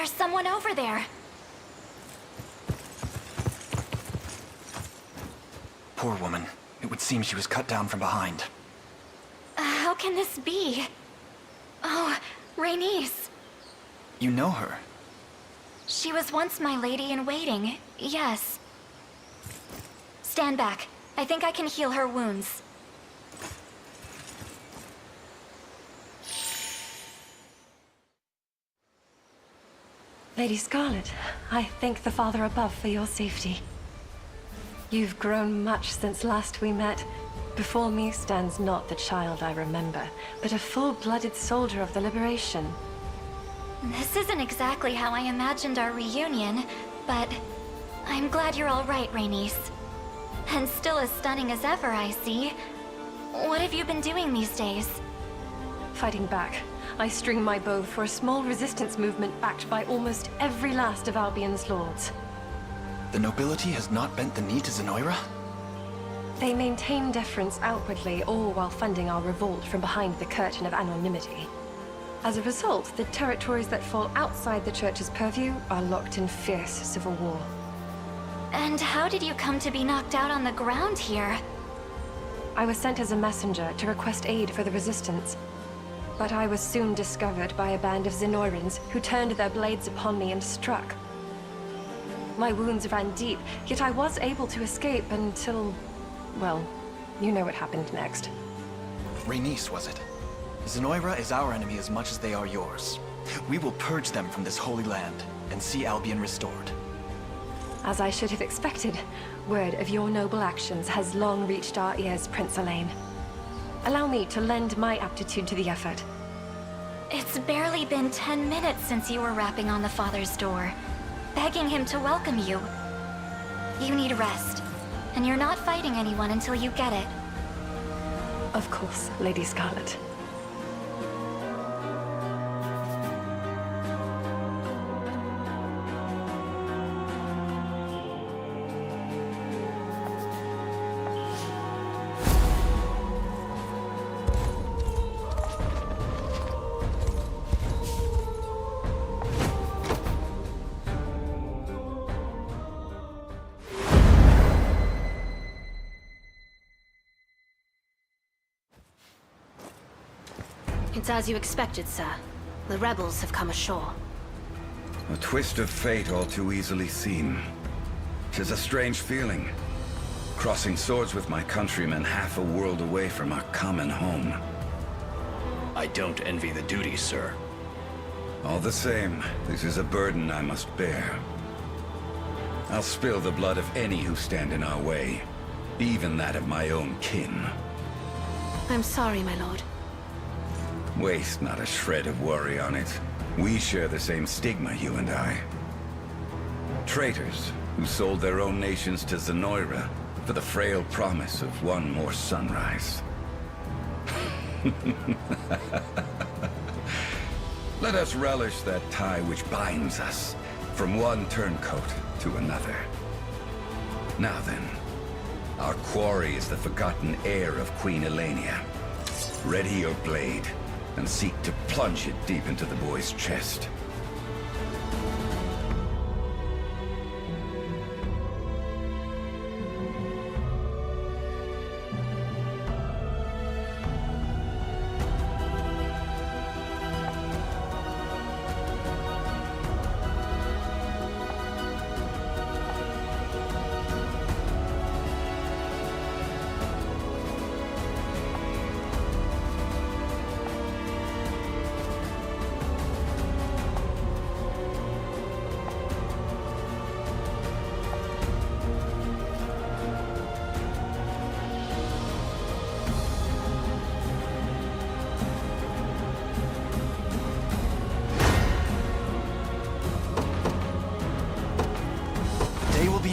There's someone over there. Poor woman. It would seem she was cut down from behind. How can this be? Oh, Rhaenys. You know her? She was once my lady-in-waiting, yes. Stand back. I think I can heal her wounds. Lady Scarlet, I thank the Father above for your safety. You've grown much since last we met. Before me stands not the child I remember, but a full-blooded soldier of the Liberation. This isn't exactly how I imagined our reunion, but I'm glad you're all right, Rhaenys. And still as stunning as ever, I see. What have you been doing these days? Fighting back. I string my bow for a small resistance movement backed by almost every last of Albion's lords. The nobility has not bent the knee to Zenoira? They maintain deference outwardly, all while funding our revolt from behind the curtain of anonymity. As a result, the territories that fall outside the Church's purview are locked in fierce civil war. And how did you come to be knocked out on the ground here? I was sent as a messenger to request aid for the Resistance. But I was soon discovered by a band of Zenoirans who turned their blades upon me and struck. My wounds ran deep, yet I was able to escape until... well, you know what happened next. Rhaenys, was it? Zenoira is our enemy as much as they are yours. We will purge them from this holy land and see Albion restored. As I should have expected, word of your noble actions has long reached our ears, Prince Elaine. Allow me to lend my aptitude to the effort. It's barely been 10 minutes since you were rapping on the Father's door, begging him to welcome you. You need rest, and you're not fighting anyone until you get it. Of course, Lady Scarlet. It's as you expected, sir. The rebels have come ashore. A twist of fate all too easily seen. 'Tis a strange feeling. Crossing swords with my countrymen half a world away from our common home. I don't envy the duty, sir. All the same, this is a burden I must bear. I'll spill the blood of any who stand in our way, even that of my own kin. I'm sorry, my lord. Waste not a shred of worry on it. We share the same stigma, you and I. Traitors who sold their own nations to Zenoira for the frail promise of one more sunrise. Let us relish that tie which binds us from one turncoat to another. Now then, our quarry is the forgotten heir of Queen Elenia. Ready your blade, and seek to plunge it deep into the boy's chest.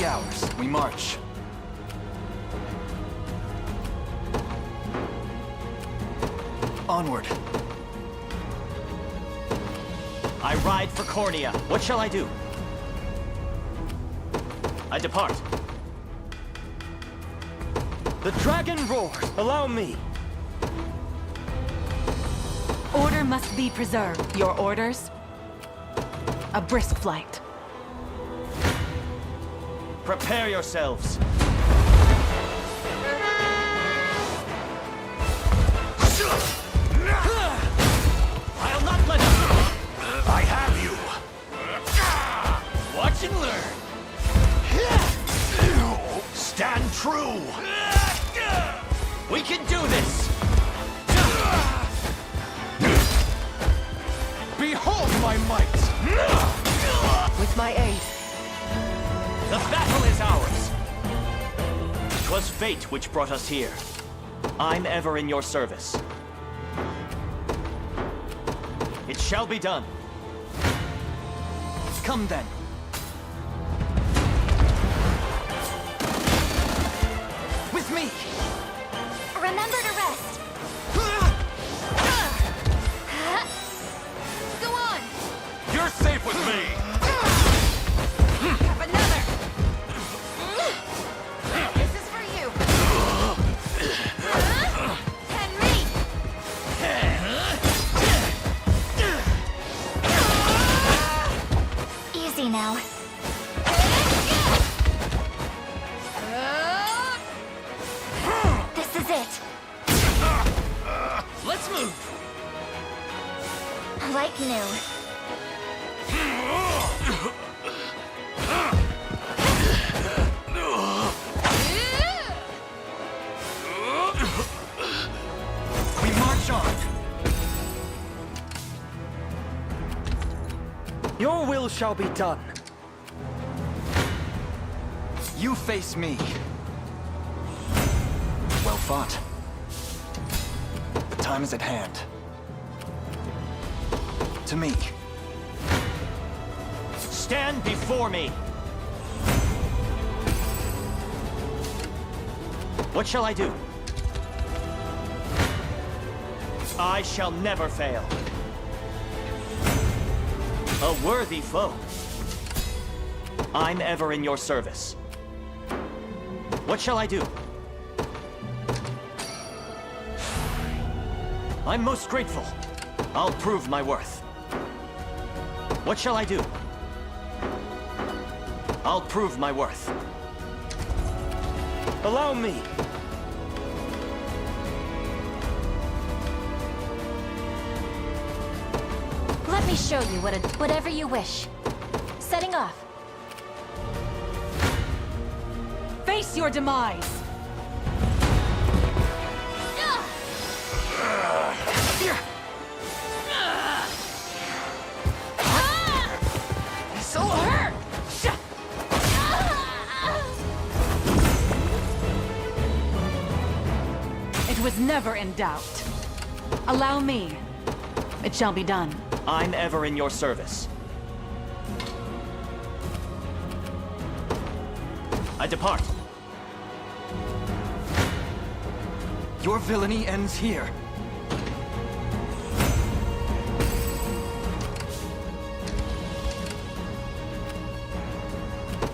Ours. We march. Onward. I ride for Cornea. What shall I do? I depart. The dragon roars. Allow me. Order must be preserved. Your orders? a brisk flight. Prepare yourselves. I'll not let you. I have you. Watch and learn. Stand true. We can do this. Behold my might. With my aid. The battle is ours. 'Twas fate which brought us here. I'm ever in your service. It shall be done. Come then. With me! Remember to rest. Go on! You're safe with me. Have another! This is for you! And me! Easy now. This is it. Let's move. Like new. We march on! Your will shall be done. You face me. Well fought. The time is at hand. To me. Stand before me. What shall I do? I shall never fail. A worthy foe. I'm ever in your service. What shall I do? I'm most grateful. I'll prove my worth. What shall I do? I'll prove my worth. Allow me. Let me show you whatever you wish. Setting off. Face your demise! So hurt! It was never in doubt. Allow me. It shall be done. I'm ever in your service. I depart. Your villainy ends here.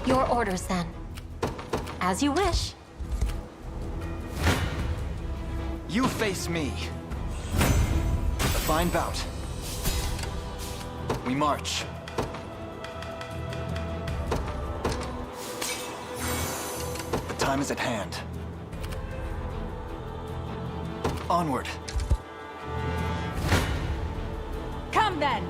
Your orders, then. As you wish. You face me. A fine bout. We march. The time is at hand. Onward. Come then!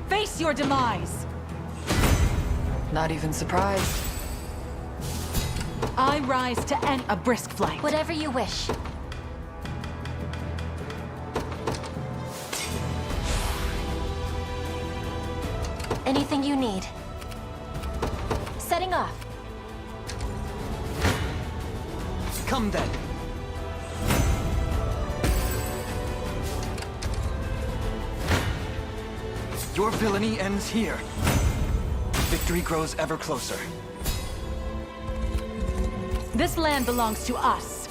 Face your demise! Not even surprised. I rise to end a brisk flight. Whatever you wish. Anything you need. Setting off. Come then. Your villainy ends here. Victory grows ever closer. This land belongs to us.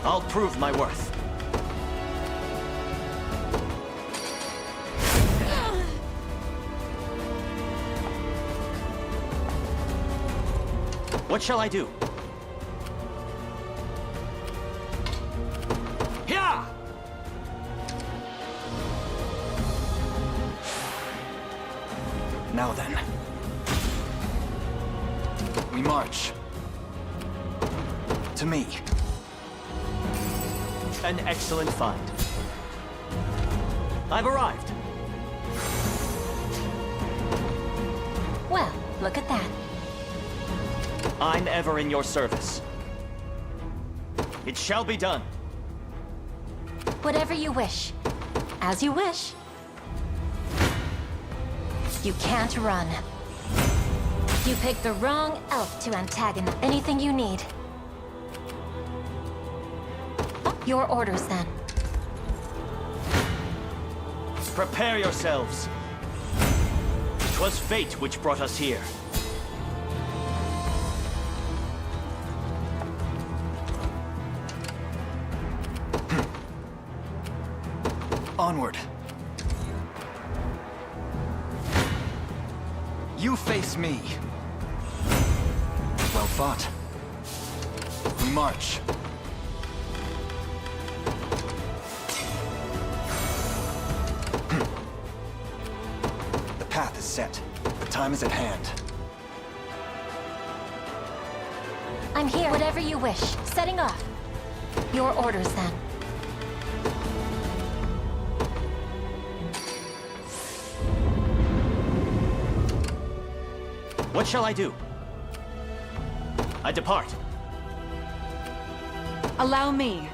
I'll prove my worth. What shall I do? Yeah! Now then. We march. To me. An excellent find. I've arrived. Well, look at that. I'm ever in your service. It shall be done. Whatever you wish. As you wish. You can't run. You picked the wrong elf to antagonize. Anything you need. Your orders, then. Prepare yourselves. 'Twas fate which brought us here. Onward. You face me. Well fought. We march. The path is set. The time is at hand. I'm here. Whatever you wish. Setting off. Your orders, then. What shall I do? I depart. Allow me.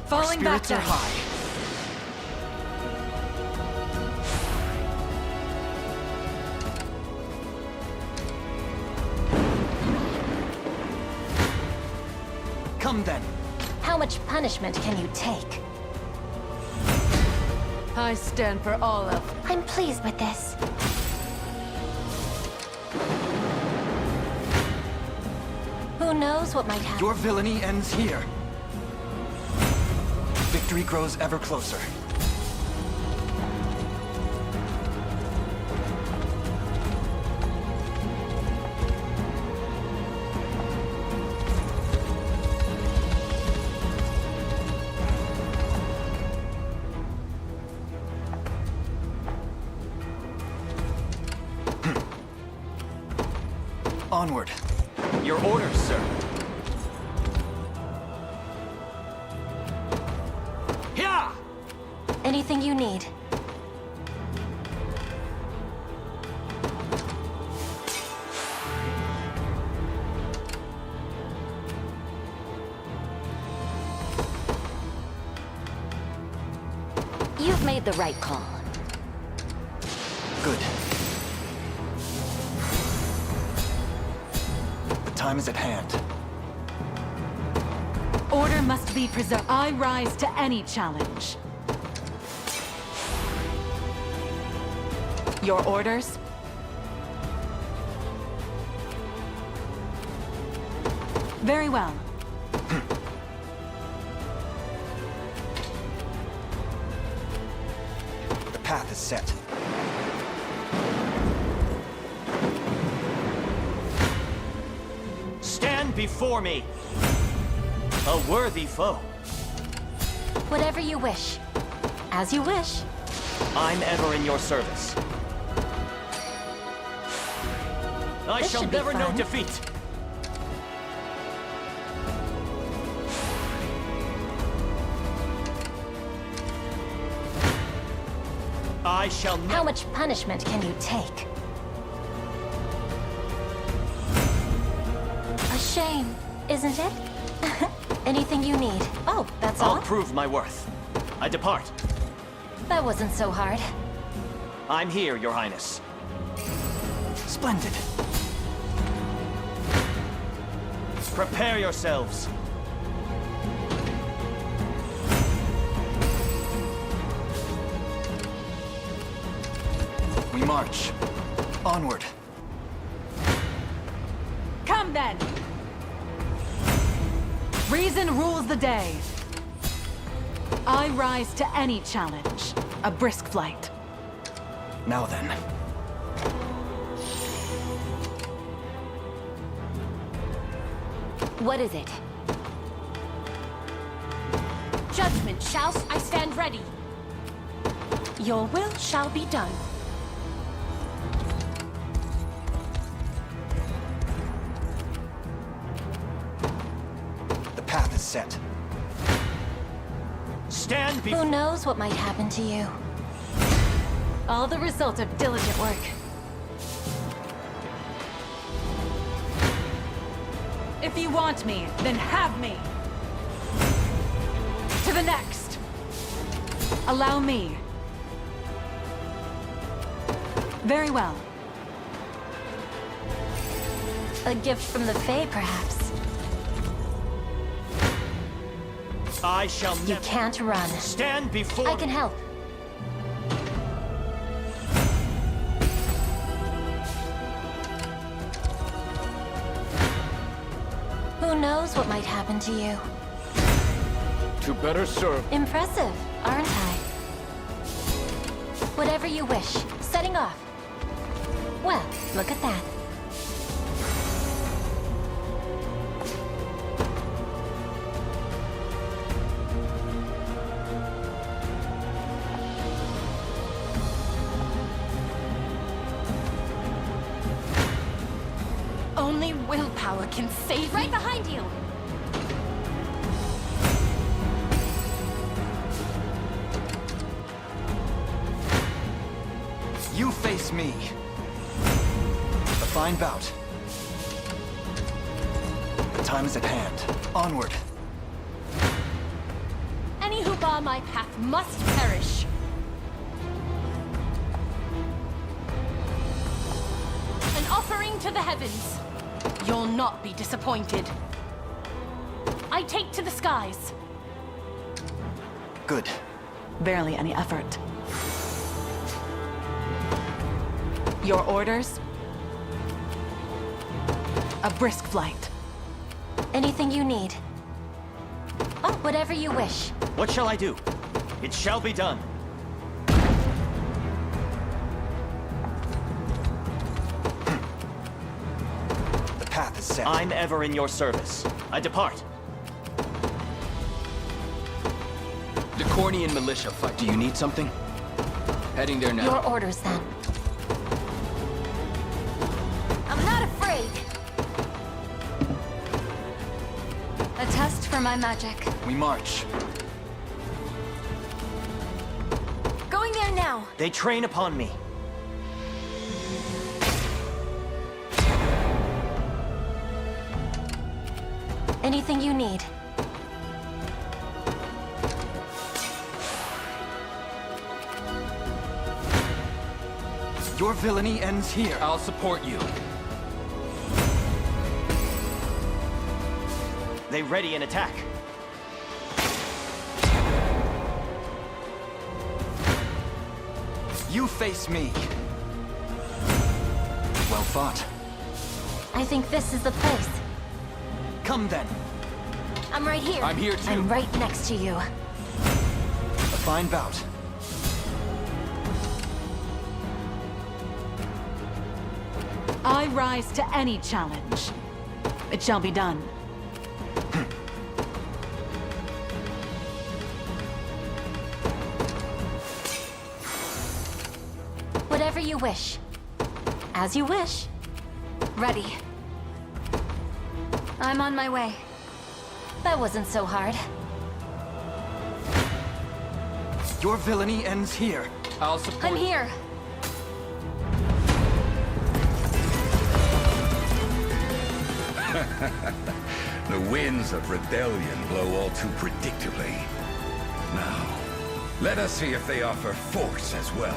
Falling back Spirits are down. high. Come then. How much punishment can you take? I stand for all of. I'm pleased with this. Who knows what might happen? Your villainy ends here. Victory grows ever closer. Onward. Your orders, sir. Yeah! Anything you need. You've made the right call. Good. The time is at hand. Order must be preserved. I rise to any challenge. Your orders? Very well. The path is set. Stand before me. A worthy foe. Whatever you wish. As you wish. I'm ever in your service. I This shall should be never know fun. defeat. I shall How never. much punishment can you take? A shame, isn't it? Anything you need. Oh, that's all? I'll prove my worth. I depart. That wasn't so hard. I'm here, Your Highness. Splendid. Prepare yourselves. We march. Onward. Come then! Reason rules the day. I rise to any challenge. A brisk flight. Now then. What is it? Judgment shall... I stand ready. Your will shall be done. The path is set. Stand Who knows what might happen to you? All the result of diligent work. If you want me, then have me. To the next. Allow me. Very well. A gift from the Fae, perhaps. I shall You never can't run. stand before I can me. help. Who knows what might happen to you? To better serve. Impressive, aren't I? Whatever you wish. Setting off. Well, look at that. Only willpower can save me. Right behind you! You face me. A fine bout. The time is at hand. Onward. Any who bar my path must perish. An offering to the heavens. You'll not be disappointed. I take to the skies. Good. Barely any effort. Your orders? A brisk flight. Anything you need. Oh, whatever you wish. What shall I do? It shall be done. The path is set. I'm ever in your service. I depart. The Cornian militia fight. Do you need something? Heading there now. Your orders, then. I'm not afraid. A test for my magic. We march. Going there now. They train upon me. Anything you need. Your villainy ends here. I'll support you. They ready an attack. You face me. Well fought. I think this is the place. Come then. I'm right here. I'm here too. I'm right next to you. A fine bout. I rise to any challenge. It shall be done. Whatever you wish. As you wish. Ready. I'm on my way. That wasn't so hard. Your villainy ends here. I'll support I'm here. The winds of rebellion blow all too predictably. Now, let us see if they offer force as well.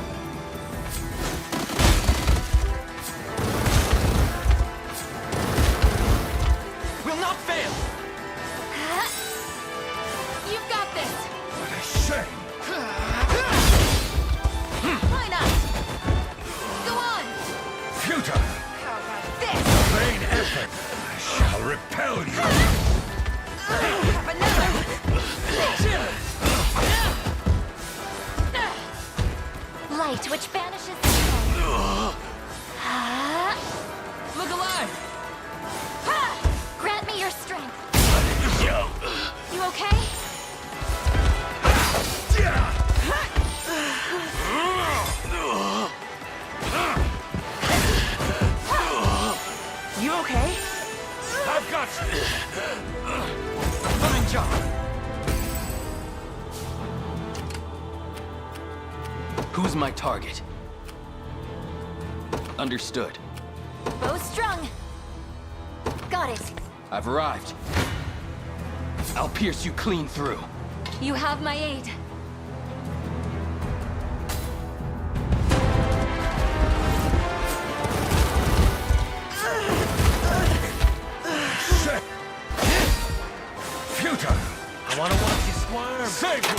Will not fail. You've got this. What a shame! Why not? Go on. Futile! How about this? Vain effort! I shall repel you! Have another. Light which banishes evil. Look alive! Grant me your strength. Fine job. Who's my target? Understood. Bow strung. Got it. I've arrived. I'll pierce you clean through. You have my aid. Futile! I want to watch you squirm. Save you!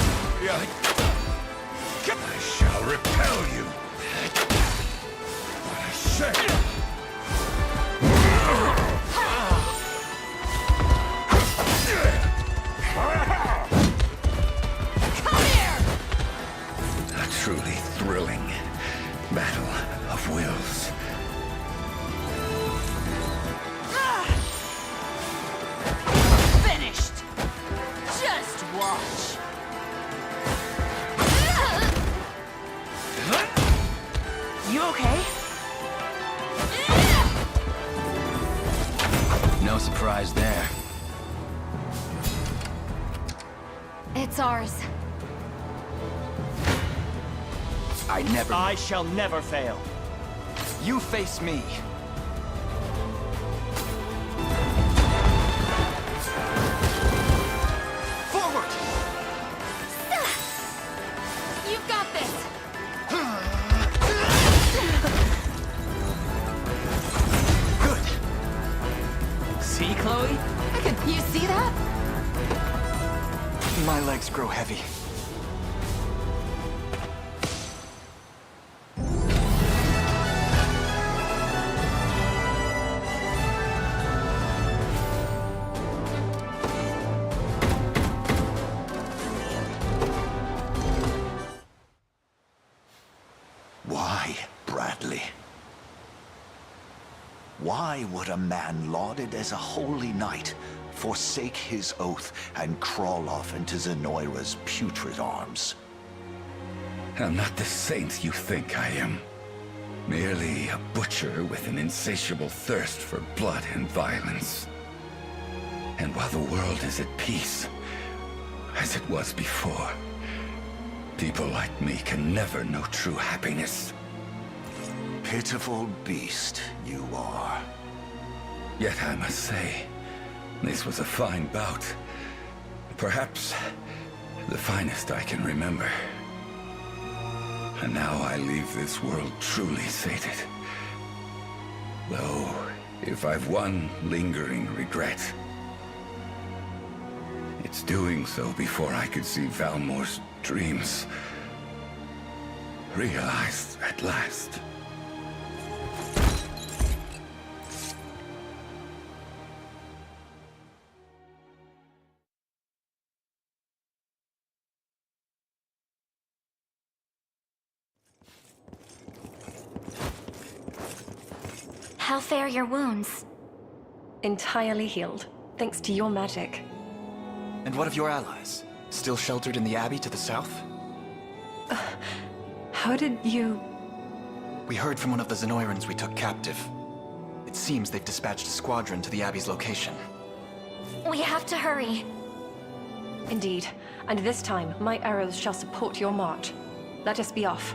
I shall repel you! What I say! Come here! A truly thrilling battle of wills. Finished! Just watch. You okay? No surprise there. It's ours. I shall never fail. You face me. Forward! You've got this! Good. See, Chloe? You see that? My legs grow heavy. Why, Bradley? Why would a man lauded as a holy knight forsake his oath and crawl off into Zenoira's putrid arms? I'm not the saint you think I am. Merely a butcher with an insatiable thirst for blood and violence. And while the world is at peace, as it was before, people like me can never know true happiness. Pitiful beast you are. Yet I must say, this was a fine bout. Perhaps the finest I can remember. And now I leave this world truly sated. Though, if I've one lingering regret, it's doing so before I could see Valmore's dreams realized at last. How fare your wounds? Entirely healed, thanks to your magic. And what of your allies? Still sheltered in the Abbey to the south? How did you... We heard from one of the Zenoirans we took captive. It seems they've dispatched a squadron to the Abbey's location. We have to hurry. Indeed, and this time, my arrows shall support your march. Let us be off.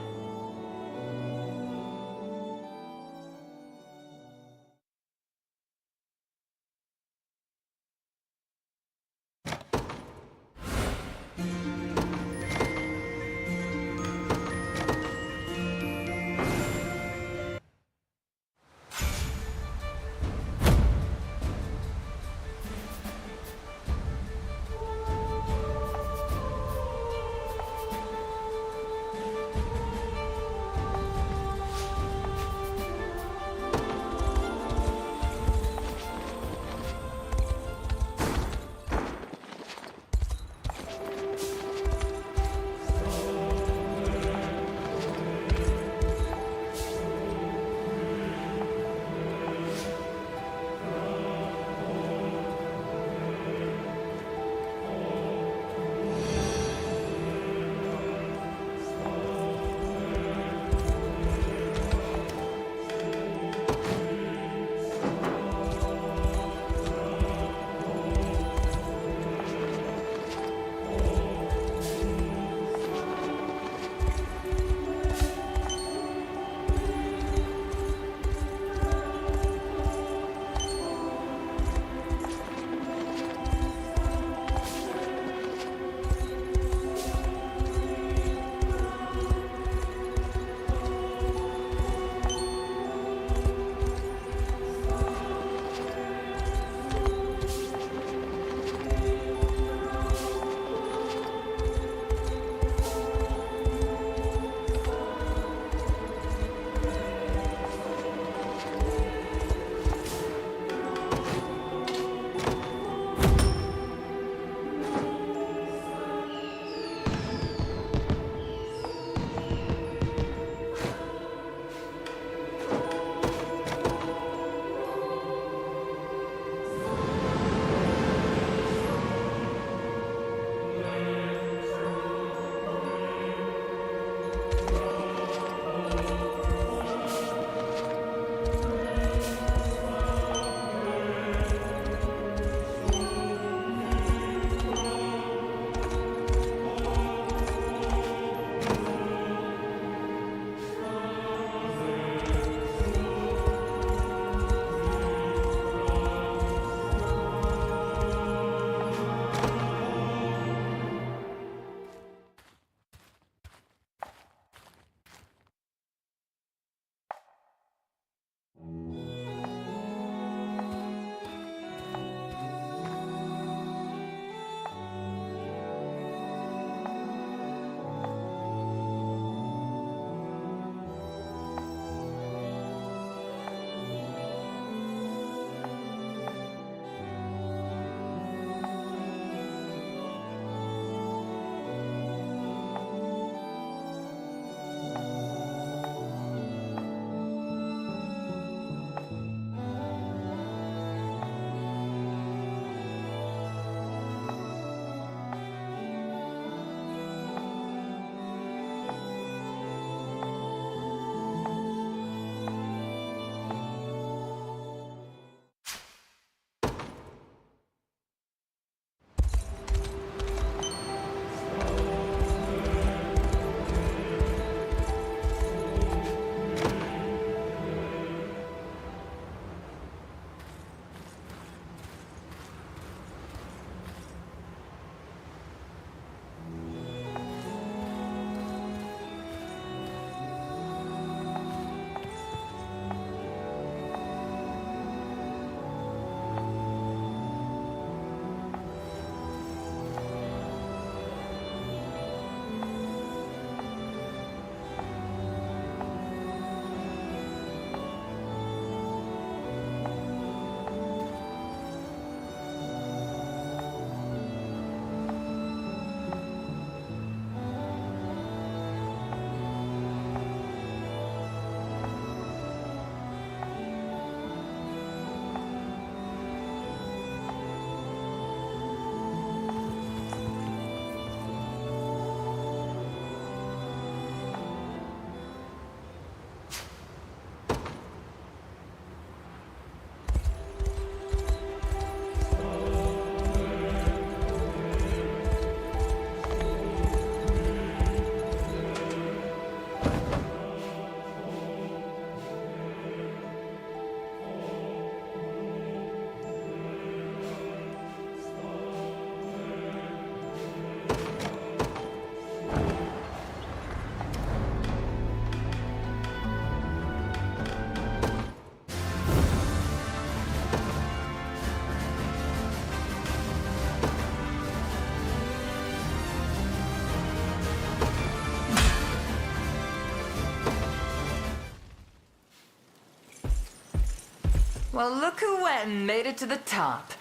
Well, look who went and made it to the top.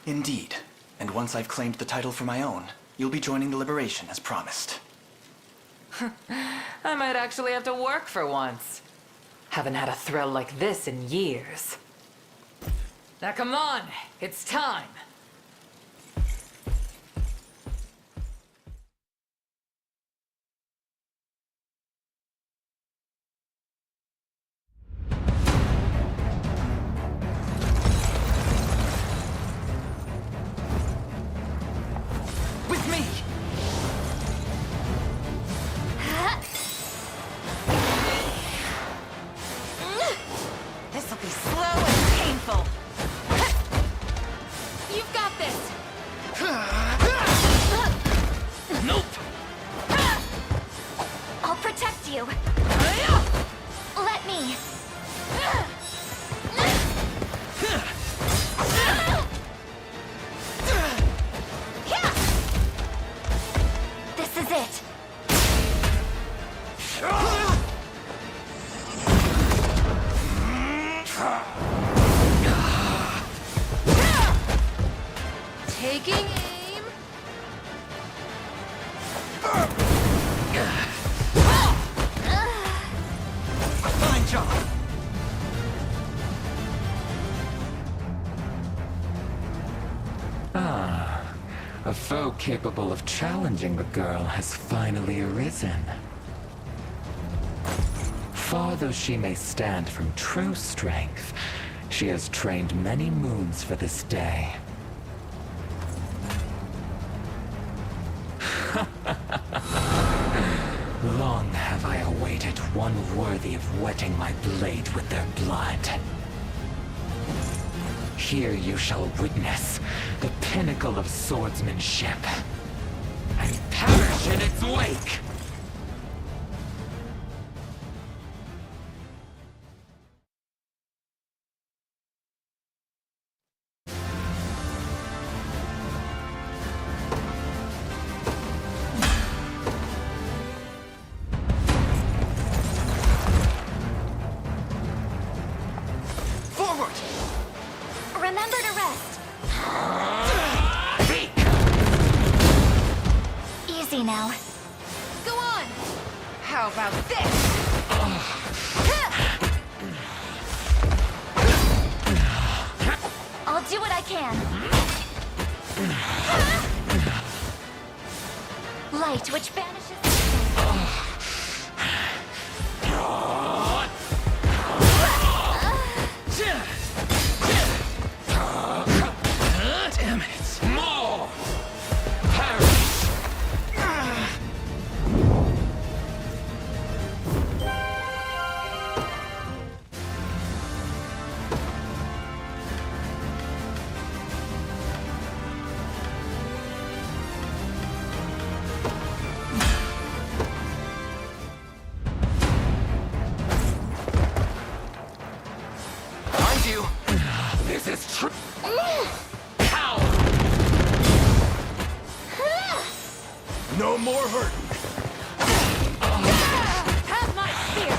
Indeed. And once I've claimed the title for my own, you'll be joining the Liberation as promised. I might actually have to work for once. Haven't had a thrill like this in years. Now come on, it's time. With me! This'll be slow and painful. You've got this! Nope! I'll protect you. Let me. This is it. Taking aim. Fine job! A foe capable of challenging the girl has finally arisen. Far though she may stand from true strength, she has trained many moons for this day. Long have I awaited one worthy of wetting my blade with their blood. Here you shall witness the pinnacle of swordsmanship, and perish in its wake! Remember to rest. Easy now. Go on! How about this? I'll do what I can. Light, which banishes... Damn it! More! Perish! Mind you, This is true. No more hurting. Have my spear!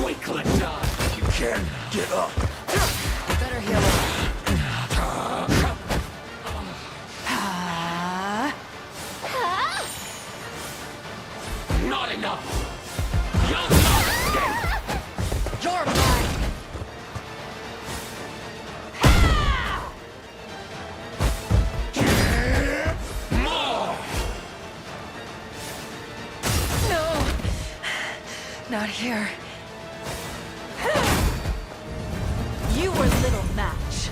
Weakling dog. You can get up. Better heal up. Not enough. You'll not escape. You're mine! More. No! Not here. You were little match.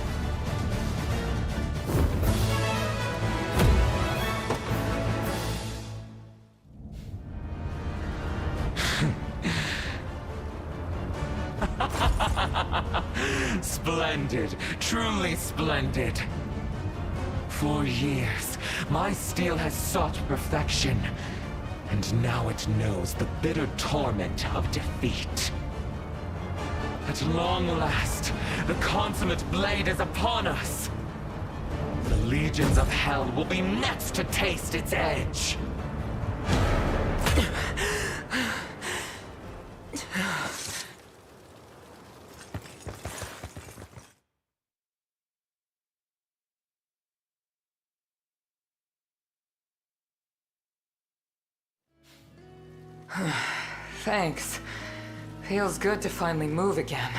Splendid, truly splendid. For years, my steel has sought perfection, and now it knows the bitter torment of defeat. At long last, the consummate blade is upon us. The legions of hell will be next to taste its edge. Thanks. Feels good to finally move again.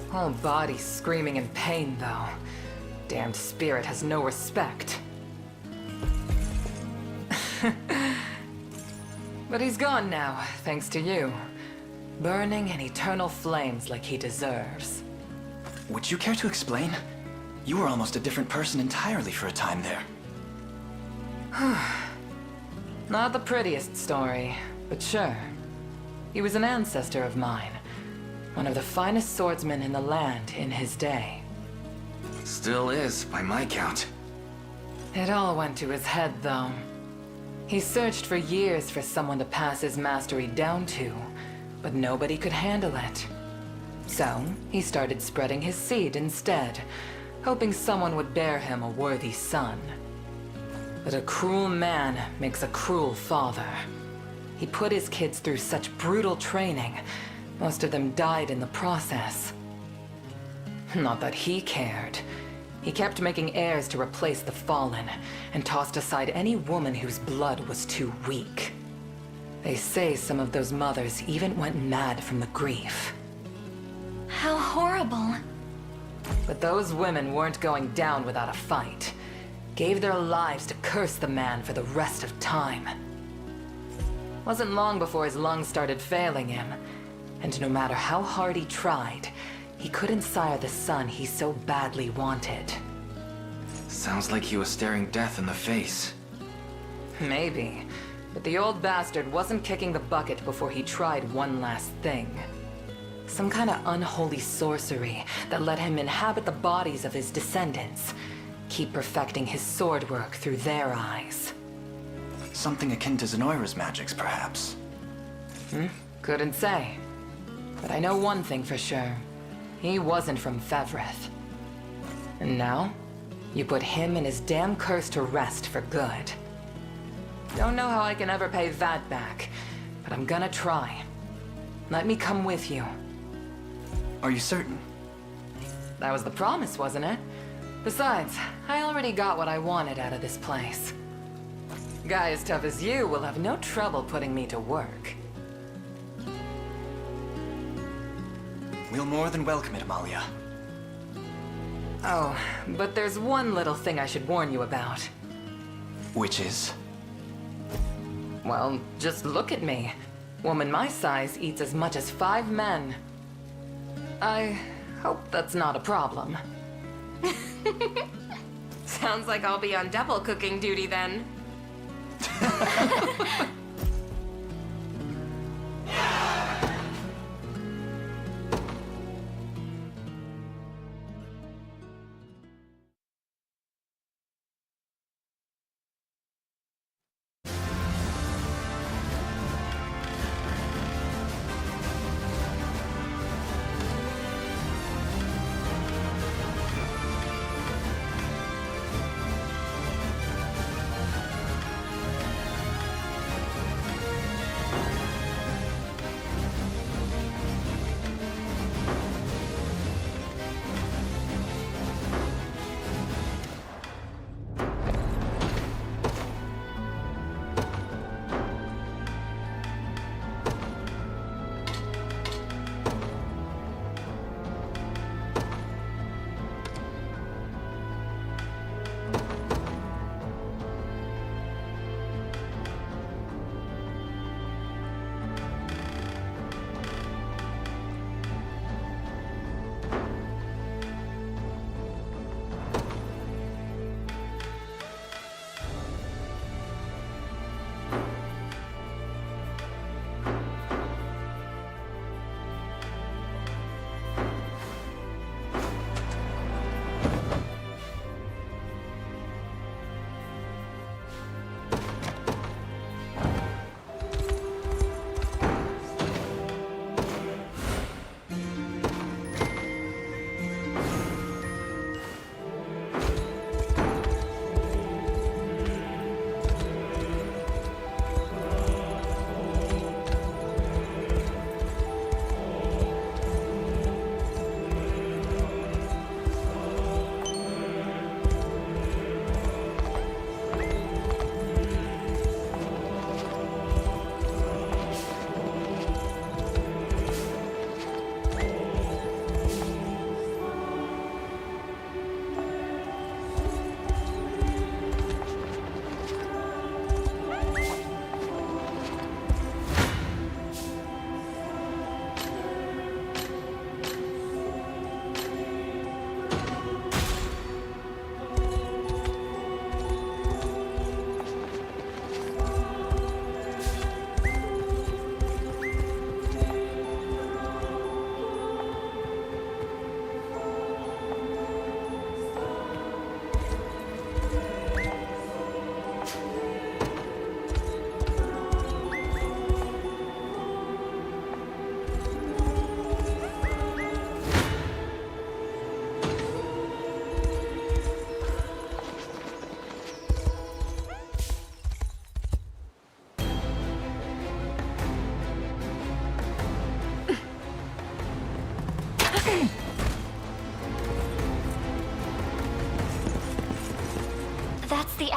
Whole body screaming in pain, though. Damned spirit has no respect. But he's gone now, thanks to you. Burning in eternal flames like he deserves. Would you care to explain? You were almost a different person entirely for a time there. Not the prettiest story, but sure. He was an ancestor of mine. One of the finest swordsmen in the land in his day. Still is, by my count. It all went to his head, though. He searched for years for someone to pass his mastery down to, but nobody could handle it. So, he started spreading his seed instead, hoping someone would bear him a worthy son. But a cruel man makes a cruel father. He put his kids through such brutal training, most of them died in the process. Not that he cared. He kept making heirs to replace the fallen, and tossed aside any woman whose blood was too weak. They say some of those mothers even went mad from the grief. How horrible. But those women weren't going down without a fight. Gave their lives to curse the man for the rest of time. Wasn't long before his lungs started failing him, and no matter how hard he tried, he couldn't sire the son he so badly wanted. Sounds like he was staring death in the face. Maybe, but the old bastard wasn't kicking the bucket before he tried one last thing. Some kind of unholy sorcery that let him inhabit the bodies of his descendants, keep perfecting his sword work through their eyes. Something akin to Zenoira's magics, perhaps. Couldn't say. But I know one thing for sure. He wasn't from Fevrith. And now, you put him and his damn curse to rest for good. Don't know how I can ever pay that back, but I'm gonna try. Let me come with you. Are you certain? That was the promise, wasn't it? Besides, I already got what I wanted out of this place. Guy as tough as you will have no trouble putting me to work. We'll more than welcome it, Amalia. Oh, but there's one little thing I should warn you about. Which is? Well, just look at me. Woman my size eats as much as 5 men. I hope that's not a problem. Sounds like I'll be on double cooking duty then.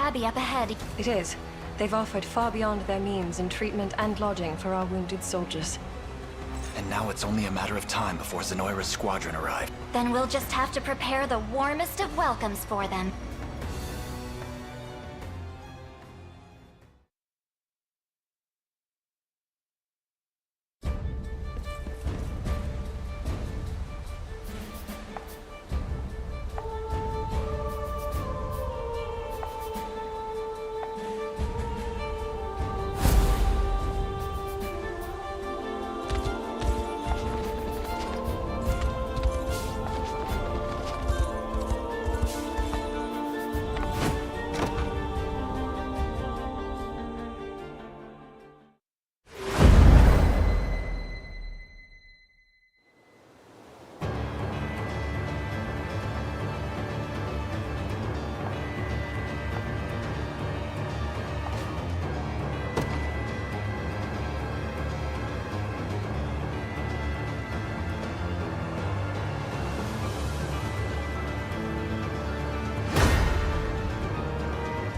abbey up ahead. It is. They've offered far beyond their means in treatment and lodging for our wounded soldiers. And now it's only a matter of time before Zenoira's squadron arrive. Then we'll just have to prepare the warmest of welcomes for them.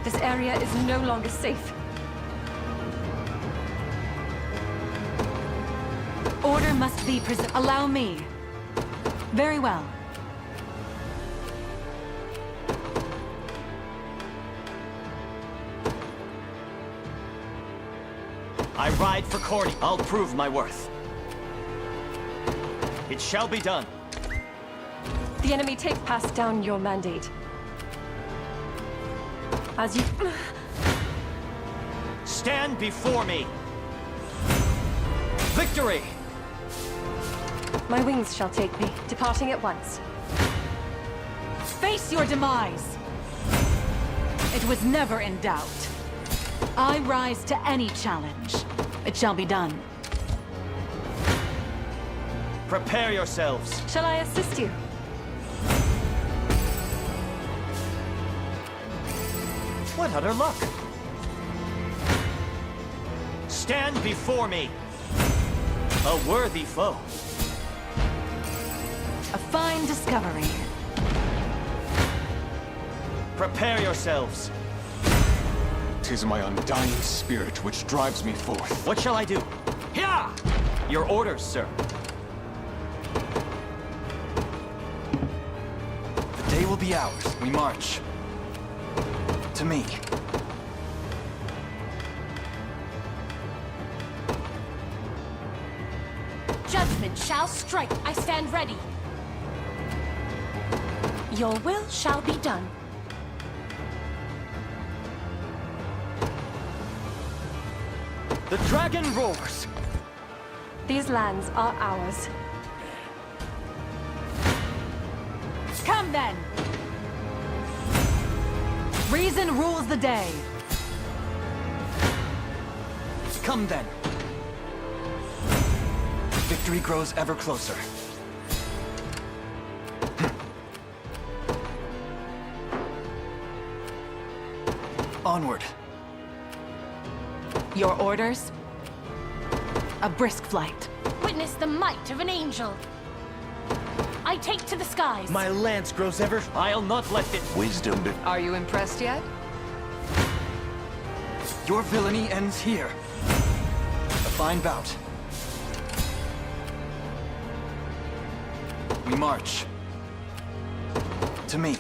This area is no longer safe. Order must be Allow me. Very well. I ride for Cordy. I'll prove my worth. It shall be done. The enemy take pass down your mandate. As you... Stand before me! Victory! My wings shall take me, departing at once. Face your demise! It was never in doubt. I rise to any challenge. It shall be done. Prepare yourselves. Shall I assist you? What utter luck! Stand before me! A worthy foe. A fine discovery. Prepare yourselves. 'Tis my undying spirit which drives me forth. What shall I do? Here! Your orders, sir. The day will be ours. We march. To me. Judgment shall strike. I stand ready. Your will shall be done. The dragon roars! These lands are ours. Come then! Reason rules the day. Come then. Victory grows ever closer. Onward. Your orders? A brisk flight. Witness the might of an angel. I take to the skies. My lance grows ever... I'll not let it... Wisdom be... Are you impressed yet? Your villainy ends here. A fine bout. We march. To me.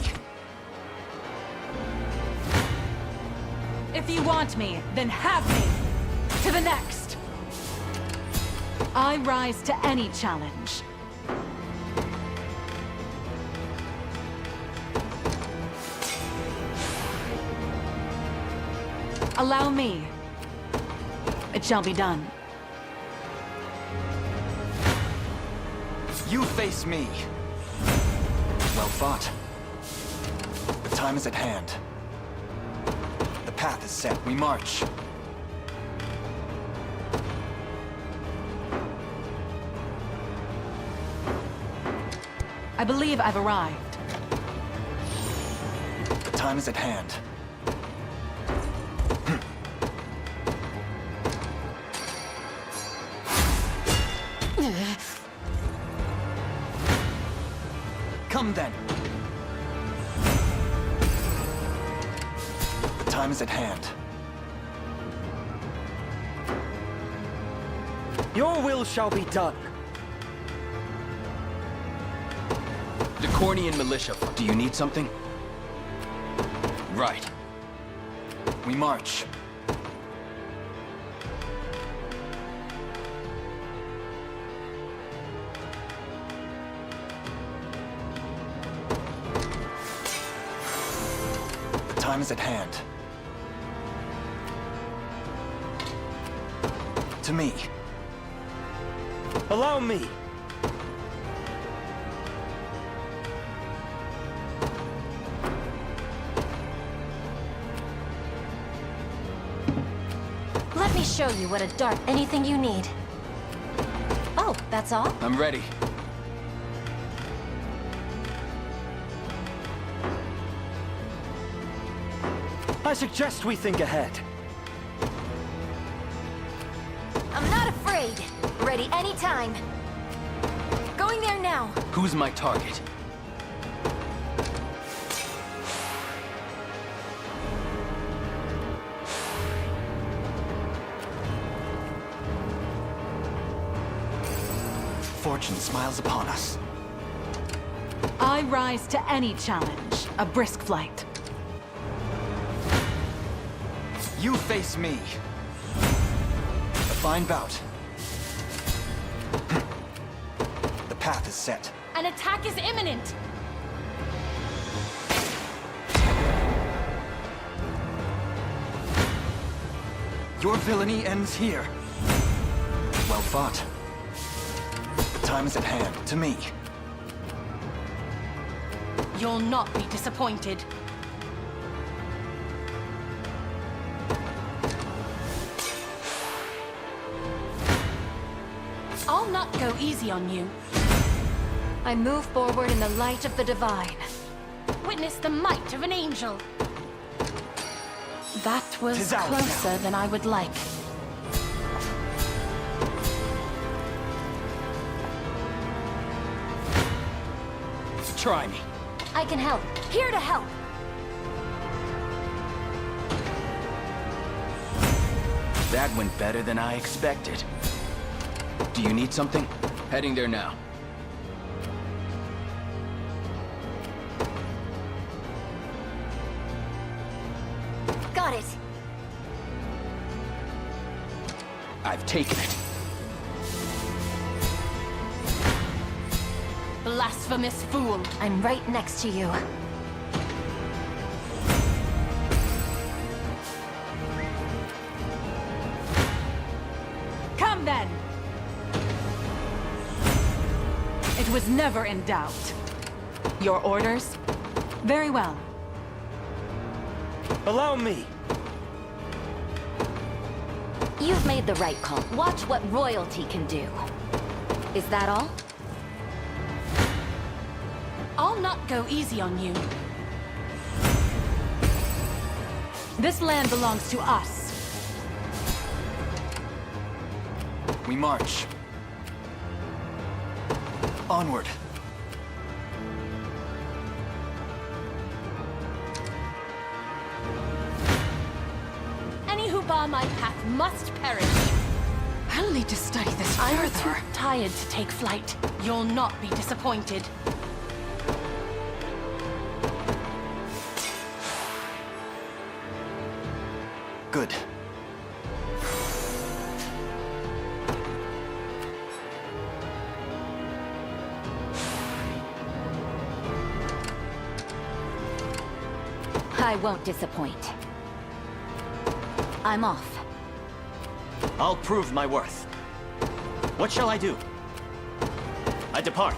If you want me, then have me. To the next. I rise to any challenge. Allow me. It shall be done. You face me. Well fought. The time is at hand. The path is set. We march. I believe I've arrived. The time is at hand. Come then. The time is at hand. Your will shall be done. The Cornian militia. Do you need something? Right. We march. The time is at hand. To me. Allow me. Let me show you what a dark... Anything you need. Oh, that's all? I'm ready. I suggest we think ahead. I'm not afraid. Ready anytime. Going there now. Who's my target? Fortune smiles upon us. I rise to any challenge. A brisk flight. You face me. A fine bout. The path is set. An attack is imminent. Your villainy ends here. Well fought. The time is at hand. To me. You'll not be disappointed. I'll not go easy on you. I move forward in the light of the divine. Witness the might of an angel. That was 'Tis ours closer now. than I would like. Try me. I can help. Here to help. That went better than I expected. Do you need something? Heading there now. Got it. I've taken it. Blasphemous fool. I'm right next to you. Come then! It was never in doubt. Your orders? Very well. Allow me. You've made the right call. Watch what royalty can do. Is that all? I'll not go easy on you. This land belongs to us. We march. Onward. Any who bar my path must perish. I'll need to study this I'm further. too tired to take flight. You'll not be disappointed. Good. I won't disappoint. I'm off. I'll prove my worth. What shall I do? I depart.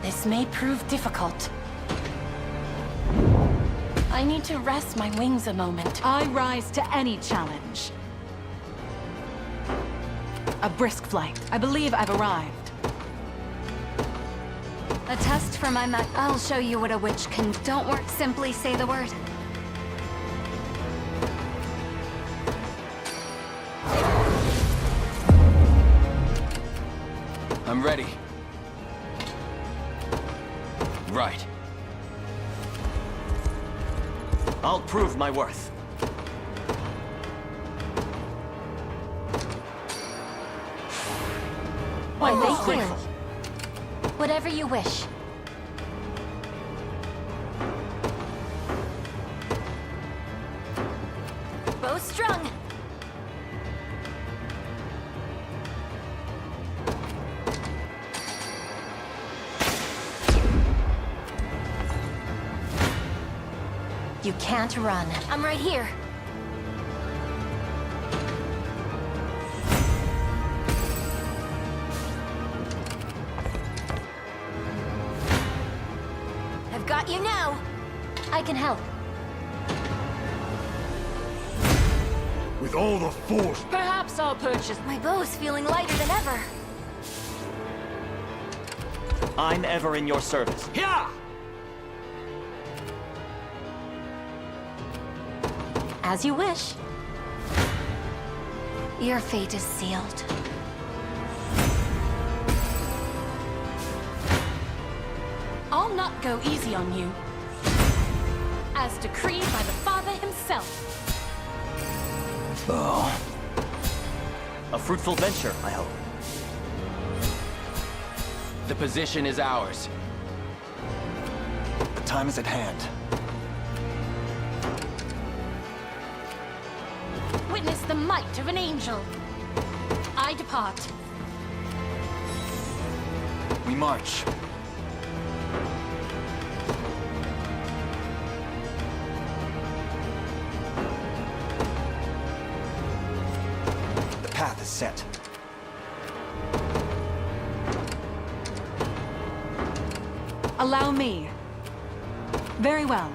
This may prove difficult. I need to rest my wings a moment. I rise to any challenge. A brisk flight. I believe I've arrived. A test for my I'll show you what a witch can. Don't work. Simply say the word. I'm ready. Right. I'll prove my worth. Why, I'm thank grateful. you. Whatever you wish. Bow strung. You can't run. I'm right here. I've got you now. I can help. With all the force. Perhaps I'll purchase. My bow's feeling lighter than ever. I'm ever in your service. Yeah! As you wish. Your fate is sealed. I'll not go easy on you. As decreed by the Father himself. Oh. A fruitful venture, I hope. The position is ours. The time is at hand. Witness the might of an angel. I depart. We march. The path is set. Allow me. Very well.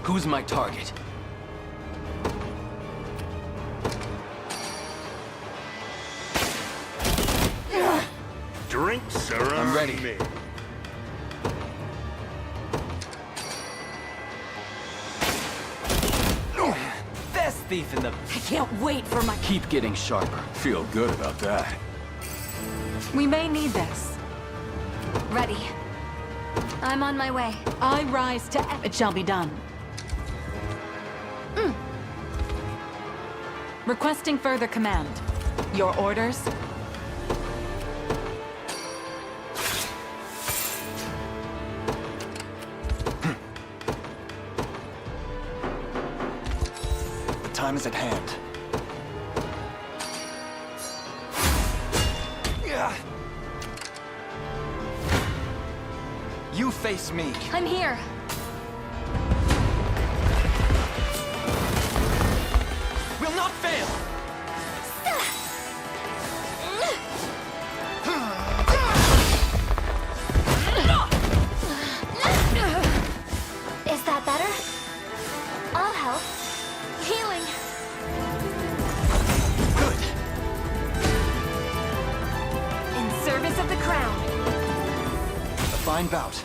Who's my target? Drinks are I'm ready. me. Best thief in the... I can't wait for my... Keep getting sharper. Feel good about that. We may need this. Ready. I'm on my way. I rise to... It shall be done. Requesting further command. Your orders? The time is at hand. You face me. I'm here. Will not fail. Is that better? I'll help. Healing. Good. In service of the crown. A fine bout.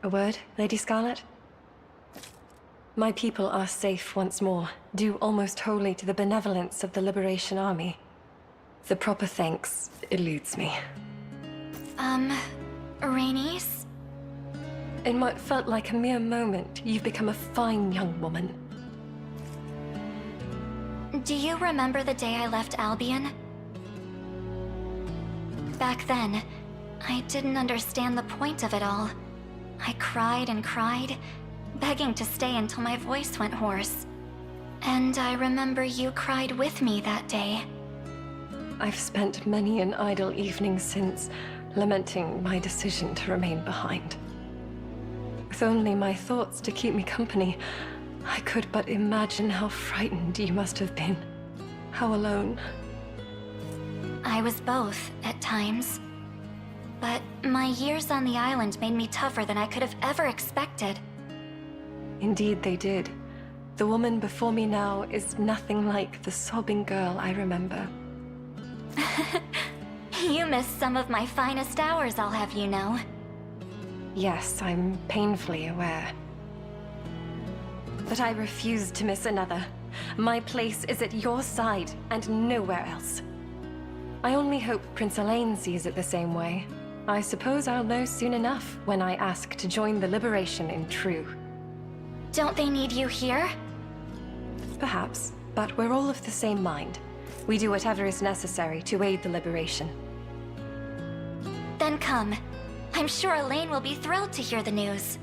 A word, Lady Scarlet? My people are safe once more, due almost wholly to the benevolence of the Liberation Army. The proper thanks eludes me. Rhaenys? In what felt like a mere moment, you've become a fine young woman. Do you remember the day I left Albion? Back then, I didn't understand the point of it all. I cried and cried, begging to stay until my voice went hoarse. And I remember you cried with me that day. I've spent many an idle evening since, lamenting my decision to remain behind. With only my thoughts to keep me company, I could but imagine how frightened you must have been. How alone. I was both, at times. But my years on the island made me tougher than I could have ever expected. Indeed they did. The woman before me now is nothing like the sobbing girl I remember. You missed some of my finest hours, I'll have you know. Yes, I'm painfully aware. But I refuse to miss another. My place is at your side and nowhere else. I only hope Prince Elaine sees it the same way. I suppose I'll know soon enough when I ask to join the Liberation in True. Don't they need you here? Perhaps, but we're all of the same mind. We do whatever is necessary to aid the Liberation. Then come. I'm sure Elaine will be thrilled to hear the news.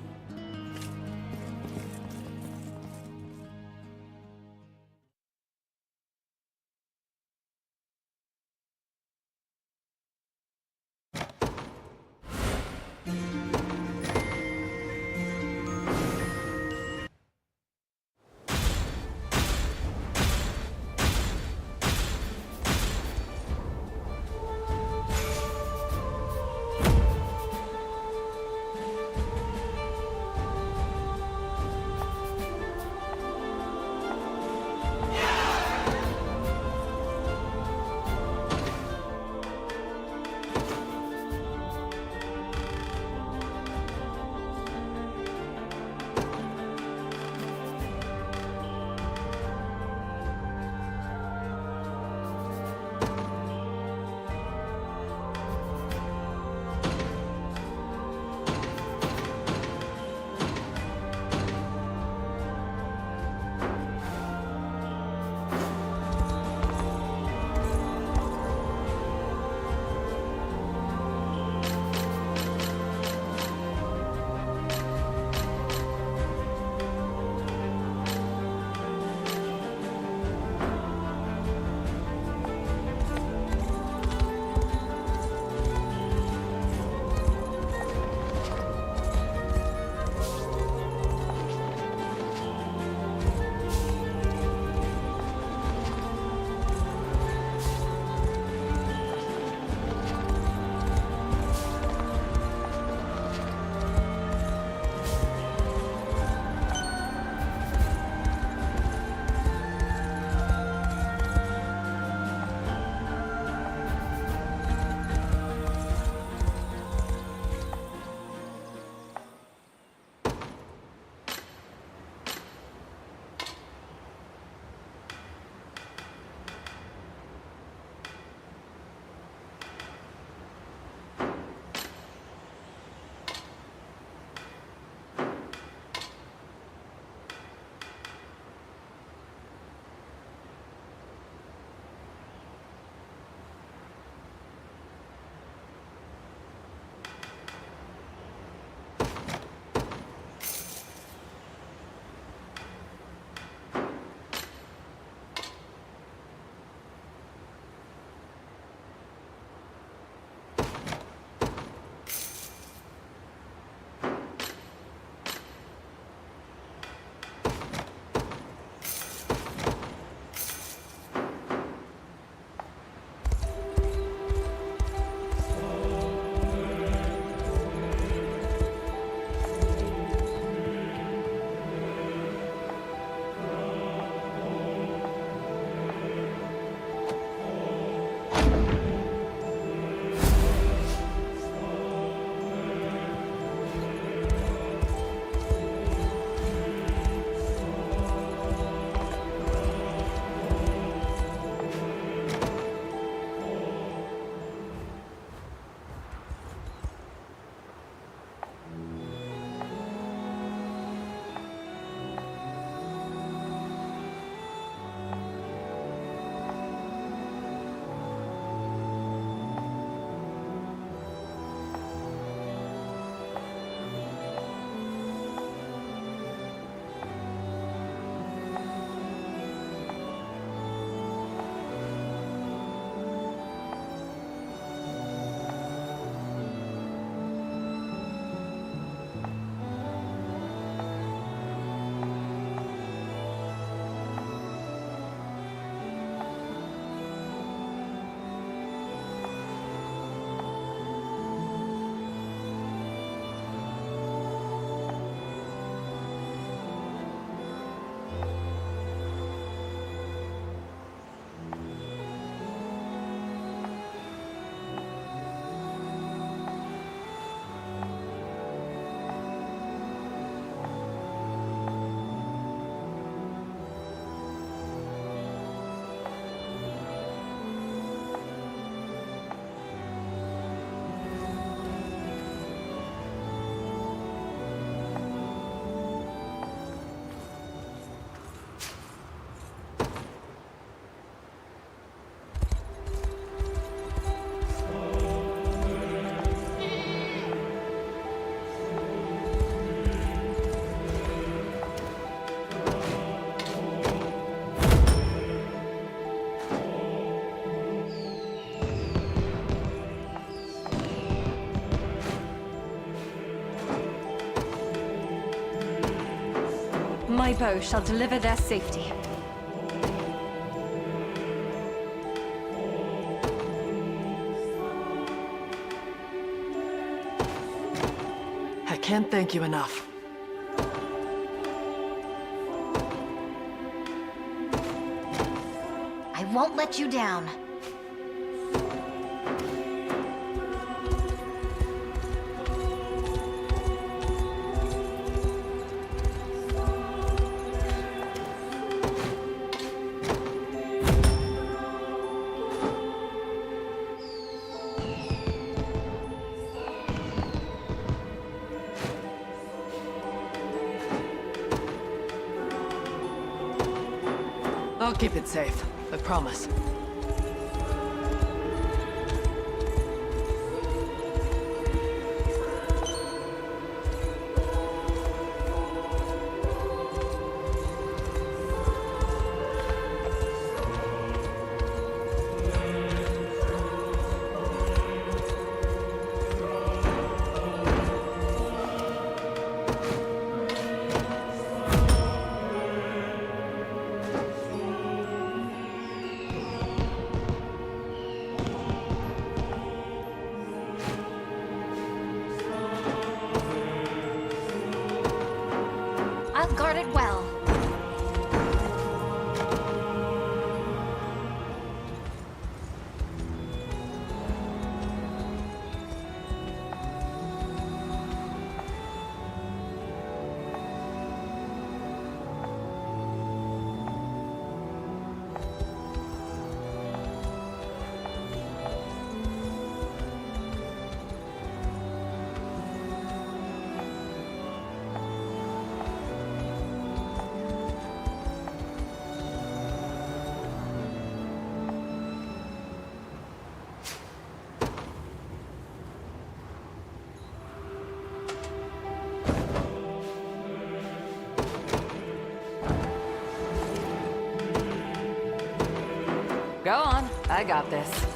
My bow shall deliver their safety. I can't thank you enough. I won't let you down. I'll keep it safe, I promise. I'll guard it well. Go on, I got this.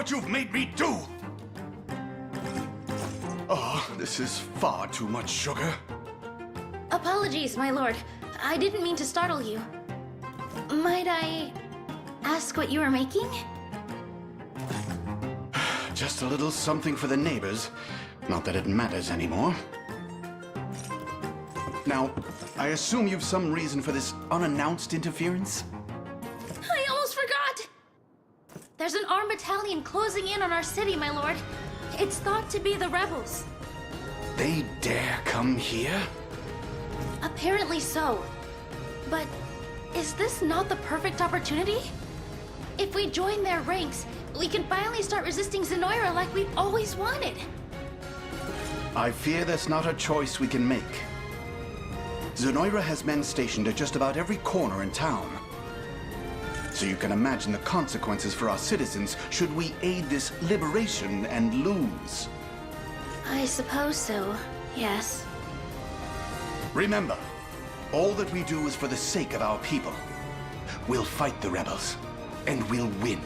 what you've made me do! Oh, this is far too much sugar. Apologies, my lord. I didn't mean to startle you. Might I ask what you are making? Just a little something for the neighbors. Not that it matters anymore. Now, I assume you've some reason for this unannounced interference? I almost forgot! There's an armed battalion closing in on our city, my lord. It's thought to be the rebels. They dare come here? Apparently so. But is this not the perfect opportunity? If we join their ranks, we can finally start resisting Zenoira like we've always wanted. I fear that's not a choice we can make. Zenoira has men stationed at just about every corner in town. So you can imagine the consequences for our citizens should we aid this liberation and lose. I suppose so, yes. Remember, all that we do is for the sake of our people. We'll fight the rebels, and we'll win.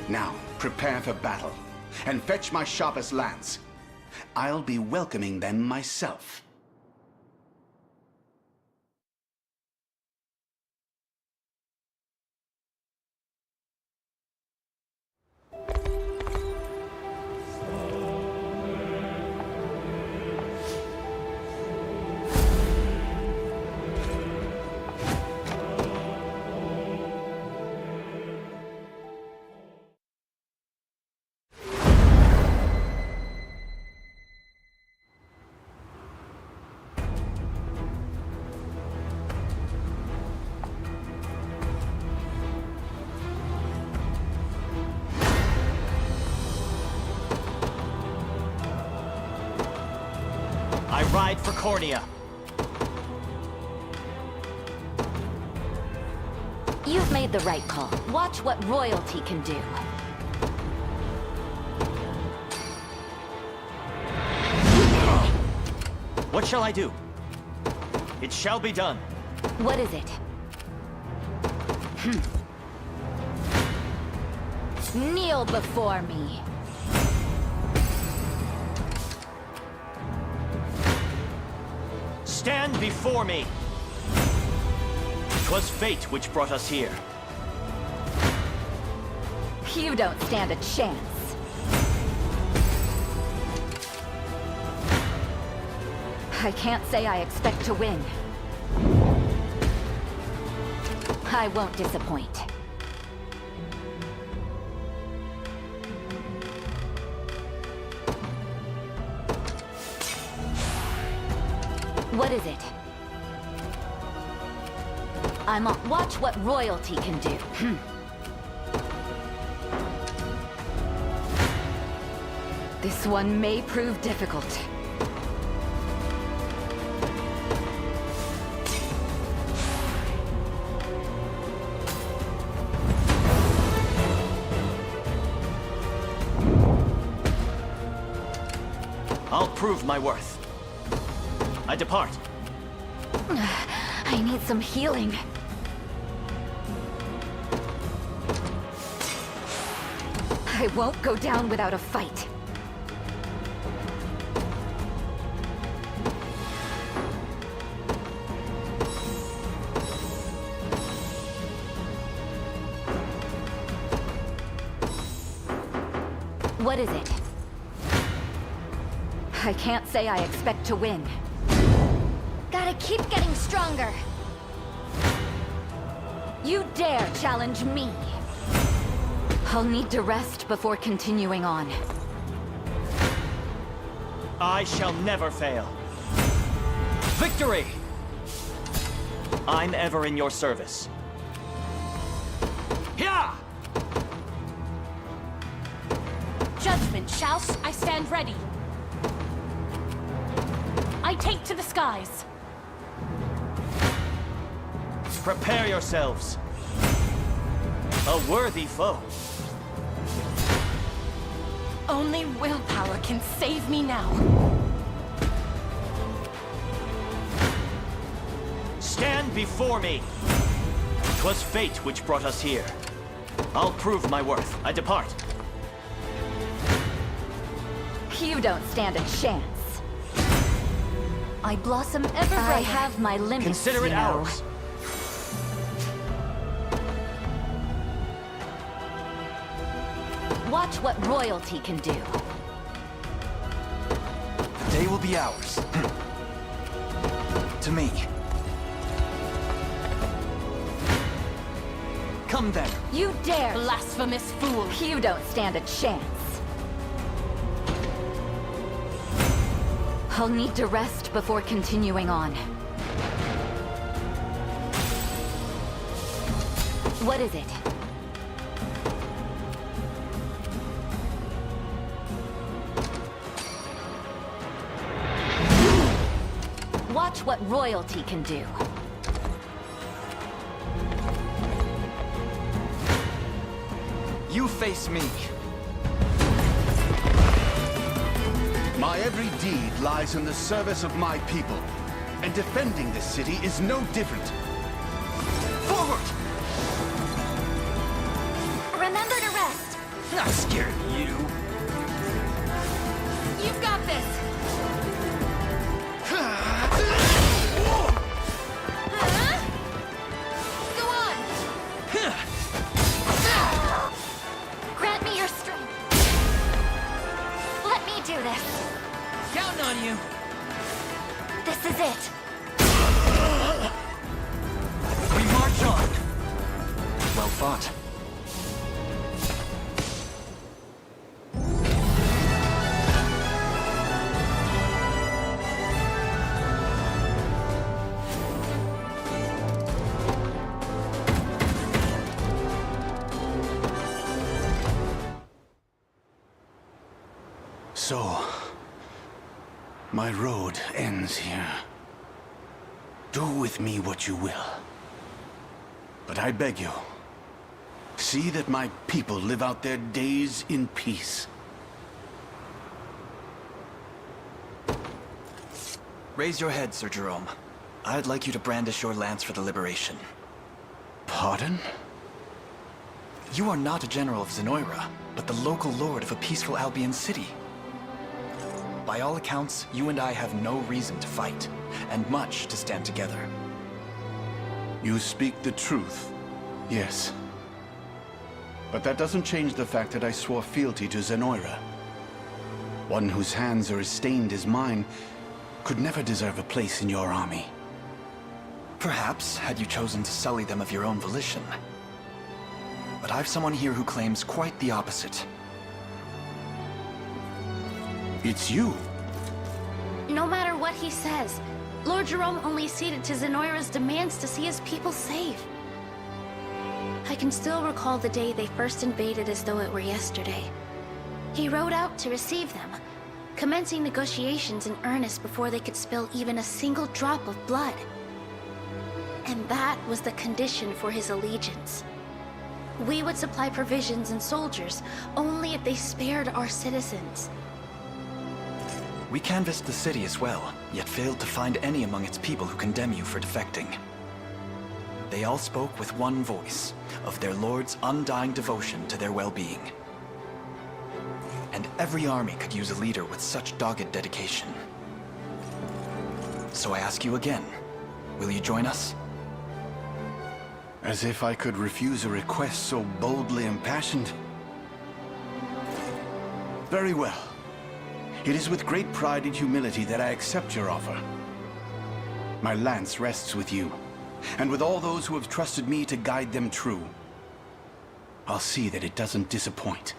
Now, prepare for battle, and fetch my sharpest lance. I'll be welcoming them myself. I ride for Cornea. You've made the right call. Watch what royalty can do. What shall I do? It shall be done. What is it? Kneel before me. Stand before me! 'Twas fate which brought us here. You don't stand a chance. I can't say I expect to win. I won't disappoint. What is it? I'm on. Watch what royalty can do. This one may prove difficult. I'll prove my worth. I depart. I need some healing. I won't go down without a fight. What is it? I can't say I expect to win. Gotta keep getting stronger. You dare challenge me? I'll need to rest before continuing on. I shall never fail. Victory! I'm ever in your service. Yeah! Judgment, Shouse. I stand ready. I take to the skies. Prepare yourselves. A worthy foe. Only willpower can save me now. Stand before me. 'Twas fate which brought us here. I'll prove my worth. I depart. You don't stand a chance. I blossom ever brighter. I have my limits, Consider it you know. ours. Watch what royalty can do. The day will be ours. To me. Come then. You dare! Blasphemous fool! You don't stand a chance. I'll need to rest before continuing on. What is it? Watch what royalty can do. You face me. My every deed lies in the service of my people, and defending this city is no different. Forward! Remember to rest. Not scared of you. You've got this! Go on! Grant me your strength. Let me do this. Counting on you. This is it. We march on. Well fought. So, my road ends here. Do with me what you will. But I beg you, see that my people live out their days in peace. Raise your head, Sir Jerome. I'd like you to brandish your lance for the liberation. Pardon? You are not a general of Zenoira, but the local lord of a peaceful Albion city. By all accounts, you and I have no reason to fight, and much to stand together. You speak the truth, yes. But that doesn't change the fact that I swore fealty to Zenoira. One whose hands are as stained as mine could never deserve a place in your army. Perhaps, had you chosen to sully them of your own volition. But I've someone here who claims quite the opposite. It's you. No matter what he says, Lord Jerome only ceded to Zenoira's demands to see his people safe. I can still recall the day they first invaded as though it were yesterday. He rode out to receive them, commencing negotiations in earnest before they could spill even a single drop of blood. And that was the condition for his allegiance. We would supply provisions and soldiers only if they spared our citizens. We canvassed the city as well, yet failed to find any among its people who condemn you for defecting. They all spoke with one voice, of their lord's undying devotion to their well-being. And every army could use a leader with such dogged dedication. So I ask you again, will you join us? As if I could refuse a request so boldly impassioned. Very well. It is with great pride and humility that I accept your offer. My lance rests with you, and with all those who have trusted me to guide them true. I'll see that it doesn't disappoint.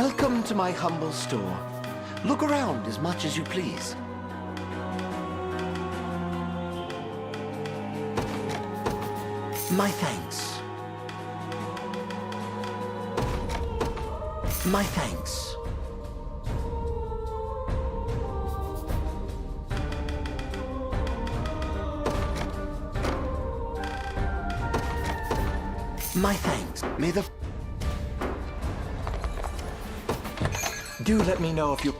Welcome to my humble store. Look around as much as you please. My thanks. My thanks. My thanks. May the... Do let me know if you...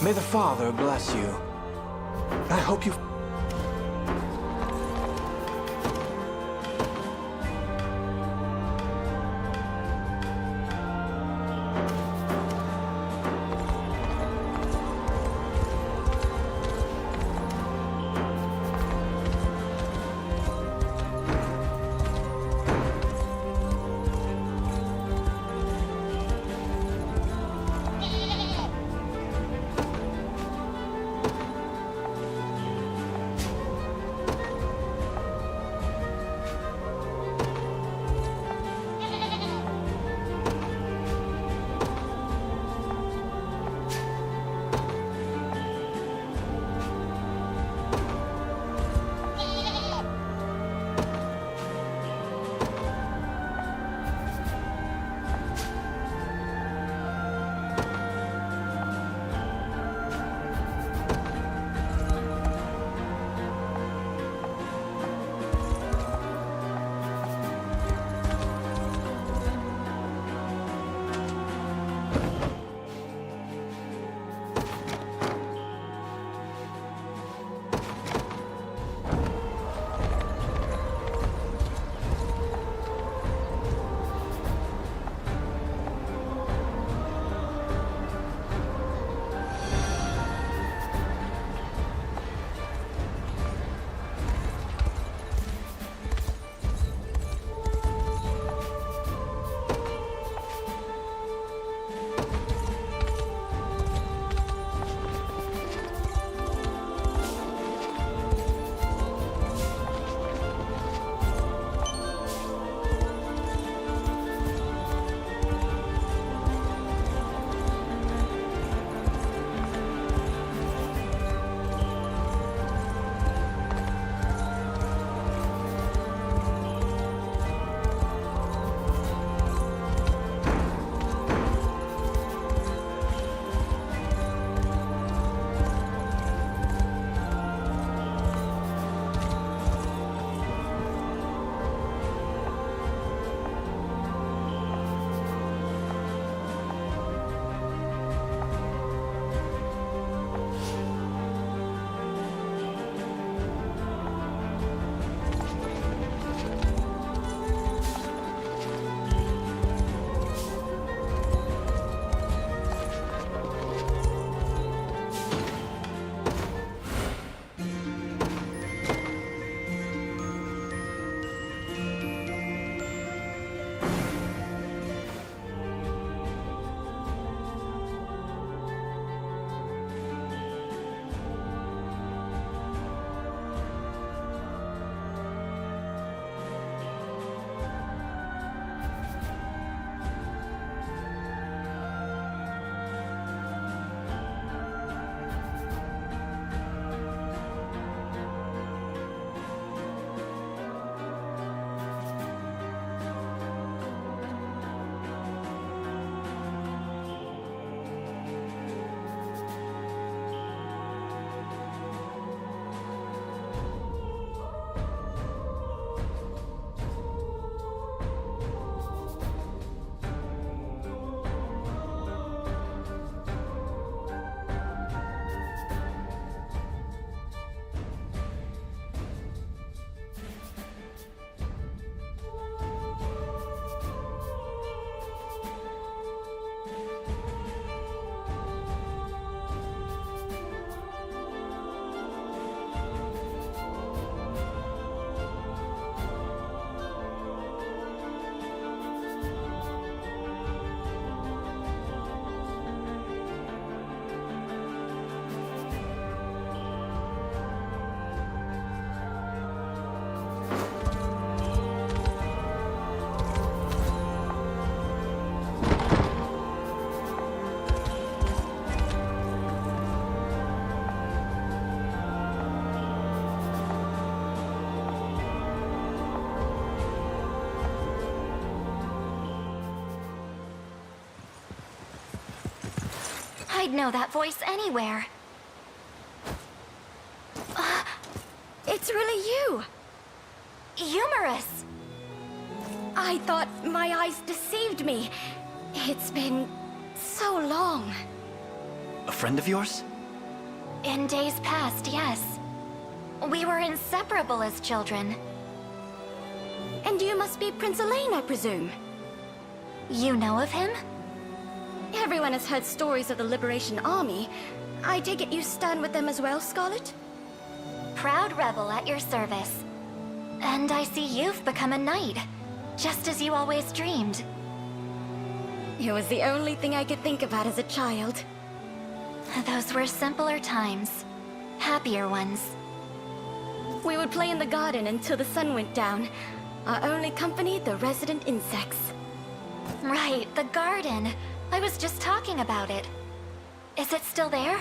May the Father bless you. I hope you... I'd know that voice anywhere. It's really you! Humorous! I thought my eyes deceived me. It's been so long. A friend of yours? In days past, yes. We were inseparable as children. And you must be Prince Elaine, I presume. You know of him? Everyone has heard stories of the Liberation Army. I take it you stand with them as well, Scarlet? Proud rebel at your service. And I see you've become a knight, just as you always dreamed. It was the only thing I could think about as a child. Those were simpler times. Happier ones. We would play in the garden until the sun went down. Our only company, the resident insects. Right, the garden. I was just talking about it. Is it still there?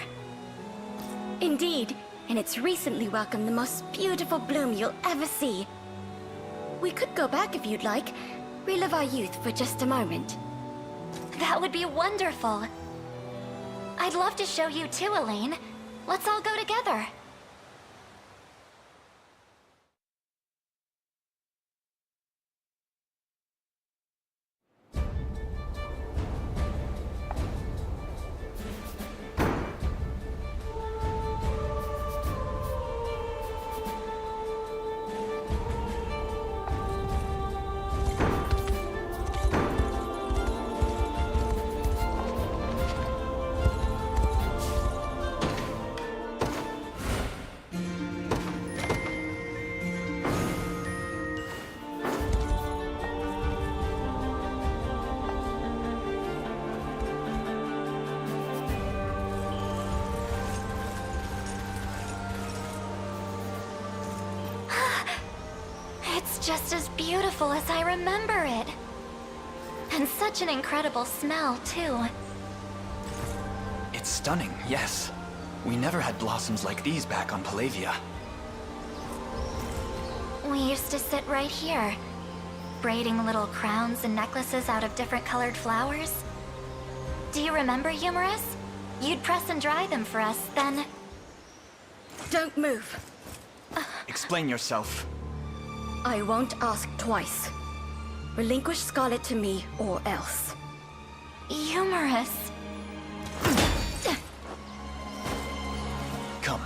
Indeed, and it's recently welcomed the most beautiful bloom you'll ever see. We could go back if you'd like. Relive our youth for just a moment. That would be wonderful. I'd love to show you too, Elaine. Let's all go together. It's just as beautiful as I remember it. And such an incredible smell, too. It's stunning, yes. We never had blossoms like these back on Palavia. We used to sit right here, braiding little crowns and necklaces out of different colored flowers. Do you remember, Humorous? You'd press and dry them for us, then... Don't move. Explain yourself. I won't ask twice. Relinquish Scarlet to me, or else. Humorous. Come.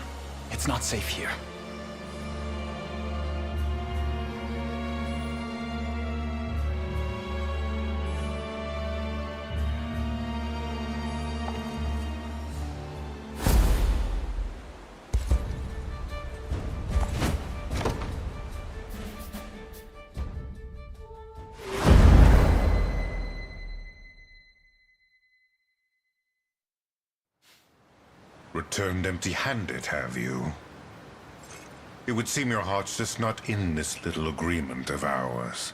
It's not safe here. Returned empty-handed, have you? It would seem your heart's just not in this little agreement of ours.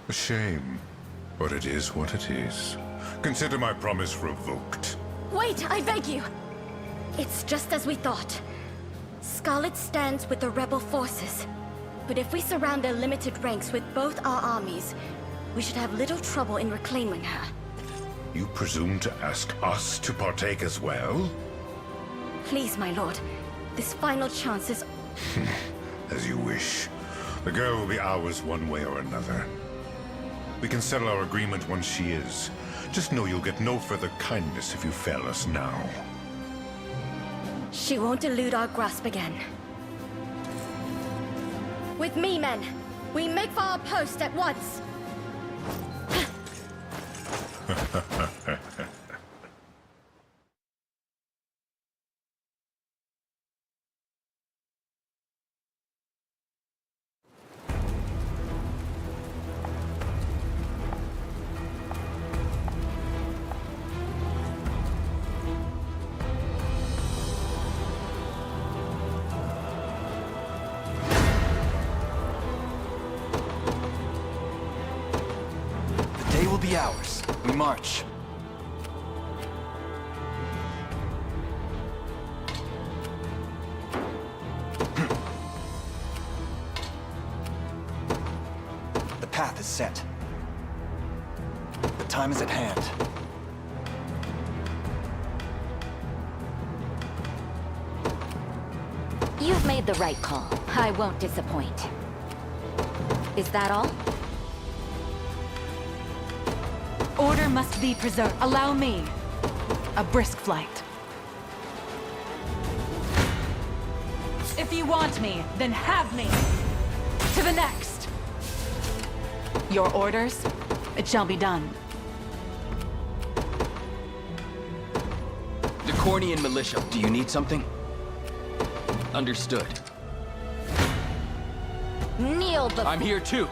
A shame, but it is what it is. Consider my promise revoked. Wait, I beg you! It's just as we thought. Scarlet stands with the rebel forces. But if we surround their limited ranks with both our armies, we should have little trouble in reclaiming her. You presume to ask us to partake as well? Please, my lord. This final chance is... As you wish. The girl will be ours one way or another. We can settle our agreement once she is. Just know you'll get no further kindness if you fail us now. She won't elude our grasp again. With me, men. We make for our post at once. The day will be ours. We march. The path is set. The time is at hand. made the right call. I won't disappoint. Is that all? Order must be preserved. Allow me a brisk flight. If you want me, then have me. To the next. Your orders? It shall be done. The Cornian militia. Do you need something? Understood. Kneel before— I'm here too.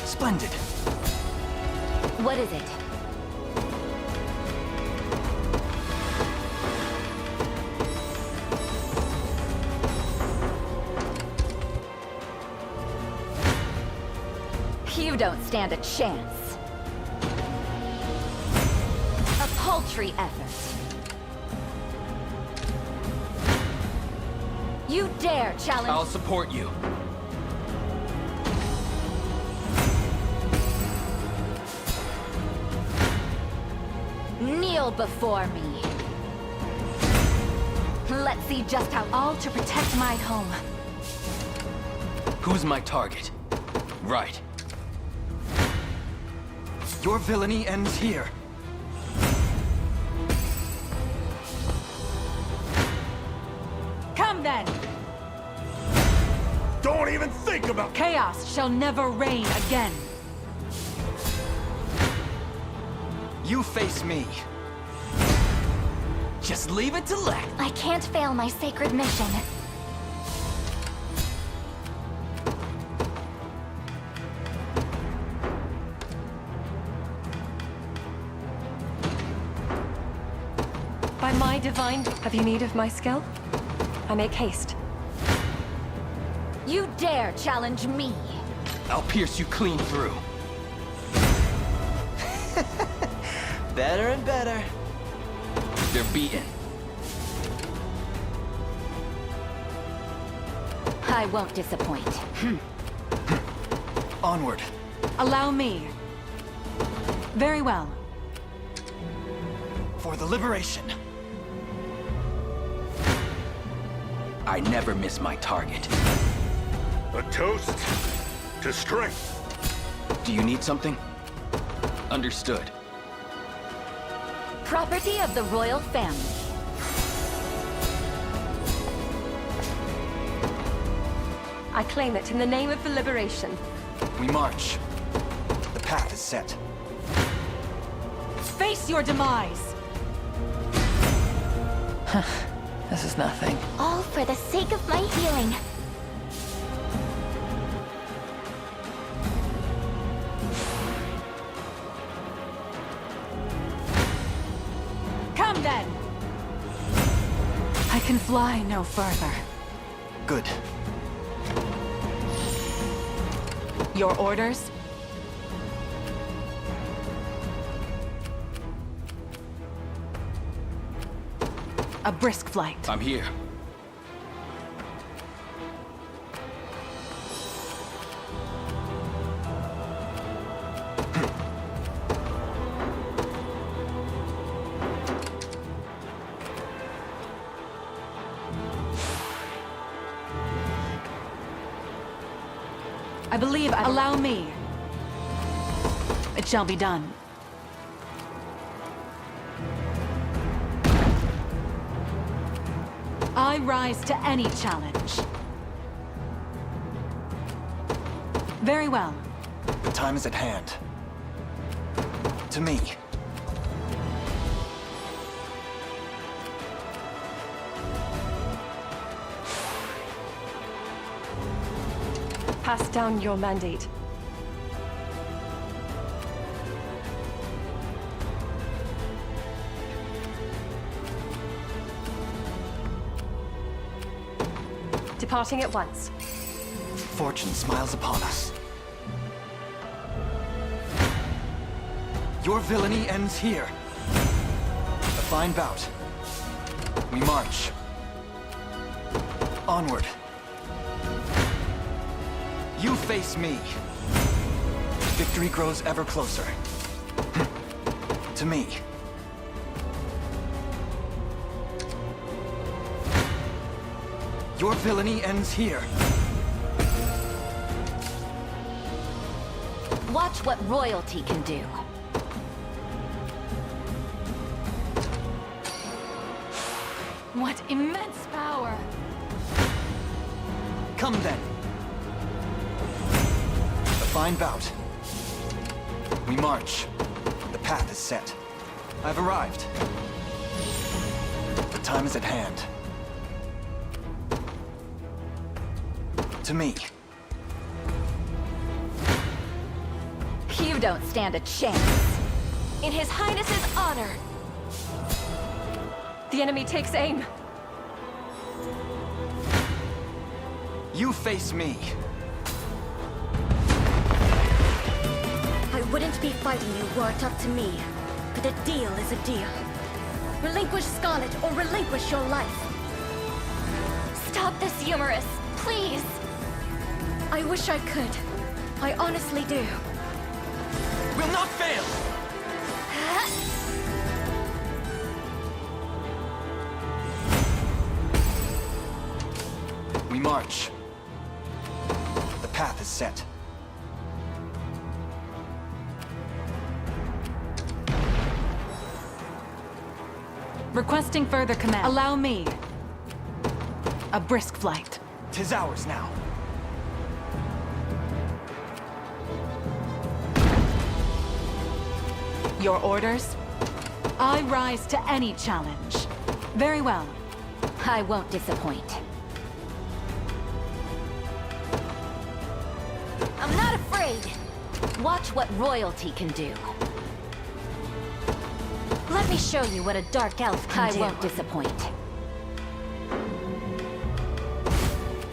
Splendid. What is it? You don't stand a chance. A paltry effort. You dare challenge— I'll support you. Kneel before me. Let's see just how— All to protect my home. Who's my target? Right. Your villainy ends here. Come then! Don't even think about— Chaos shall never reign again. You face me. Just leave it to Lex. I can't fail my sacred mission. By my divine, have you need of my skill? I make haste. You dare challenge me? I'll pierce you clean through. Better and better. They're beaten. I won't disappoint. Onward. Allow me. Very well. For the liberation. I never miss my target. A toast to strength. Do you need something? Understood. Property of the royal family. I claim it in the name of the liberation. We march. The path is set. Face your demise! This is nothing. All for the sake of my healing. Come then! I can fly no further. Good. Your orders? A brisk flight. I'm here. I believe I— Allow me. It shall be done. I rise to any challenge. Very well. The time is at hand. To me. Pass down your mandate. Departing at once. Fortune smiles upon us. Your villainy ends here. A fine bout. We march. Onward. You face me. Victory grows ever closer. To me. Your villainy ends here. Watch what royalty can do. What immense power! Come then. A fine bout. We march. The path is set. I've arrived. The time is at hand. To me. You don't stand a chance. In His Highness's honor. The enemy takes aim. You face me. I wouldn't be fighting you were it up to me. But a deal is a deal. Relinquish Scarlet or relinquish your life. Stop this, humorous, please. I wish I could. I honestly do. Will not fail! We march. The path is set. Requesting further command. Allow me. A brisk flight. 'Tis ours now. Your orders? I rise to any challenge. Very well. I won't disappoint. I'm not afraid. Watch what royalty can do. Let me show you what a dark elf can do. I won't disappoint.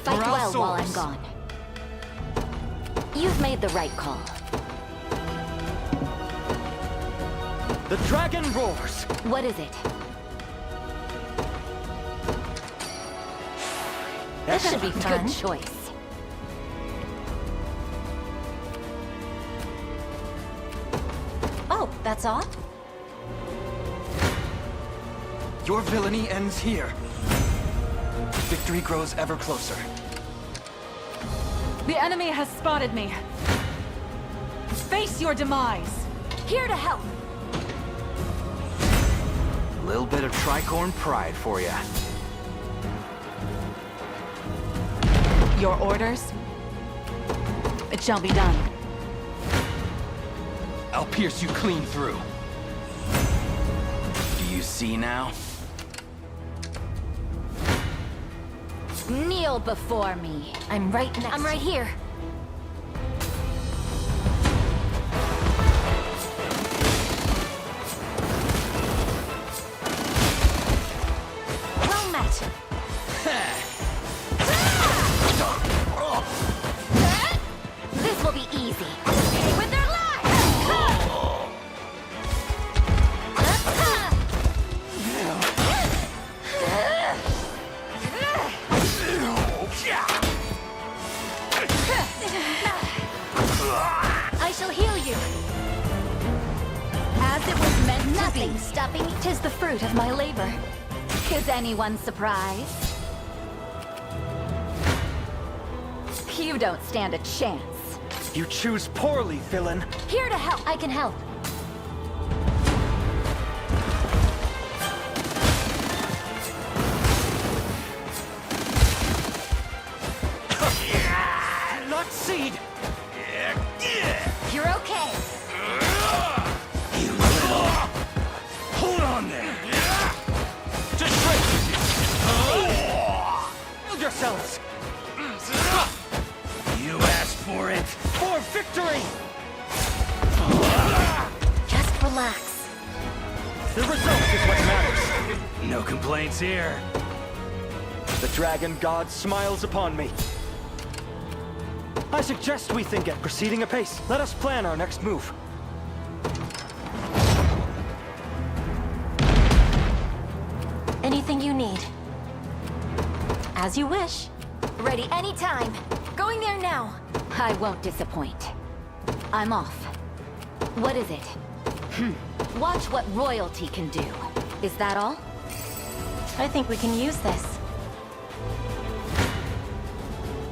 Fight For our well while I'm souls. gone. You've made the right call. The dragon roars! What is it? This should be fun. Good choice. Oh, that's all? Your villainy ends here. Victory grows ever closer. The enemy has spotted me. Face your demise. Here to help. Little bit of tricorn pride for ya. Your orders? It shall be done. I'll pierce you clean through. Do you see now? Kneel before me. I'm right next. I'm right here. Well met. This will be easy. With their lives! I shall heal you. As it was meant to be. Nothing stopping. 'Tis the fruit of my labor. Is anyone surprised? You don't stand a chance. You choose poorly, villain. Here to help. I can help. Not seed! You're okay. Hold on there! Disgrace! Build yourselves! You asked for it! For victory! Just relax. The result is what matters. No complaints here. The dragon god smiles upon me. I suggest we think at proceeding apace. Let us plan our next move. Anything you need. As you wish. Ready anytime. Going there now. I won't disappoint. I'm off. What is it? Watch what royalty can do. Is that all? I think we can use this.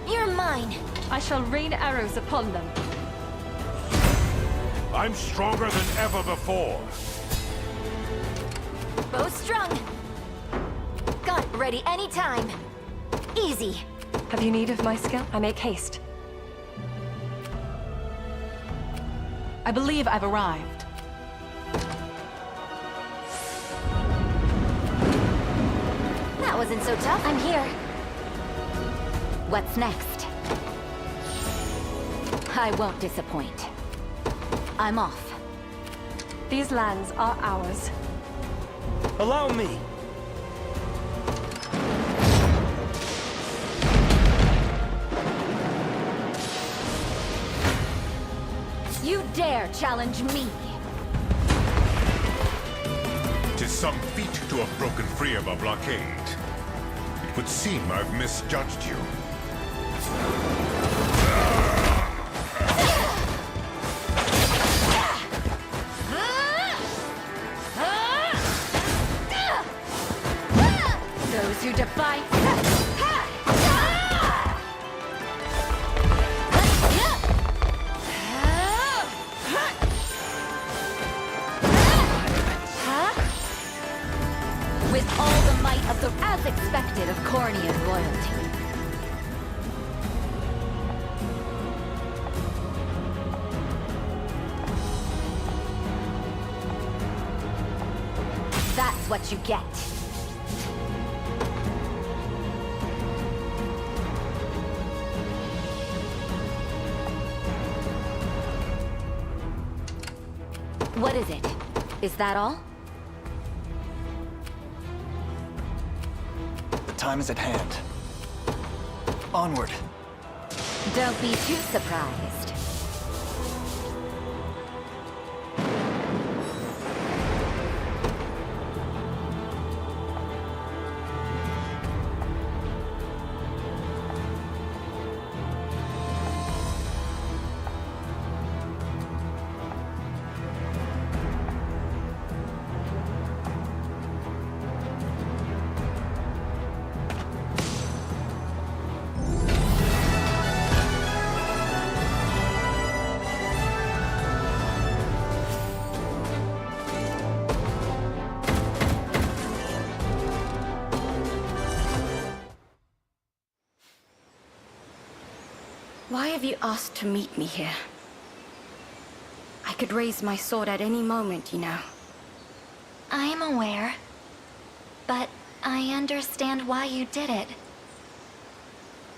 You're mine. I shall rain arrows upon them. I'm stronger than ever before. Bow strung. Gun ready anytime. Easy. Have you need of my skill? I make haste. I believe I've arrived. That wasn't so tough. I'm here. What's next? I won't disappoint. I'm off. These lands are ours. Allow me. You dare challenge me? Tis some feat to have broken free of a blockade. It would seem I've misjudged you. Those who defy... With all the might of the... As expected of Cornian royalty. That's what you get. What is it? Is that all? The time is at hand. Onward. Don't be too surprised. Why have you asked to meet me here? I could raise my sword at any moment, you know. I'm aware. But I understand why you did it.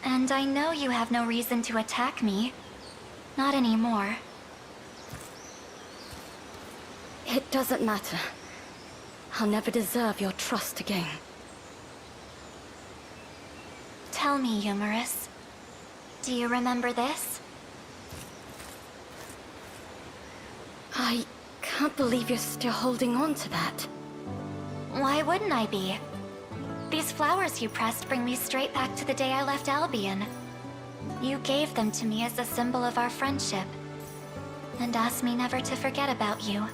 And I know you have no reason to attack me. Not anymore. It doesn't matter. I'll never deserve your trust again. Tell me, Humorous. Do you remember this? I can't believe you're still holding on to that. Why wouldn't I be? These flowers you pressed bring me straight back to the day I left Albion. You gave them to me as a symbol of our friendship, and asked me never to forget about you.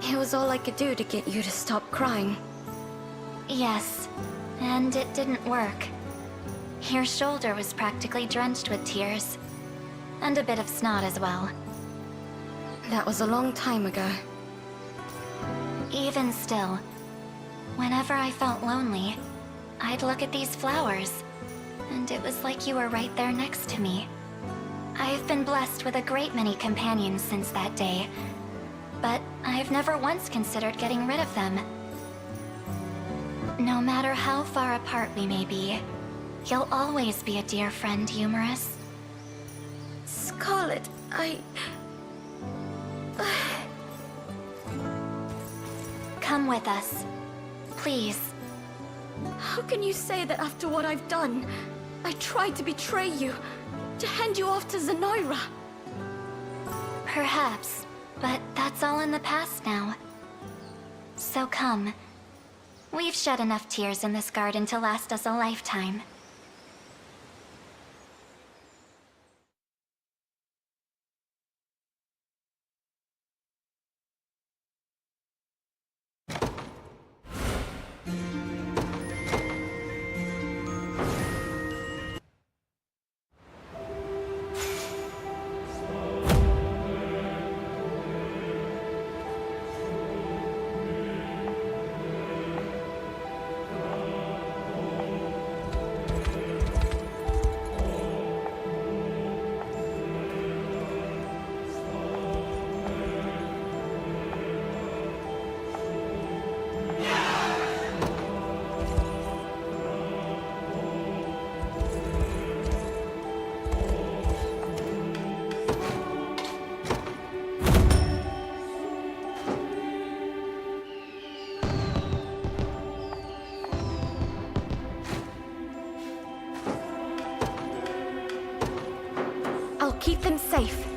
It was all I could do to get you to stop crying. Yes, and it didn't work. Your shoulder was practically drenched with tears, and a bit of snot as well. That was a long time ago. Even still, whenever I felt lonely, I'd look at these flowers, and it was like you were right there next to me. I've been blessed with a great many companions since that day, but I've never once considered getting rid of them. No matter how far apart we may be, you'll always be a dear friend, Humorous. Scarlet, Come with us. Please. How can you say that after what I've done? I tried to betray you, to hand you off to Zenoira. Perhaps, but that's all in the past now. So come. We've shed enough tears in this garden to last us a lifetime. keep them safe.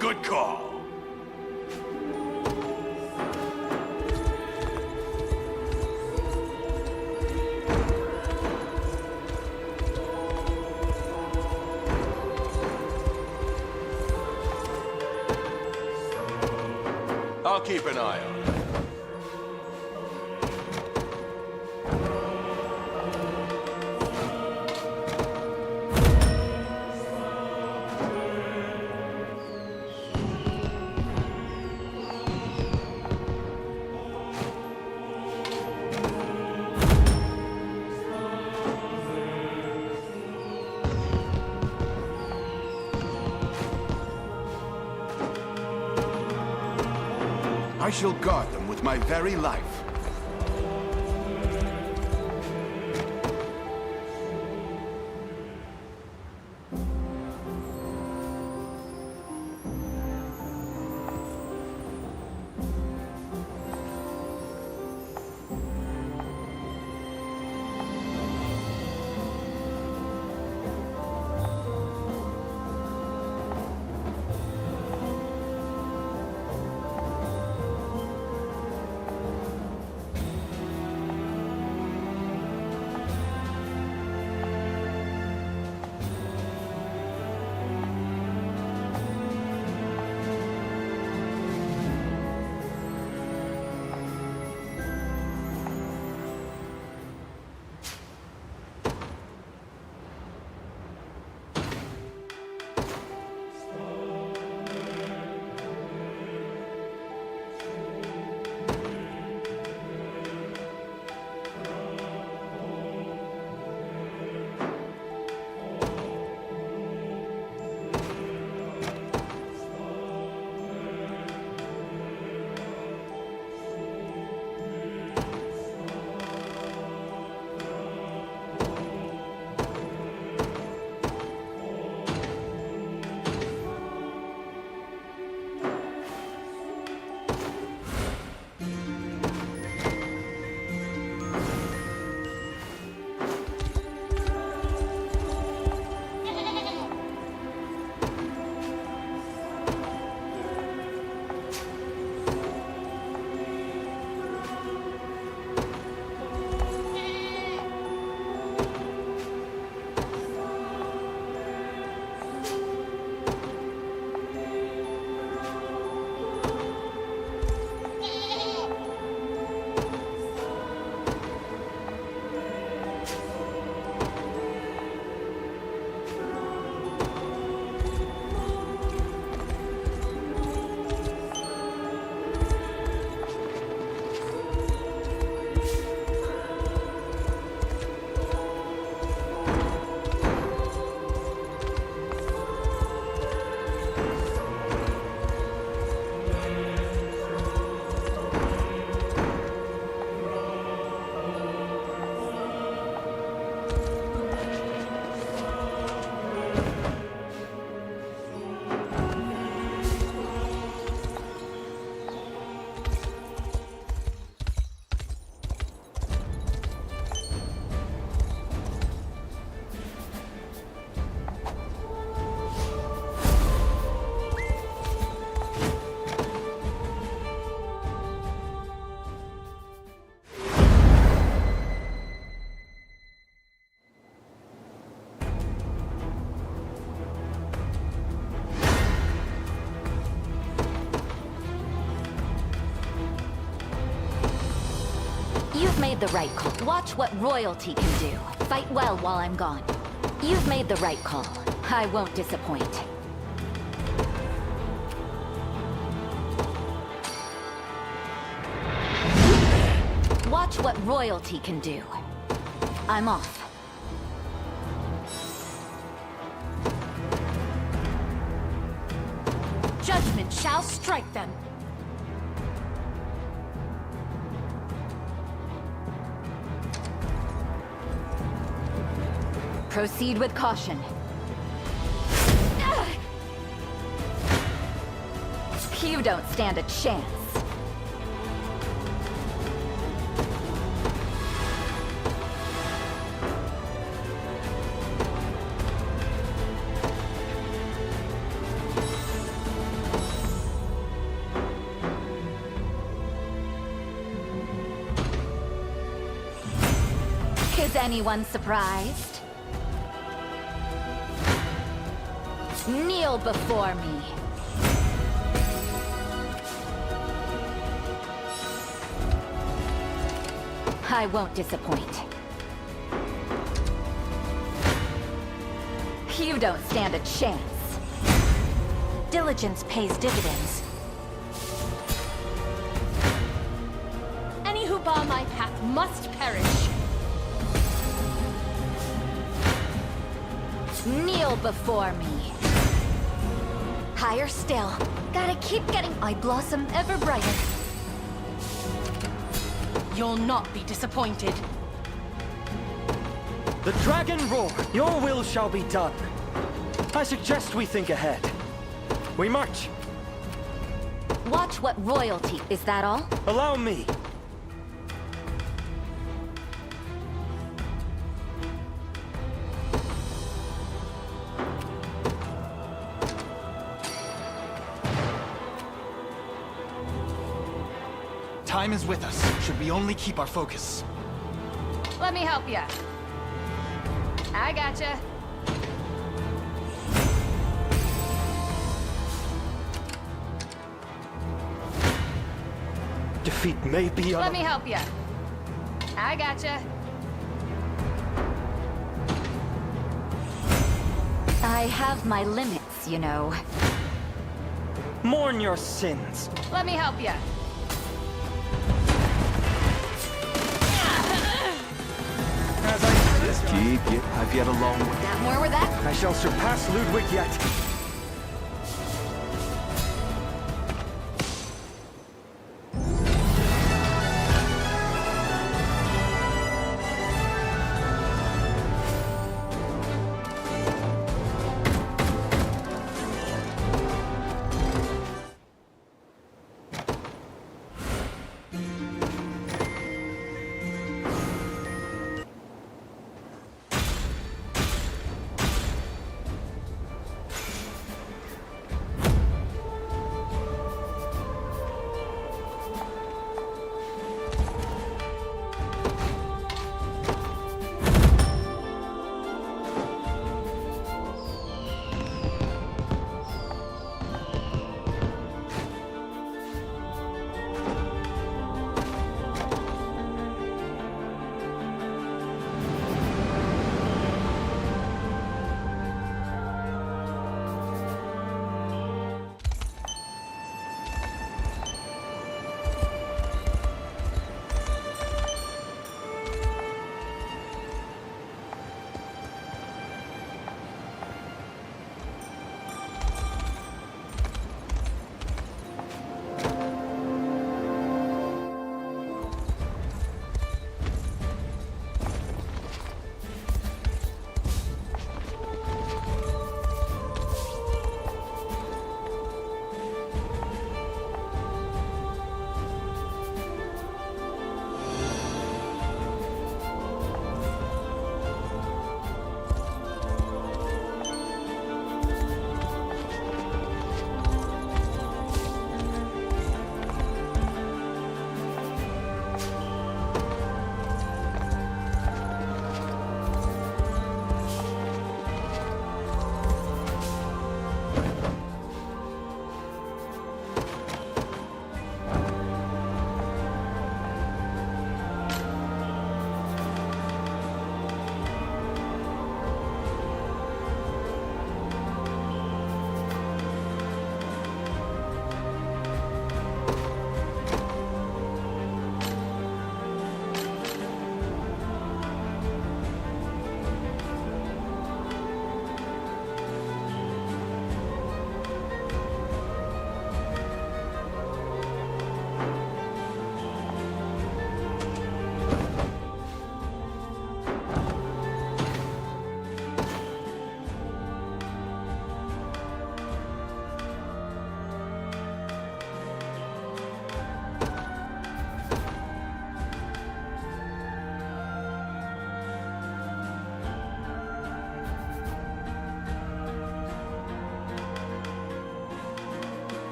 Good call. I'll keep an eye on it. I shall guard them with my very life. You've made the right call. Watch what royalty can do. Fight well while I'm gone. You've made the right call. I won't disappoint. Watch what royalty can do. I'm off. Judgment shall strike them. Proceed with caution. You don't stand a chance. Is anyone surprised? Kneel before me. I won't disappoint. You don't stand a chance. Diligence pays dividends. Any who bar my path must perish. Kneel before me. Higher still. Gotta keep getting. I blossom ever brighter. You'll not be disappointed. The dragon roar! Your will shall be done. I suggest we think ahead. We march. Watch what royalty, is that all? Allow me. Time is with us, should we only keep our focus. Let me help ya. I gotcha. Defeat may be Let me help ya. I gotcha. I have my limits, you know. Mourn your sins. Let me help ya. As I just keep it. I've yet a long way. Got more with that? I shall surpass Ludwig yet.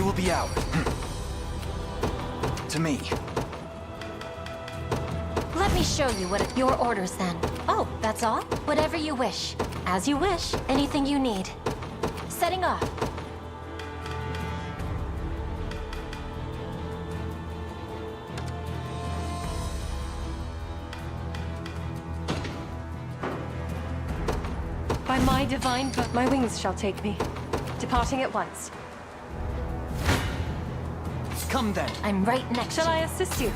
will be ours. To me. Let me show you what your orders then. Oh, that's all? Whatever you wish. As you wish. Anything you need. Setting off. By my divine book, my wings shall take me. Departing at once. Come then. I'm right next Shall to I you. assist you?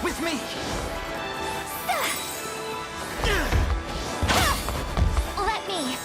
With me! Let me.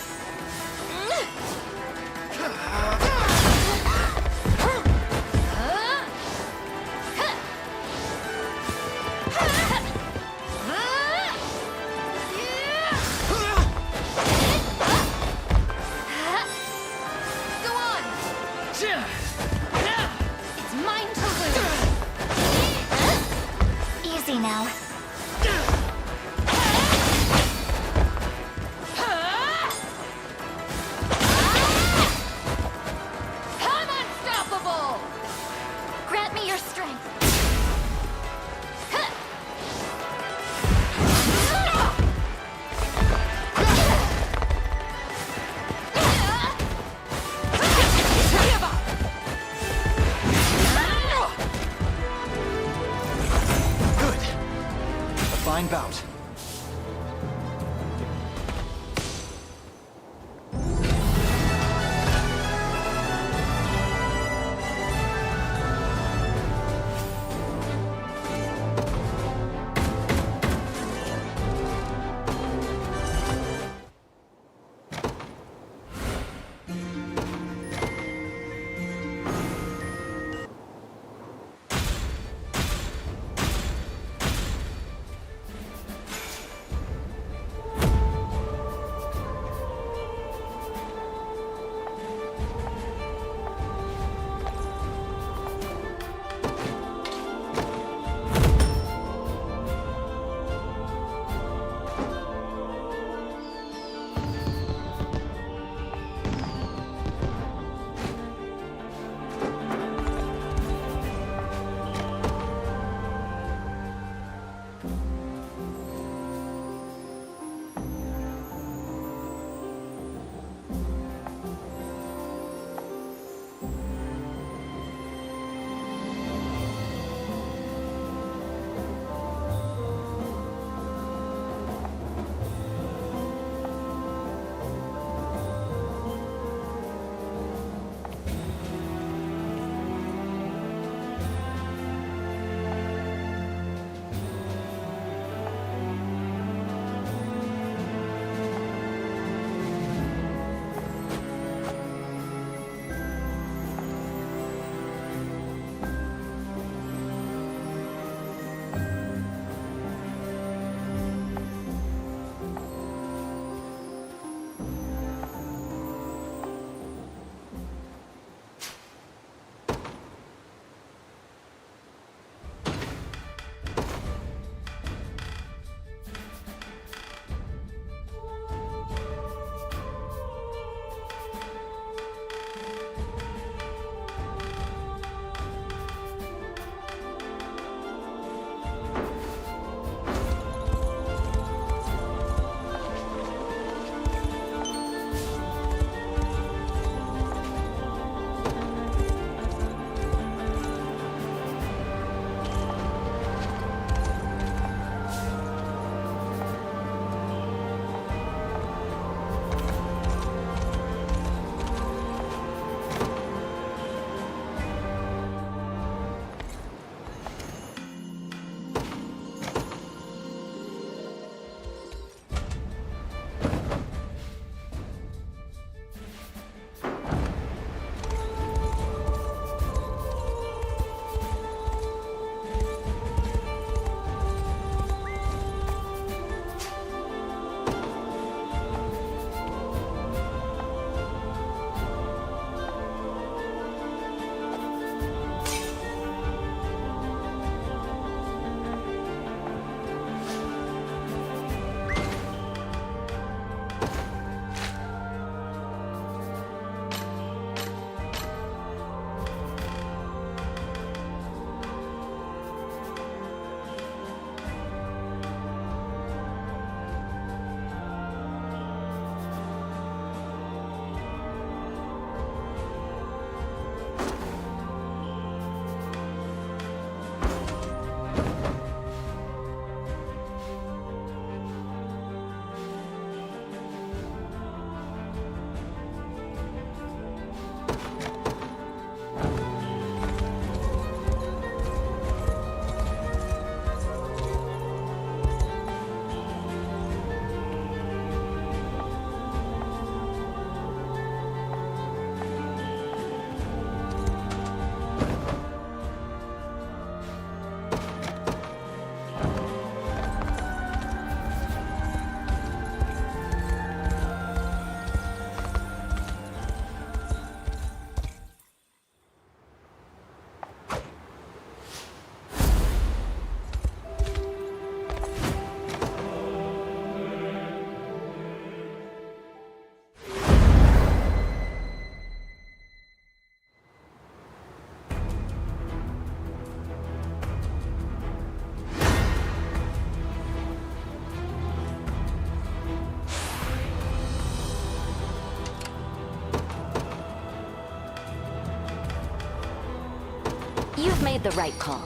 made the right call.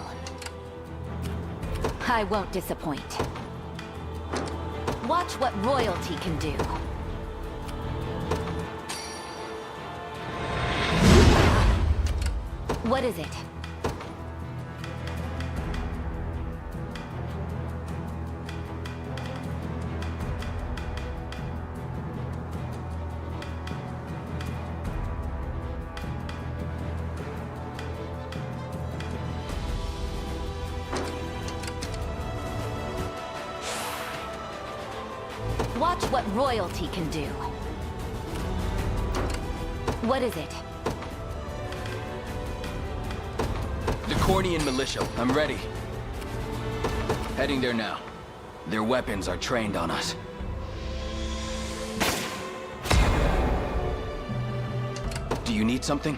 I won't disappoint. Watch what royalty can do. What is it? Watch what royalty can do. What is it? Unicorn militia, I'm ready. Heading there now. Their weapons are trained on us. Do you need something?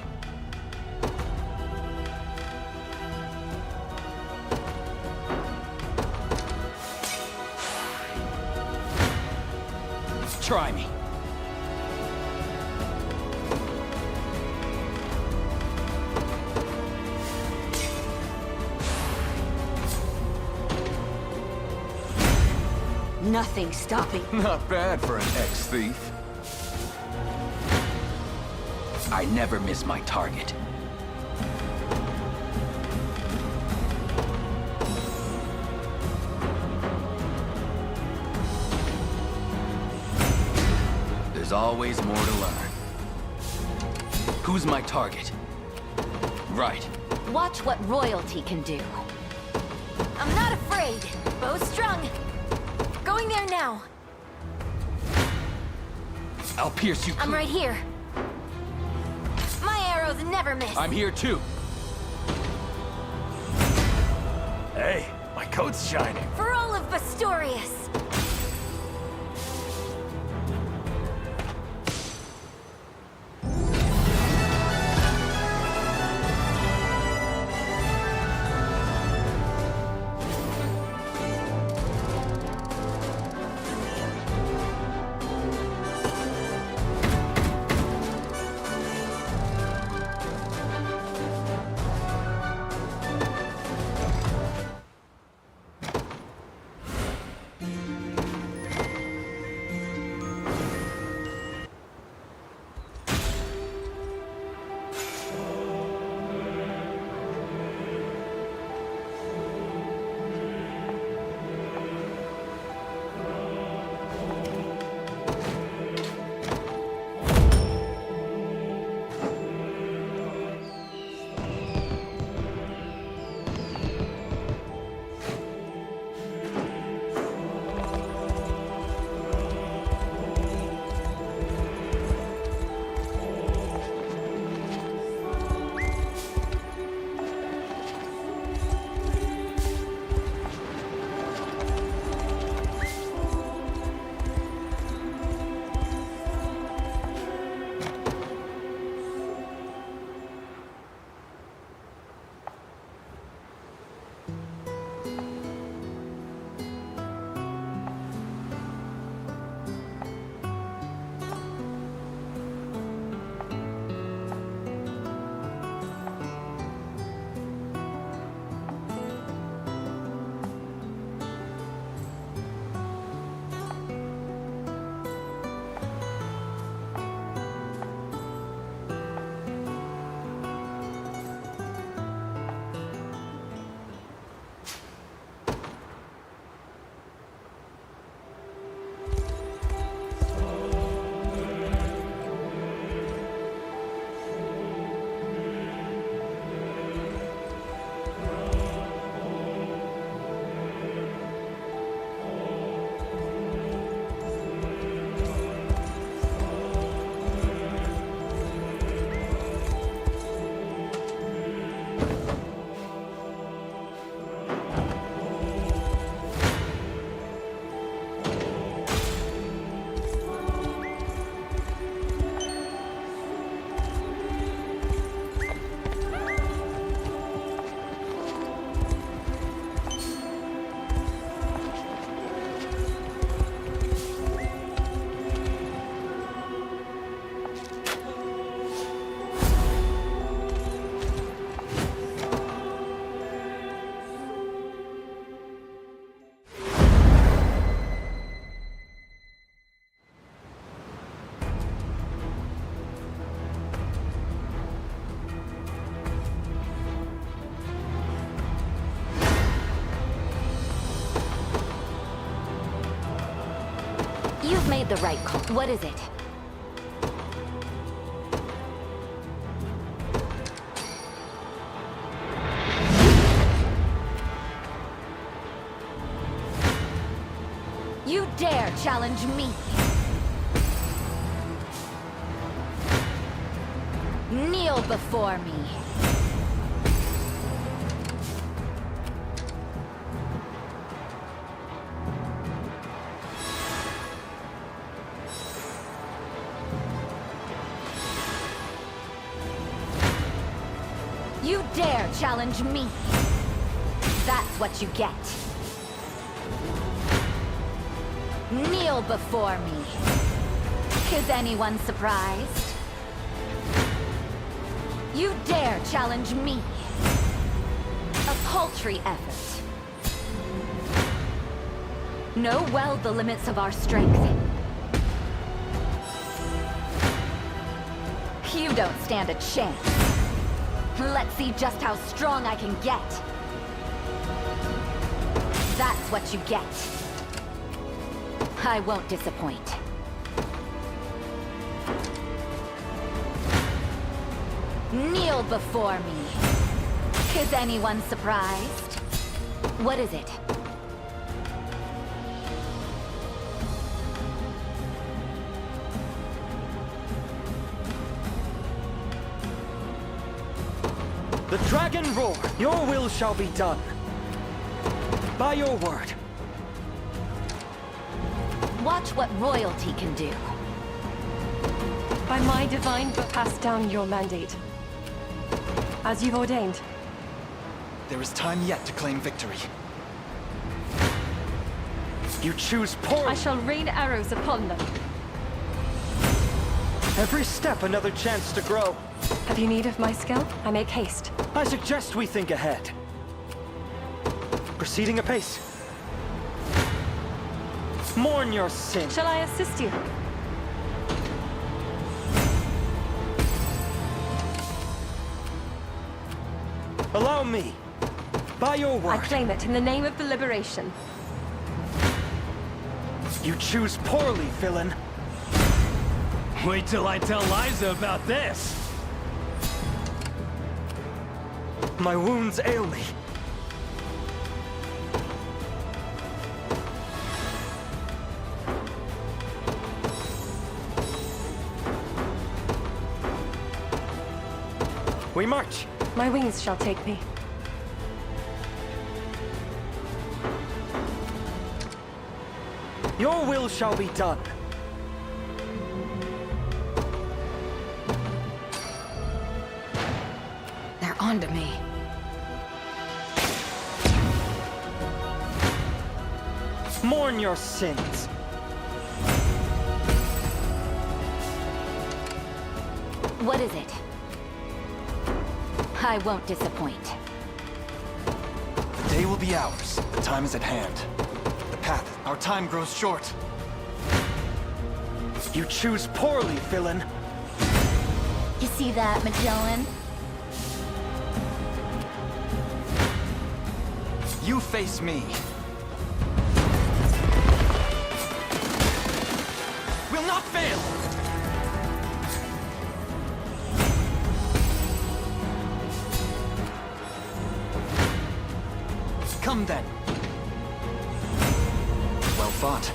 Try me. Nothing stopping. Not bad for an ex-thief. I never miss my target. There's always more to learn. Who's my target? Right. Watch what royalty can do. I'm not afraid. Bow strung. Going there now. I'll pierce you. I'm right here. My arrows never miss. I'm here too. Hey, my coat's shining. For all of Bastorius. You've made the right call. What is it? You dare challenge me? Kneel before me. You dare challenge me? That's what you get. Kneel before me. Is anyone surprised? You dare challenge me? A paltry effort. Know well the limits of our strength. You don't stand a chance. Let's see just how strong I can get. That's what you get. I won't disappoint. Kneel before me. Is anyone surprised? What is it? The dragon roar! Your will shall be done. By your word. Watch what royalty can do. By my divine but pass down your mandate. As you've ordained. There is time yet to claim victory. You choose poor. I shall rain arrows upon them. Every step another chance to grow. Have you need of my skill? I make haste. I suggest we think ahead. Proceeding apace. Mourn your sin. Shall I assist you? Allow me. By your word. I claim it in the name of the liberation. You choose poorly, villain. Wait till I tell Liza about this. My wounds ail me. We march. My wings shall take me. Your will shall be done. They're onto me. Mourn your sins. What is it? I won't disappoint. The day will be ours. The time is at hand. The path, our time grows short. You choose poorly, villain. You see that, Magellan? You face me. Will not fail! Come then. Well fought.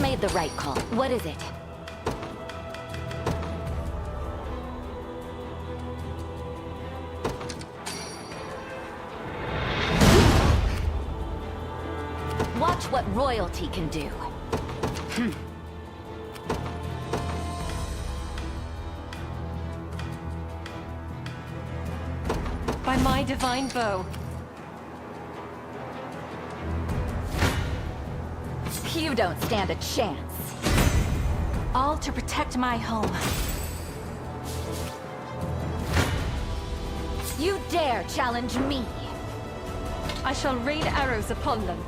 made the right call. What is it? Watch what royalty can do. By my divine bow. You don't stand a chance. All to protect my home. You dare challenge me? I shall rain arrows upon them.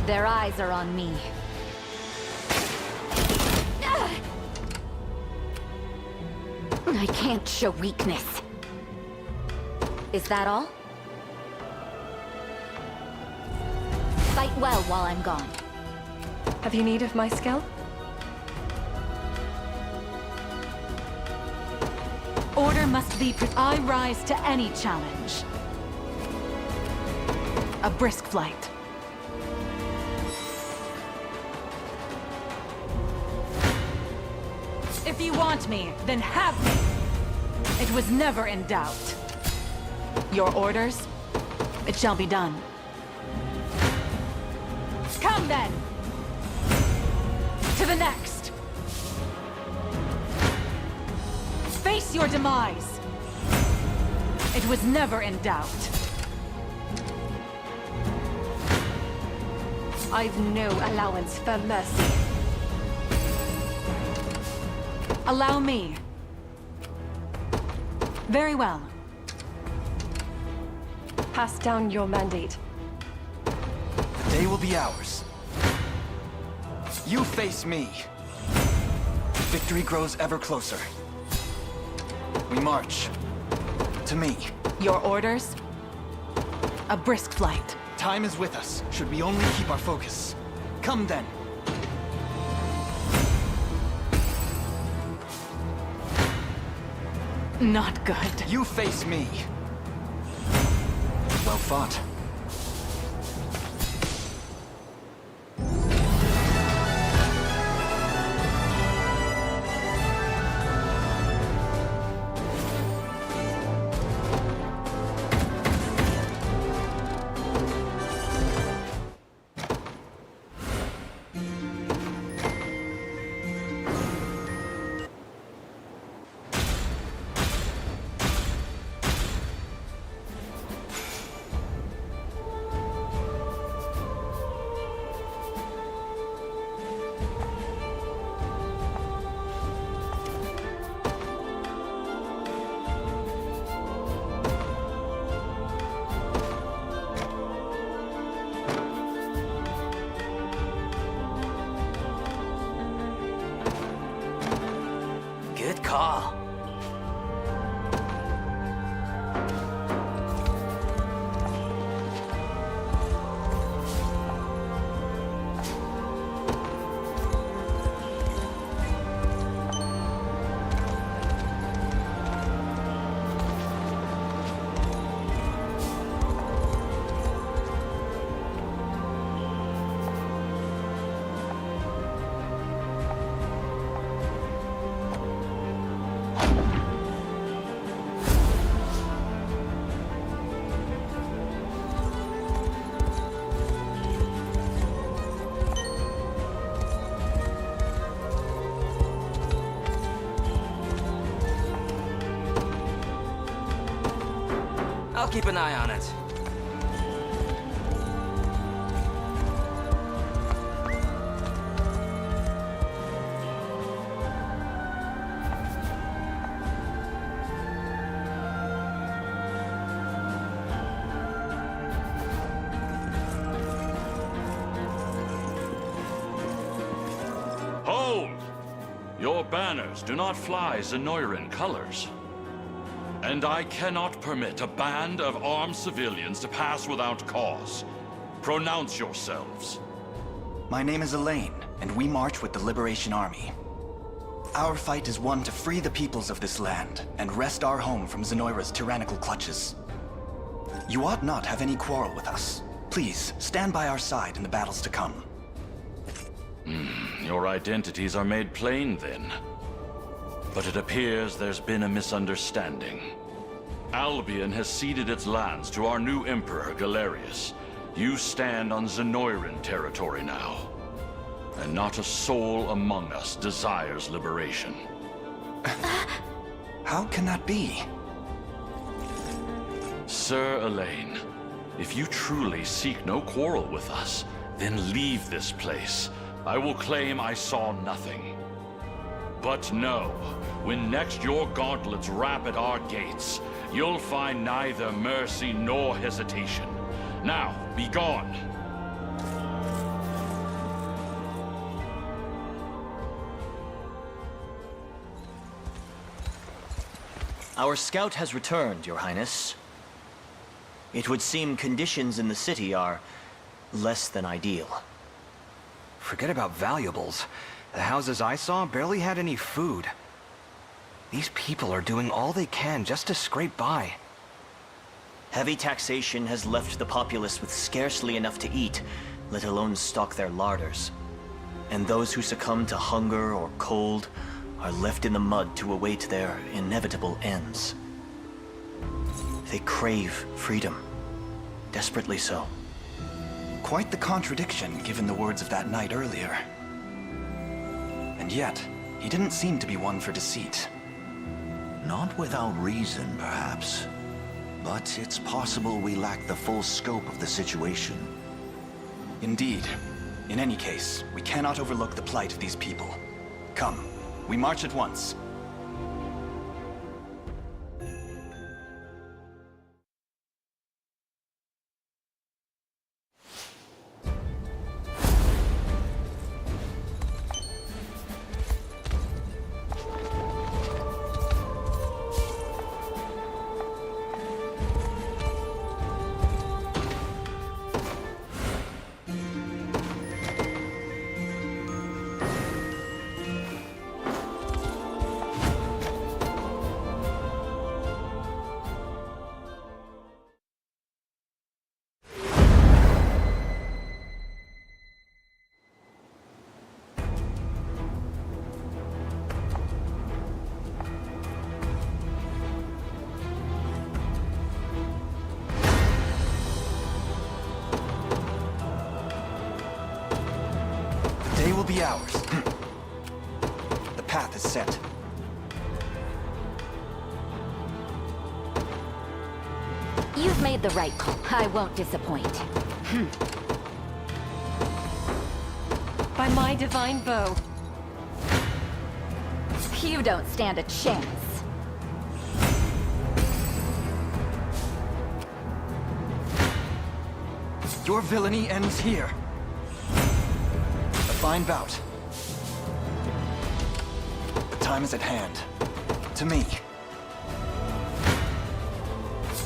Their eyes are on me. I can't show weakness. Is that all? Fight well while I'm gone. Have you need of my skill? Order must be I rise to any challenge. A brisk flight. If you want me, then have me. It was never in doubt. Your orders? It shall be done. Come then! To the next! Face your demise! It was never in doubt. I've no allowance for mercy. Allow me. Very well. Pass down your mandate. The day will be ours. You face me. Victory grows ever closer. We march. To me. Your orders? A brisk flight. Time is with us, should we only keep our focus. Come then. Not good. You face me. Well fought. Good call. I'll keep an eye on it. Hold! Your banners do not fly Zenoiran colors. And I cannot permit a band of armed civilians to pass without cause. Pronounce yourselves. My name is Elaine, and we march with the Liberation Army. Our fight is one to free the peoples of this land and wrest our home from Zenoira's tyrannical clutches. You ought not have any quarrel with us. Please, stand by our side in the battles to come. Your identities are made plain, then. But it appears there's been a misunderstanding. Albion has ceded its lands to our new Emperor, Galerius. You stand on Zenoiran territory now. And not a soul among us desires liberation. How can that be? Sir Elaine, if you truly seek no quarrel with us, then leave this place. I will claim I saw nothing. But know, when next your gauntlets rap at our gates, you'll find neither mercy nor hesitation. Now, be gone. Our scout has returned, Your Highness. It would seem conditions in the city are less than ideal. Forget about valuables. The houses I saw barely had any food. These people are doing all they can just to scrape by. Heavy taxation has left the populace with scarcely enough to eat, let alone stock their larders. And those who succumb to hunger or cold are left in the mud to await their inevitable ends. They crave freedom, desperately so. Quite the contradiction, given the words of that knight earlier. And yet, he didn't seem to be one for deceit. Not without reason, perhaps. But it's possible we lack the full scope of the situation. Indeed. In any case, we cannot overlook the plight of these people. Come, we march at once. The day will be ours. The path is set. You've made the right call. I won't disappoint. By my divine bow. You don't stand a chance. Your villainy ends here. A fine bout. The time is at hand. To me.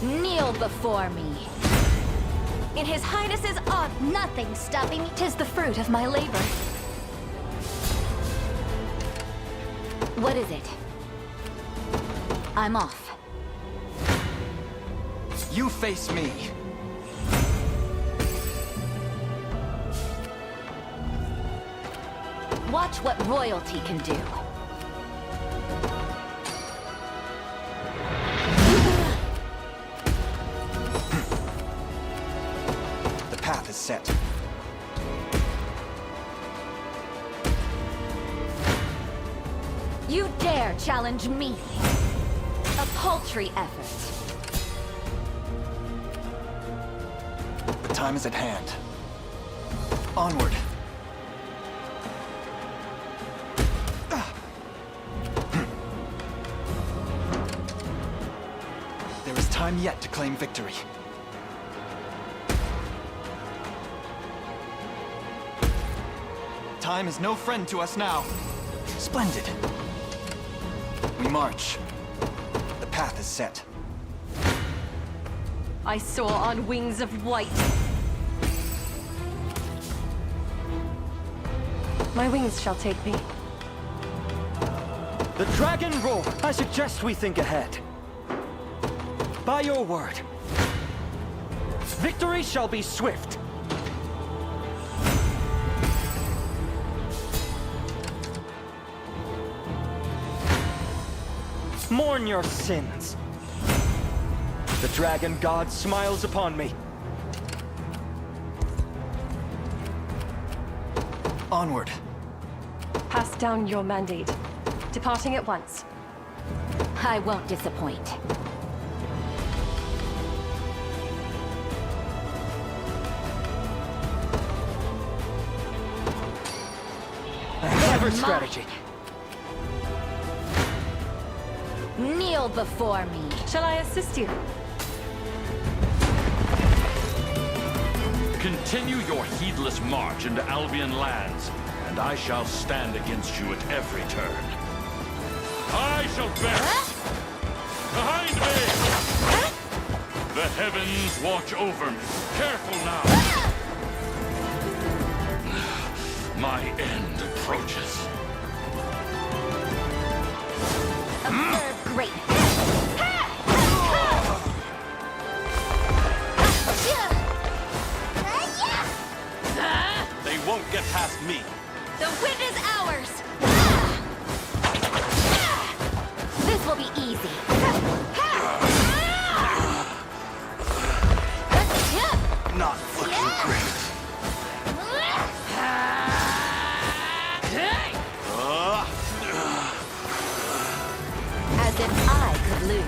Kneel before me. In His Highness's honor, nothing stopping me. 'Tis the fruit of my labor. What is it? I'm off. You face me. Watch what royalty can do. The path is set. You dare challenge me? A paltry effort. The time is at hand. Onward. There is time yet to claim victory. Time is no friend to us now. Splendid. We march. The path is set. I soar on wings of white. My wings shall take me. The dragon roar! I suggest we think ahead. By your word. Victory shall be swift. Mourn your sins. The Dragon God smiles upon me. Onward. Pass down your mandate. Departing at once. I won't disappoint. Clever strategy. Kneel before me. Shall I assist you? Continue your heedless march into Albion lands, and I shall stand against you at every turn. I shall bear it! Behind me! The heavens watch over me. Careful now! My end approaches. Observe greatness. They won't get past me. The win is ours! This will be easy. Not looking great. As if I could lose.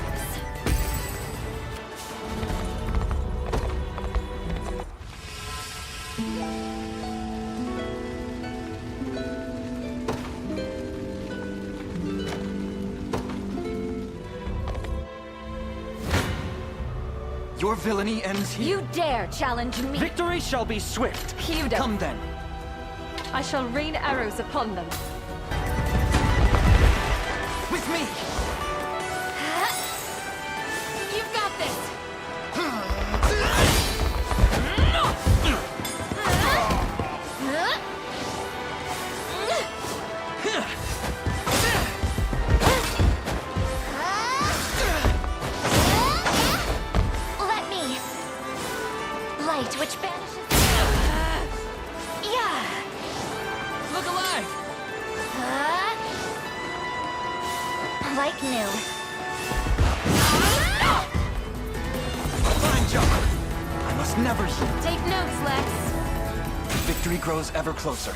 Your villainy ends here. You dare challenge me? Victory shall be swift. You don't. Come then. I shall rain arrows upon them. With me! You've got this! Let me. Light which banishes. Yeah. Look alive! Like new. Fine job. I must never yield. Take notes, Lex. Victory grows ever closer.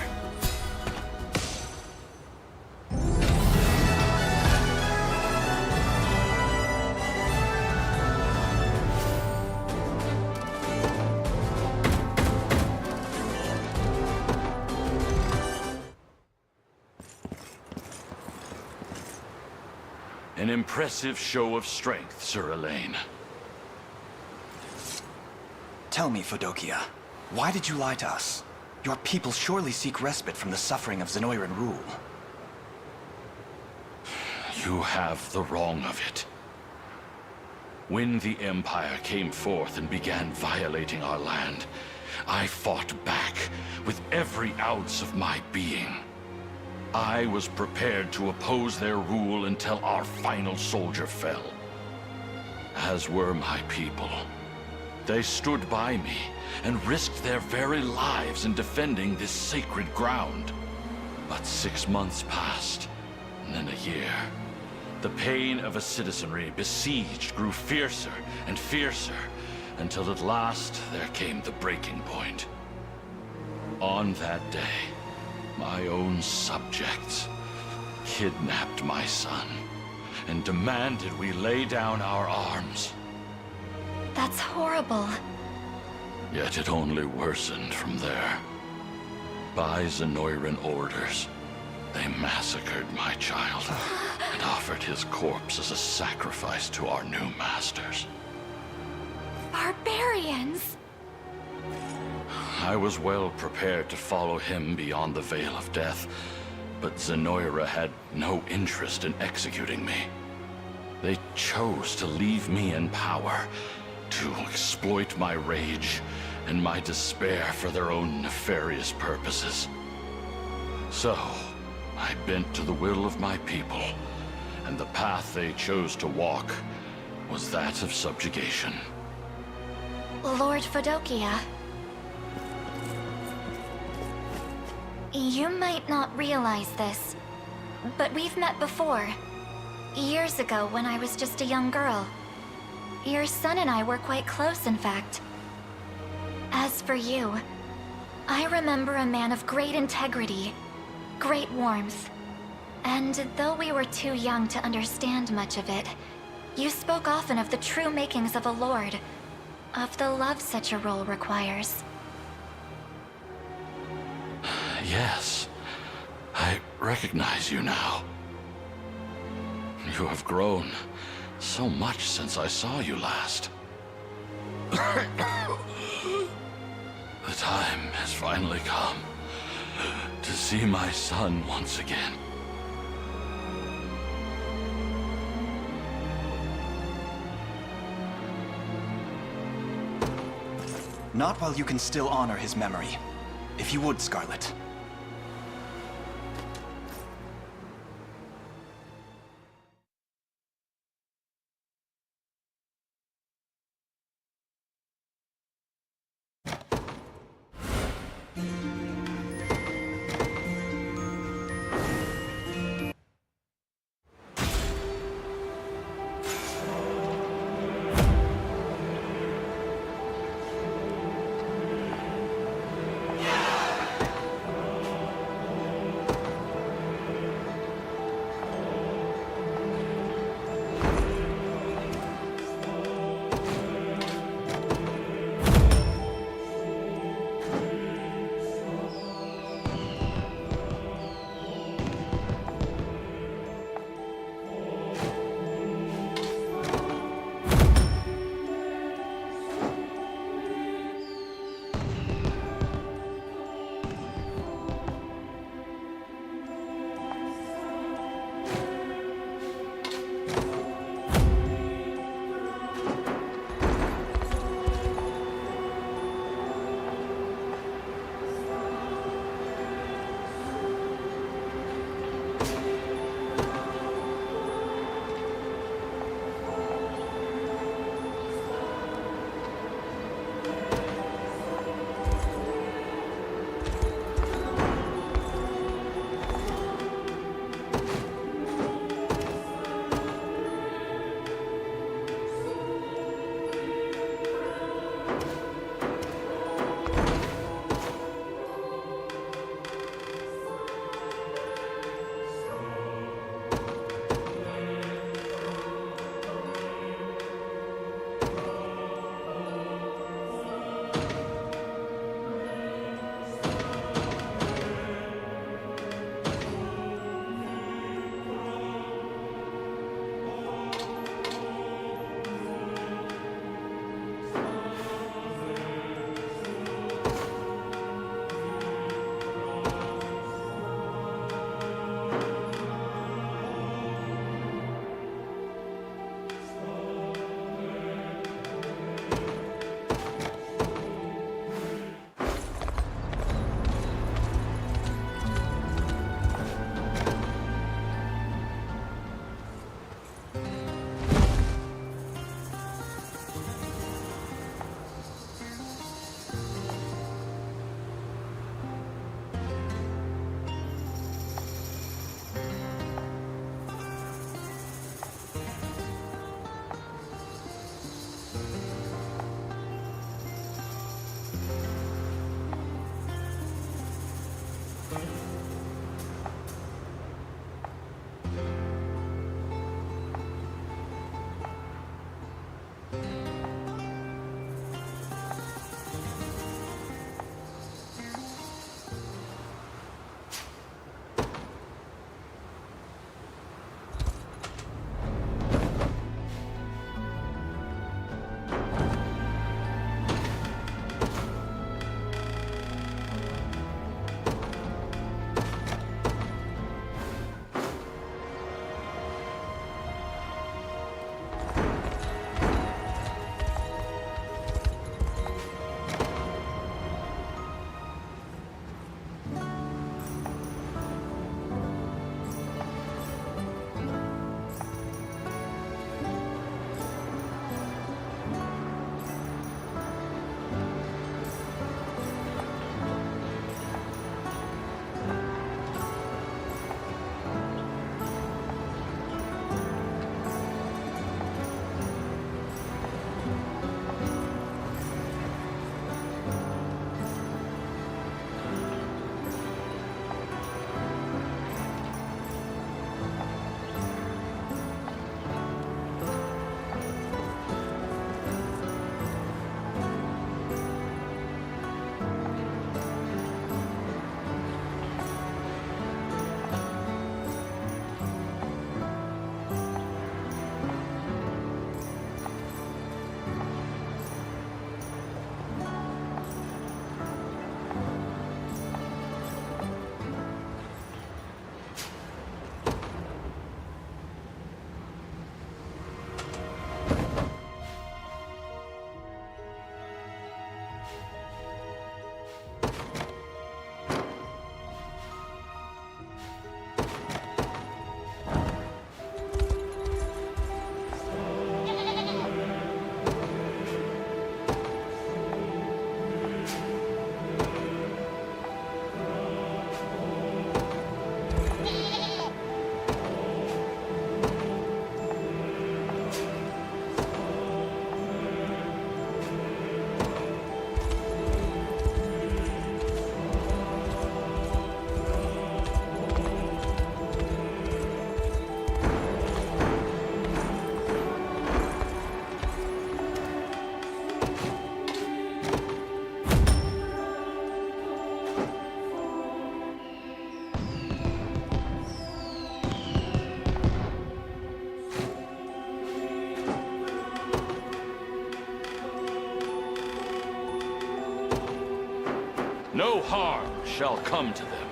An impressive show of strength, Sir Elaine. Tell me, Fodokia, why did you lie to us? Your people surely seek respite from the suffering of Zenoiran rule. You have the wrong of it. When the Empire came forth and began violating our land, I fought back with every ounce of my being. I was prepared to oppose their rule until our final soldier fell. As were my people. They stood by me and risked their very lives in defending this sacred ground. But 6 months passed, and then a year. The pain of a citizenry besieged grew fiercer and fiercer, until at last there came the breaking point. On that day, my own subjects kidnapped my son and demanded we lay down our arms. That's horrible. Yet it only worsened from there. By Zenoiran orders, they massacred my child and offered his corpse as a sacrifice to our new masters. Barbarians! I was well prepared to follow him beyond the Veil of Death, but Zenoira had no interest in executing me. They chose to leave me in power, to exploit my rage and my despair for their own nefarious purposes. So, I bent to the will of my people, and the path they chose to walk was that of subjugation. Lord Fodokia. You might not realize this, but we've met before. Years ago when I was just a young girl. Your son and I were quite close, in fact. As for you, I remember a man of great integrity, great warmth. And though we were too young to understand much of it, you spoke often of the true makings of a lord, of the love such a role requires. Yes, I recognize you now. You have grown so much since I saw you last. The time has finally come to see my son once again. Not while you can still honor his memory. If you would, Scarlet. No harm shall come to them.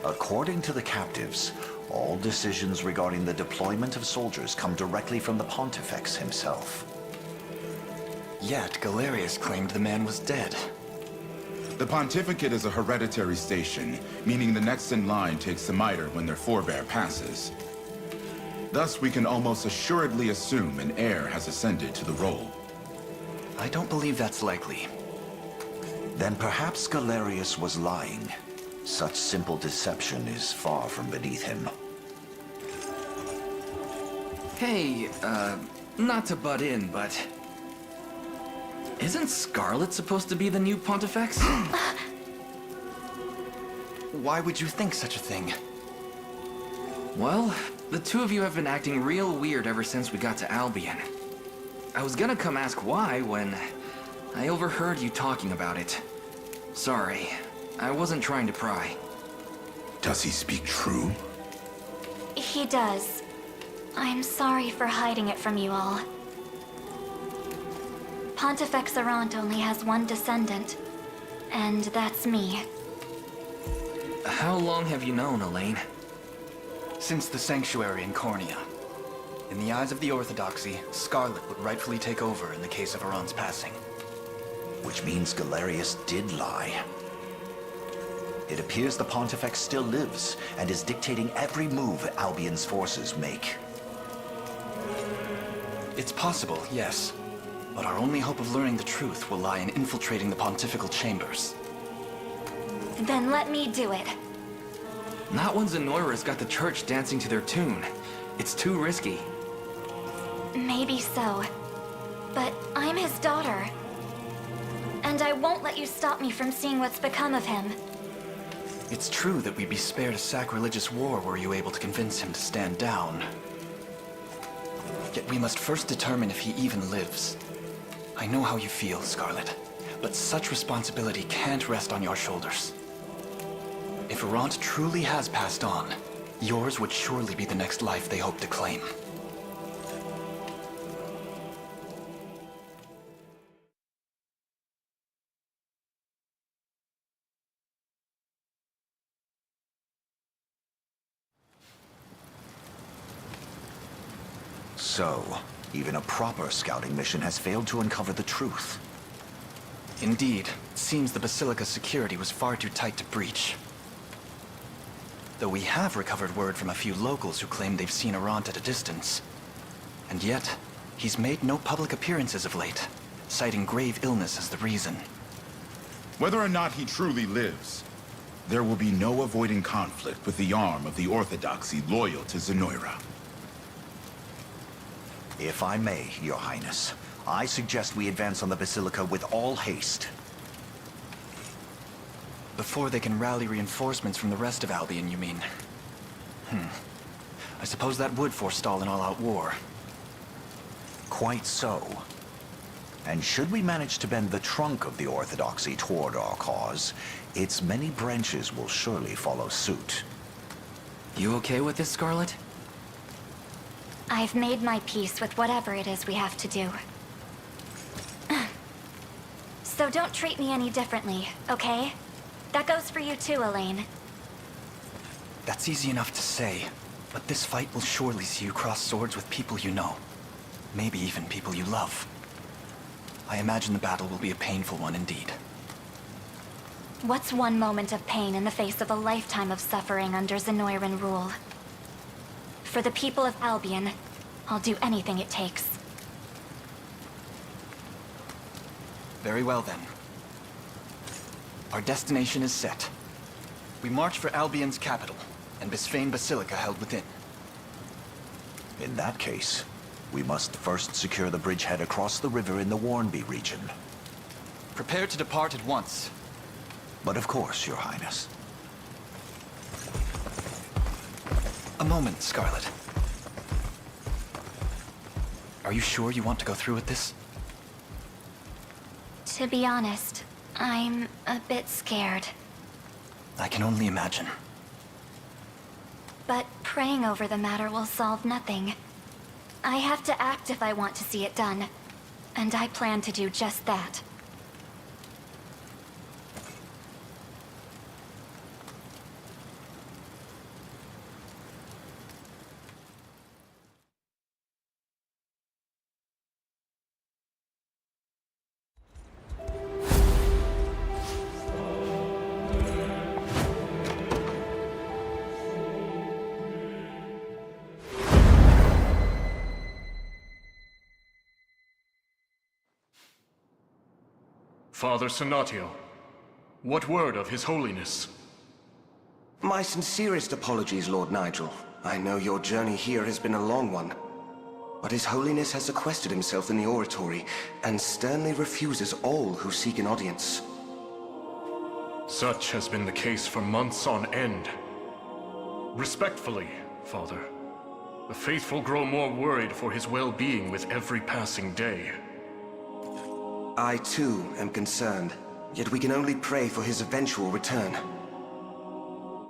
According to the captives, all decisions regarding the deployment of soldiers come directly from the Pontifex himself. Yet Galerius claimed the man was dead. The Pontificate is a hereditary station, meaning the next in line takes the mitre when their forebear passes. Thus, we can almost assuredly assume an heir has ascended to the role. I don't believe that's likely. Then perhaps Galerius was lying. Such simple deception is far from beneath him. Hey, not to butt in, but... Isn't Scarlet supposed to be the new Pontifex? Why would you think such a thing? Well, the two of you have been acting real weird ever since we got to Albion. I was gonna come ask why when I overheard you talking about it. Sorry, I wasn't trying to pry. Does he speak true? He does. I'm sorry for hiding it from you all. Pontifex Errant only has one descendant, and that's me. How long have you known, Elaine? Since the Sanctuary in Cornea. In the eyes of the Orthodoxy, Scarlet would rightfully take over in the case of Errant's passing. Which means Galerius did lie. It appears the Pontifex still lives and is dictating every move Albion's forces make. It's possible, yes. But our only hope of learning the truth will lie in infiltrating the pontifical chambers. Then let me do it. Not when Zenoira's got the church dancing to their tune. It's too risky. Maybe so. But I'm his daughter. And I won't let you stop me from seeing what's become of him. It's true that we'd be spared a sacrilegious war were you able to convince him to stand down. Yet we must first determine if he even lives. I know how you feel, Scarlet, but such responsibility can't rest on your shoulders. If Errant truly has passed on, yours would surely be the next life they hope to claim. So, even a proper scouting mission has failed to uncover the truth. Indeed, it seems the Basilica's security was far too tight to breach. Though we have recovered word from a few locals who claim they've seen Errant at a distance. And yet, he's made no public appearances of late, citing grave illness as the reason. Whether or not he truly lives, there will be no avoiding conflict with the arm of the Orthodoxy loyal to Zenoira. If I may, Your Highness, I suggest we advance on the Basilica with all haste. Before they can rally reinforcements from the rest of Albion, you mean? I suppose that would forestall an all-out war. Quite so. And should we manage to bend the trunk of the Orthodoxy toward our cause, its many branches will surely follow suit. You okay with this, Scarlet? I've made my peace with whatever it is we have to do. So don't treat me any differently, okay? That goes for you too, Elaine. That's easy enough to say, but this fight will surely see you cross swords with people you know. Maybe even people you love. I imagine the battle will be a painful one indeed. What's one moment of pain in the face of a lifetime of suffering under Zenoiran rule? For the people of Albion, I'll do anything it takes. Very well then. Our destination is set. We march for Albion's capital, and Bisphane Basilica held within. In that case, we must first secure the bridgehead across the river in the Warnby region. Prepare to depart at once. But of course, Your Highness. A moment, Scarlet. Are you sure you want to go through with this? To be honest, I'm a bit scared. I can only imagine. But praying over the matter will solve nothing. I have to act if I want to see it done. And I plan to do just that. Father Sonatio, what word of His Holiness? My sincerest apologies, Lord Nigel. I know your journey here has been a long one. But His Holiness has sequestered himself in the oratory and sternly refuses all who seek an audience. Such has been the case for months on end. Respectfully, Father, the faithful grow more worried for his well-being with every passing day. I too am concerned, yet we can only pray for his eventual return.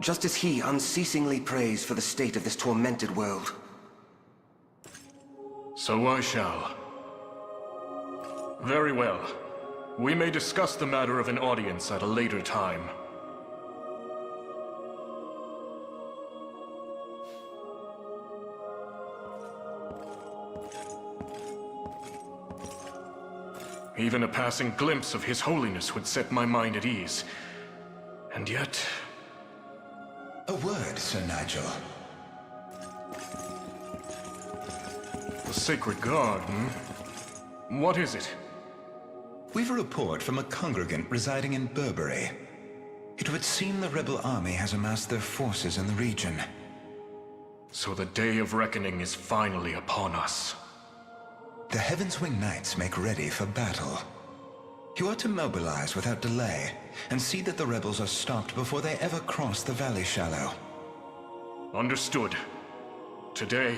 Just as he unceasingly prays for the state of this tormented world. So I shall. Very well. We may discuss the matter of an audience at a later time. Even a passing glimpse of His Holiness would set my mind at ease. And yet... A word, Sir Nigel. The Sacred Guard, hmm? What is it? We've a report from a congregant residing in Burberry. It would seem the rebel army has amassed their forces in the region. So the day of reckoning is finally upon us. The Heaven's Wing Knights make ready for battle. You are to mobilize without delay, and see that the rebels are stopped before they ever cross the Valley Shallow. Understood. Today,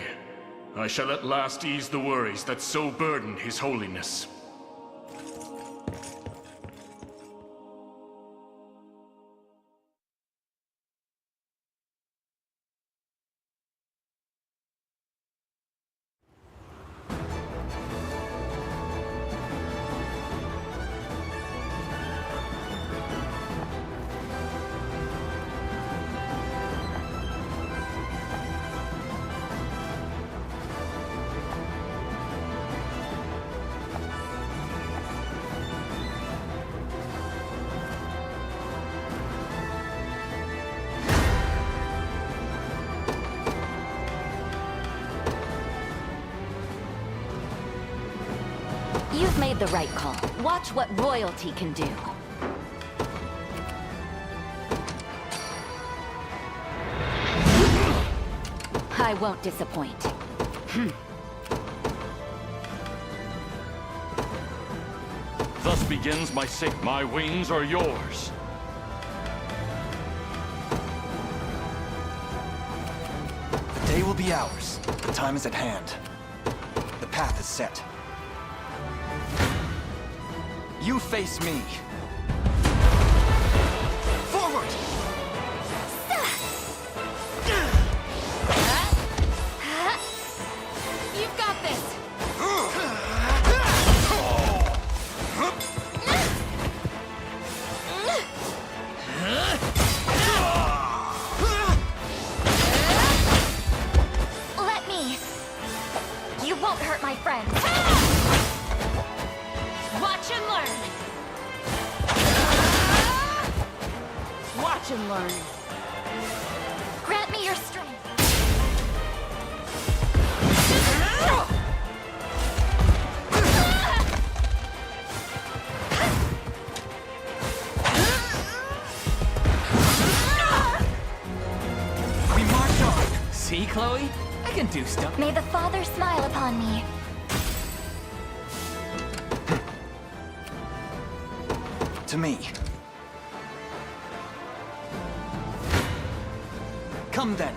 I shall at last ease the worries that so burden His Holiness. You've made the right call. Watch what royalty can do. I won't disappoint. Thus begins my sick. My wings are yours. The day will be ours. The time is at hand. The path is set. You face me. Forward! You've got this! Watch and learn. Grant me your strength. We march on. See, Chloe? I can do stuff. May the Father smile upon me. To me. Come then.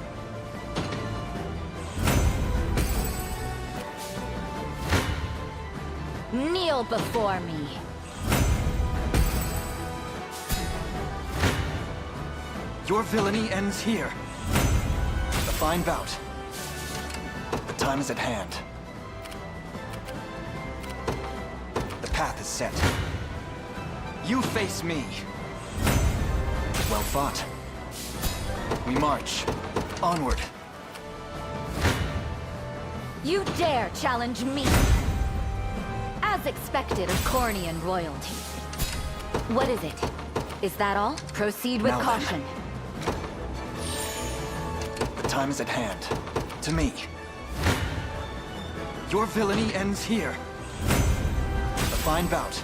Kneel before me. Your villainy ends here. A fine bout. The time is at hand. The path is set. You face me. Well fought. We march. Onward. You dare challenge me? As expected of Cornian royalty. What is it? Is that all? Proceed with Now then. caution. The time is at hand. To me. Your villainy ends here. A fine bout.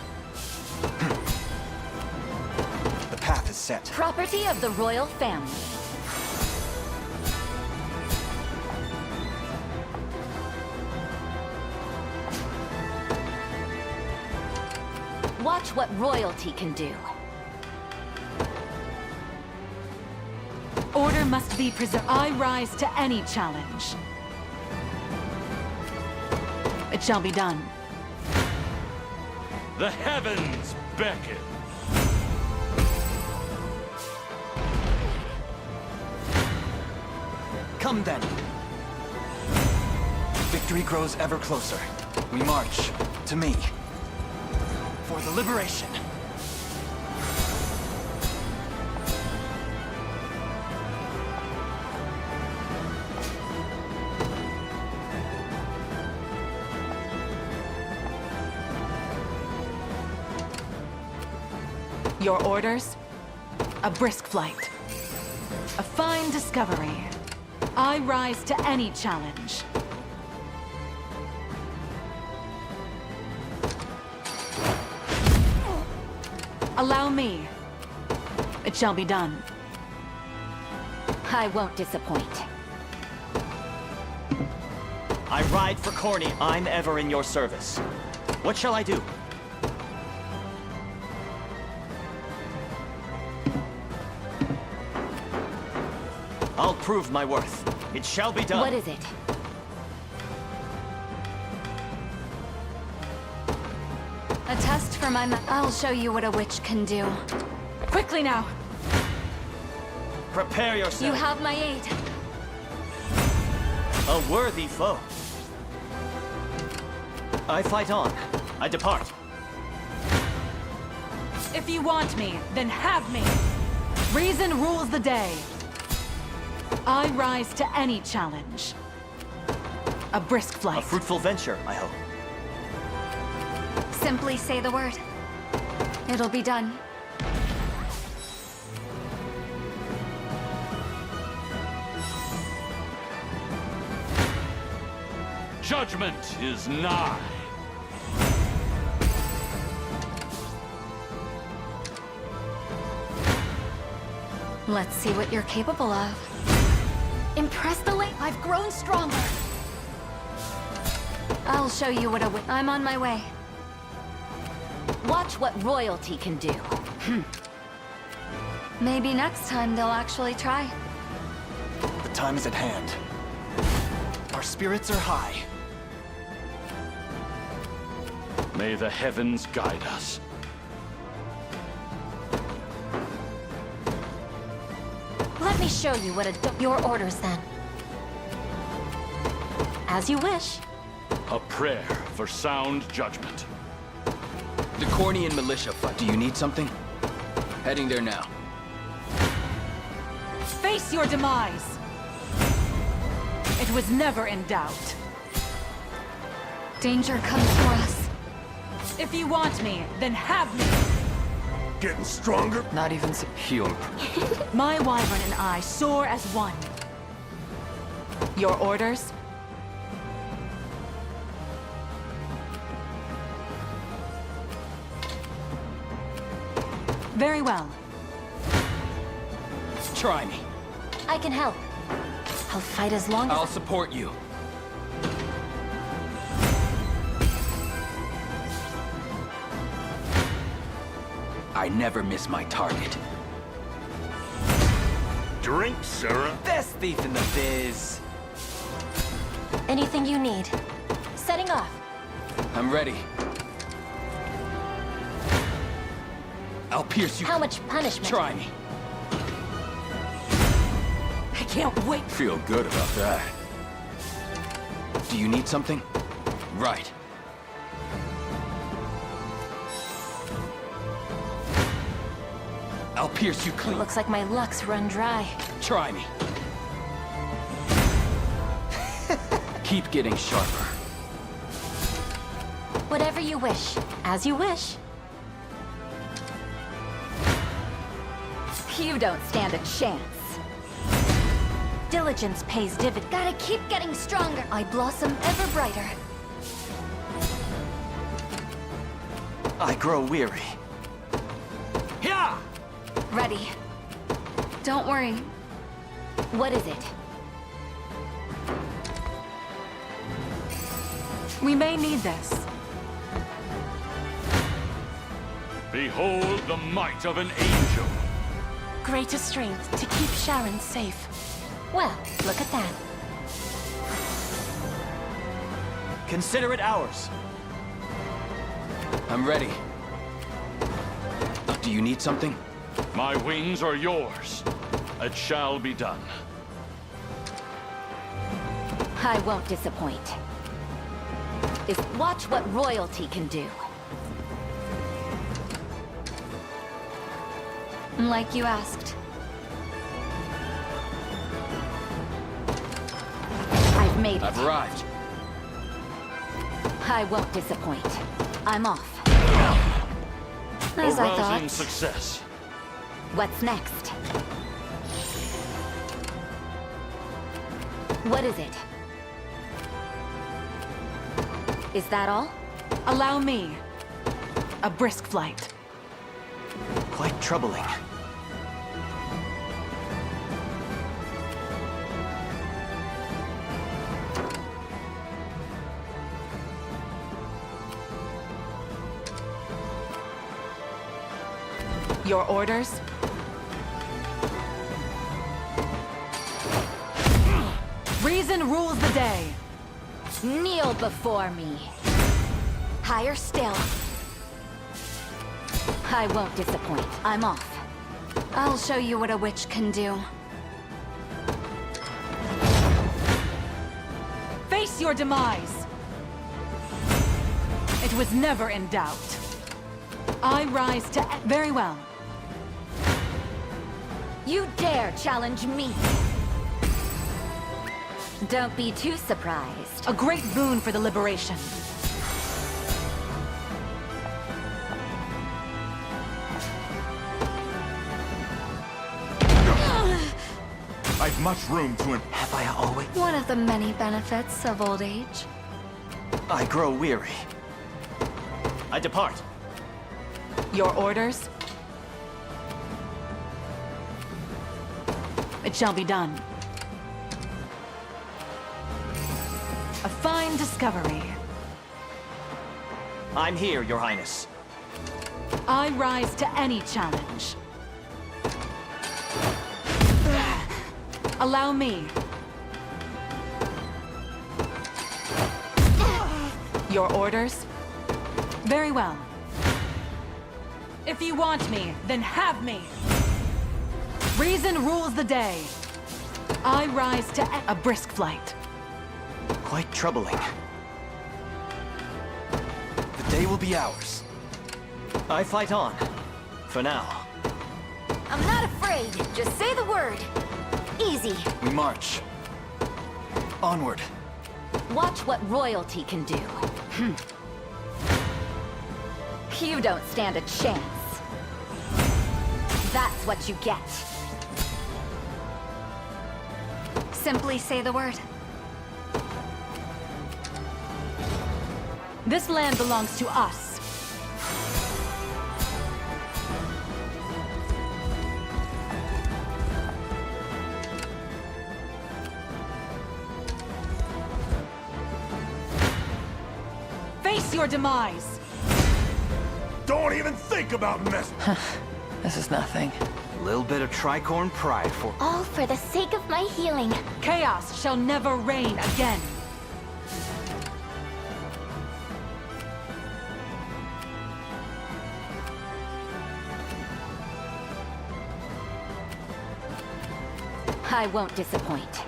The path is set. Property of the royal family. Watch what royalty can do. Order must be preserved. I rise to any challenge. It shall be done. The heavens beckon. Come then. Victory grows ever closer. We march. To me. For the liberation. Your orders? A brisk flight. A fine discovery. I rise to any challenge. Allow me. It shall be done. I won't disappoint. I ride for Corny. I'm ever in your service. What shall I do? I'll prove my worth. It shall be done. What is it? A test for my I'll show you what a witch can do. Quickly now! Prepare yourself. You have my aid. A worthy foe. I fight on. I depart. If you want me, then have me! Reason rules the day. I rise to any challenge. A brisk flight. A fruitful venture, I hope. Simply say the word. It'll be done. Judgment is nigh. Let's see what you're capable of. Impress the lady. I've grown stronger. I'll show you what I'm on my way. Watch what royalty can do. Maybe next time they'll actually try. The time is at hand. Our spirits are high. May the heavens guide us. Let me show you what your orders then. As you wish. A prayer for sound judgment. The Cornian militia fight. Do you need something? Heading there now. Face your demise! It was never in doubt. Danger comes for us. If you want me, then have me! getting stronger? Not even He'll... My wyvern and I soar as one. Your orders? Very well. Try me. I can help. I'll fight as long as I'll support you. I never miss my target. Drink, Sarah. Best thief in the biz. Anything you need. Setting off. I'm ready. I'll pierce you. How much punishment? Try me. I can't wait. Feel good about that. Do you need something? Right. I'll pierce you clean. Looks like my luck's run dry. Try me. Keep getting sharper. Whatever you wish. As you wish. You don't stand a chance. Diligence pays dividends. Gotta keep getting stronger. I blossom ever brighter. I grow weary. Yeah! Ready. Don't worry. What is it? We may need this. Behold the might of an angel. Greater strength to keep Sharon safe. Well, look at that. Consider it ours. I'm ready. Do you need something? My wings are yours. It shall be done. I won't disappoint. Watch what royalty can do. Like you asked. I've made it. I've arrived. I won't disappoint. I'm off. As A I rousing thought. success. What's next? What is it? Is that all? Allow me. A brisk flight. Quite troubling. Your orders? Reason rules the day. Kneel before me. Higher still. I won't disappoint. I'm off. I'll show you what a witch can do. Face your demise. It was never in doubt. I rise to... Very well. You dare challenge me? Don't be too surprised. A great boon for the liberation. I've much room to... Have I always... One of the many benefits of old age. I grow weary. I depart. Your orders? It shall be done. A fine discovery. I'm here, Your Highness. I rise to any challenge. Allow me. Your orders? Very well. If you want me, then have me. Reason rules the day. I rise to a brisk flight. Quite troubling. The day will be ours. I fight on. For now. I'm not afraid. Just say the word. Easy. We march. Onward. Watch what royalty can do. You don't stand a chance. That's what you get. Simply say the word. This land belongs to us. Face your demise! Don't even think about messing. This is nothing. A little bit of tricorn pride for... All for the sake of my healing. Chaos shall never reign again. I won't disappoint.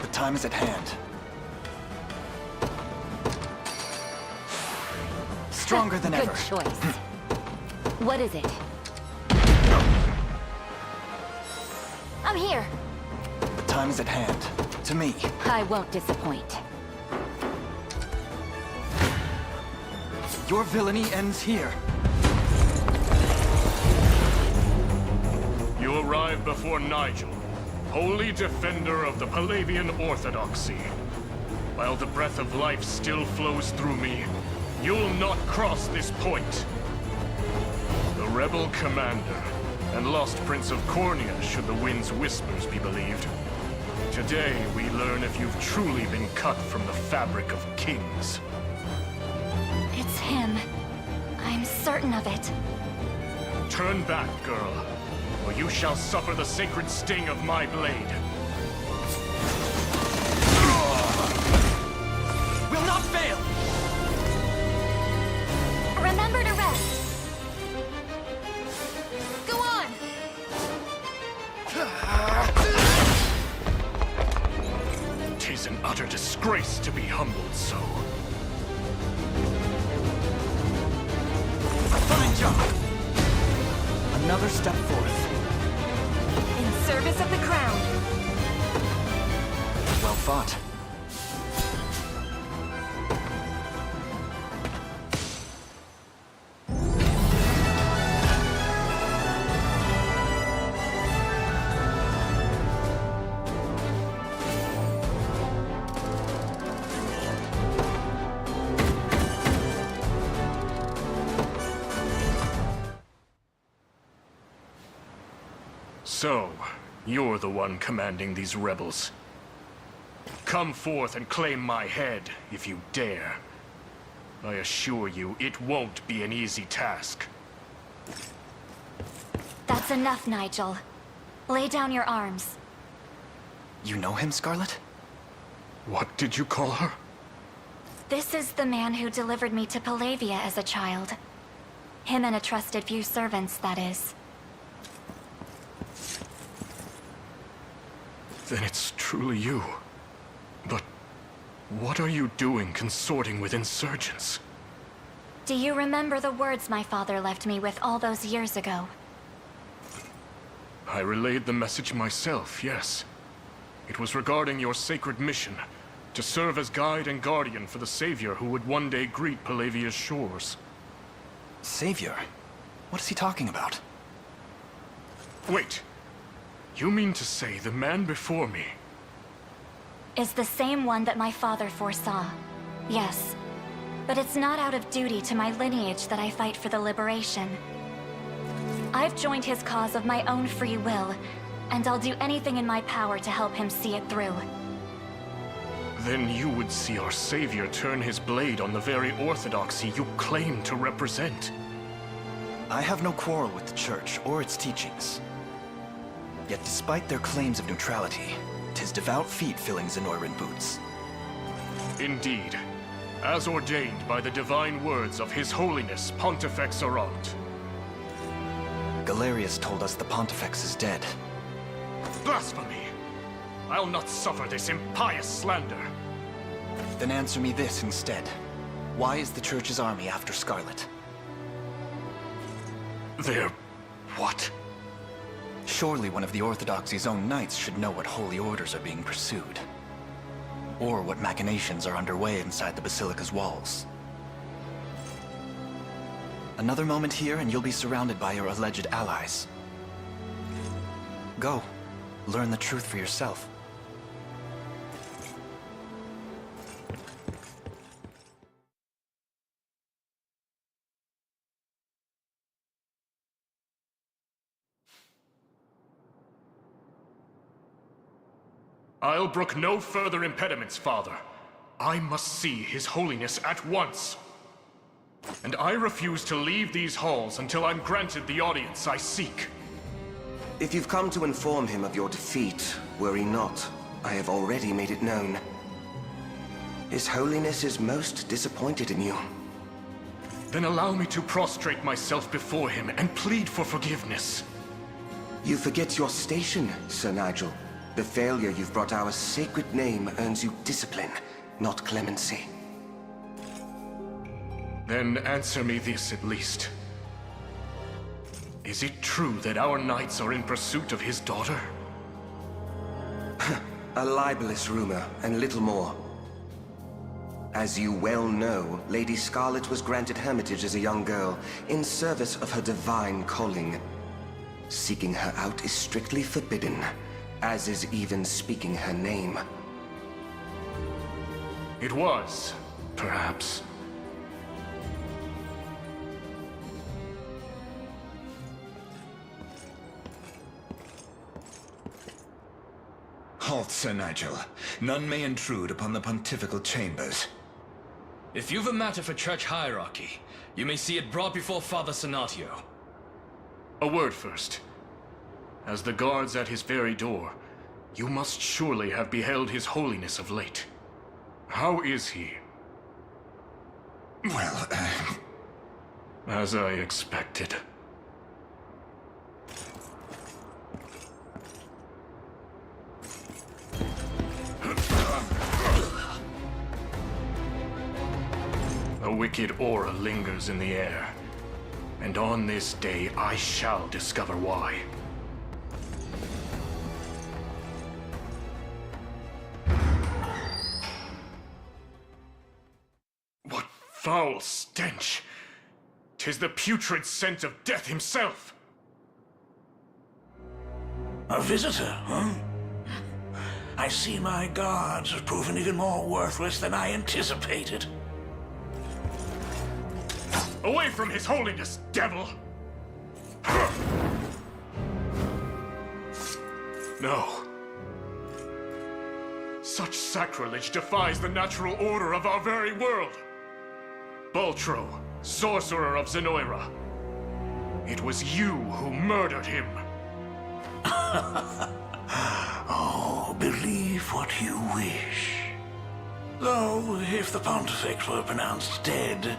The time is at hand. Stronger than ever. Good choice. What is it? I'm here. The time is at hand. To me. I won't disappoint. Your villainy ends here. You arrive before Nigel, holy defender of the Palavian Orthodoxy. While the breath of life still flows through me, you'll not cross this point. The rebel commander and lost Prince of Cornea, should the wind's whispers be believed. Today, we learn if you've truly been cut from the fabric of kings. It's him. I'm certain of it. Turn back, girl, or you shall suffer the sacred sting of my blade. Will not fail! Remember to rest. Go on! 'Tis an utter disgrace to be humbled so. Fine job! Another step forth. In service of the crown. Well fought. So, you're the one commanding these rebels. Come forth and claim my head, if you dare. I assure you, it won't be an easy task. That's enough, Nigel. Lay down your arms. You know him, Scarlet? What did you call her? This is the man who delivered me to Palavia as a child. Him and a trusted few servants, that is. Then it's truly you. But what are you doing consorting with insurgents? Do you remember the words my father left me with all those years ago? I relayed the message myself, yes. It was regarding your sacred mission, to serve as guide and guardian for the Savior who would one day greet Palavia's shores. Savior? What is he talking about? Wait. You mean to say the man before me Is the same one that my father foresaw. Yes. But it's not out of duty to my lineage that I fight for the liberation. I've joined his cause of my own free will, and I'll do anything in my power to help him see it through. Then you would see our Savior turn his blade on the very orthodoxy you claim to represent. I have no quarrel with the Church or its teachings. Yet despite their claims of neutrality, 'tis devout feet filling Zenoiran boots. Indeed, as ordained by the divine words of His Holiness Pontifex Arant. Galerius told us the Pontifex is dead. Blasphemy! I'll not suffer this impious slander. Then answer me this instead. Why is the Church's army after Scarlet? They're... what? Surely one of the Orthodoxy's own knights should know what holy orders are being pursued. Or what machinations are underway inside the Basilica's walls. Another moment here and you'll be surrounded by your alleged allies. Go. Learn the truth for yourself. I'll brook no further impediments, Father. I must see His Holiness at once. And I refuse to leave these halls until I'm granted the audience I seek. If you've come to inform him of your defeat, worry not. I have already made it known. His Holiness is most disappointed in you. Then allow me to prostrate myself before him and plead for forgiveness. You forget your station, Sir Nigel. The failure you've brought our sacred name earns you discipline, not clemency. Then answer me this at least. Is it true that our knights are in pursuit of his daughter? A libelous rumor, and little more. As you well know, Lady Scarlet was granted hermitage as a young girl, in service of her divine calling. Seeking her out is strictly forbidden, as is even speaking her name. It was, perhaps. Halt, Sir Nigel. None may intrude upon the pontifical chambers. If you've a matter for church hierarchy, you may see it brought before Father Senatio. A word first. As the guards at his very door, you must surely have beheld His Holiness of late. How is he? Well, as I expected. A wicked aura lingers in the air, and on this day I shall discover why. What foul stench! 'Tis the putrid scent of death himself! A visitor, huh? I see my guards have proven even more worthless than I anticipated. Away from His Holiness, devil! No. Such sacrilege defies the natural order of our very world. Baltro, sorcerer of Zenoira. It was you who murdered him. Oh, believe what you wish. Though, if the Pontifex were pronounced dead,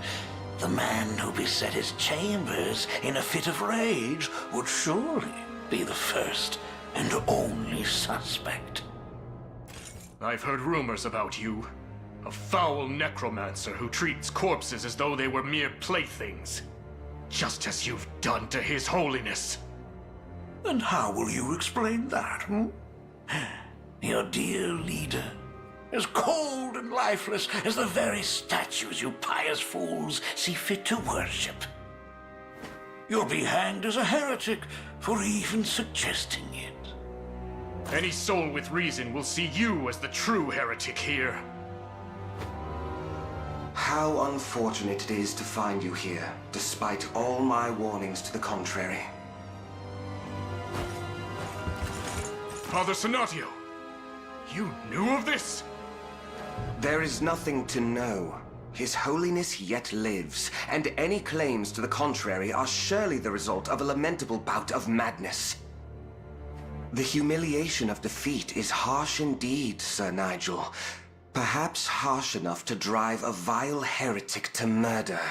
the man who beset his chambers in a fit of rage would surely be the first and only suspect. I've heard rumors about you. A foul necromancer who treats corpses as though they were mere playthings. Just as you've done to His Holiness. And how will you explain that, hmm? Your dear leader, as cold and lifeless as the very statues you pious fools see fit to worship. You'll be hanged as a heretic for even suggesting it. Any soul with reason will see you as the true heretic here. How unfortunate it is to find you here, despite all my warnings to the contrary. Father Senatio, you knew of this? There is nothing to know. His Holiness yet lives, and any claims to the contrary are surely the result of a lamentable bout of madness. The humiliation of defeat is harsh indeed, Sir Nigel. Perhaps harsh enough to drive a vile heretic to murder.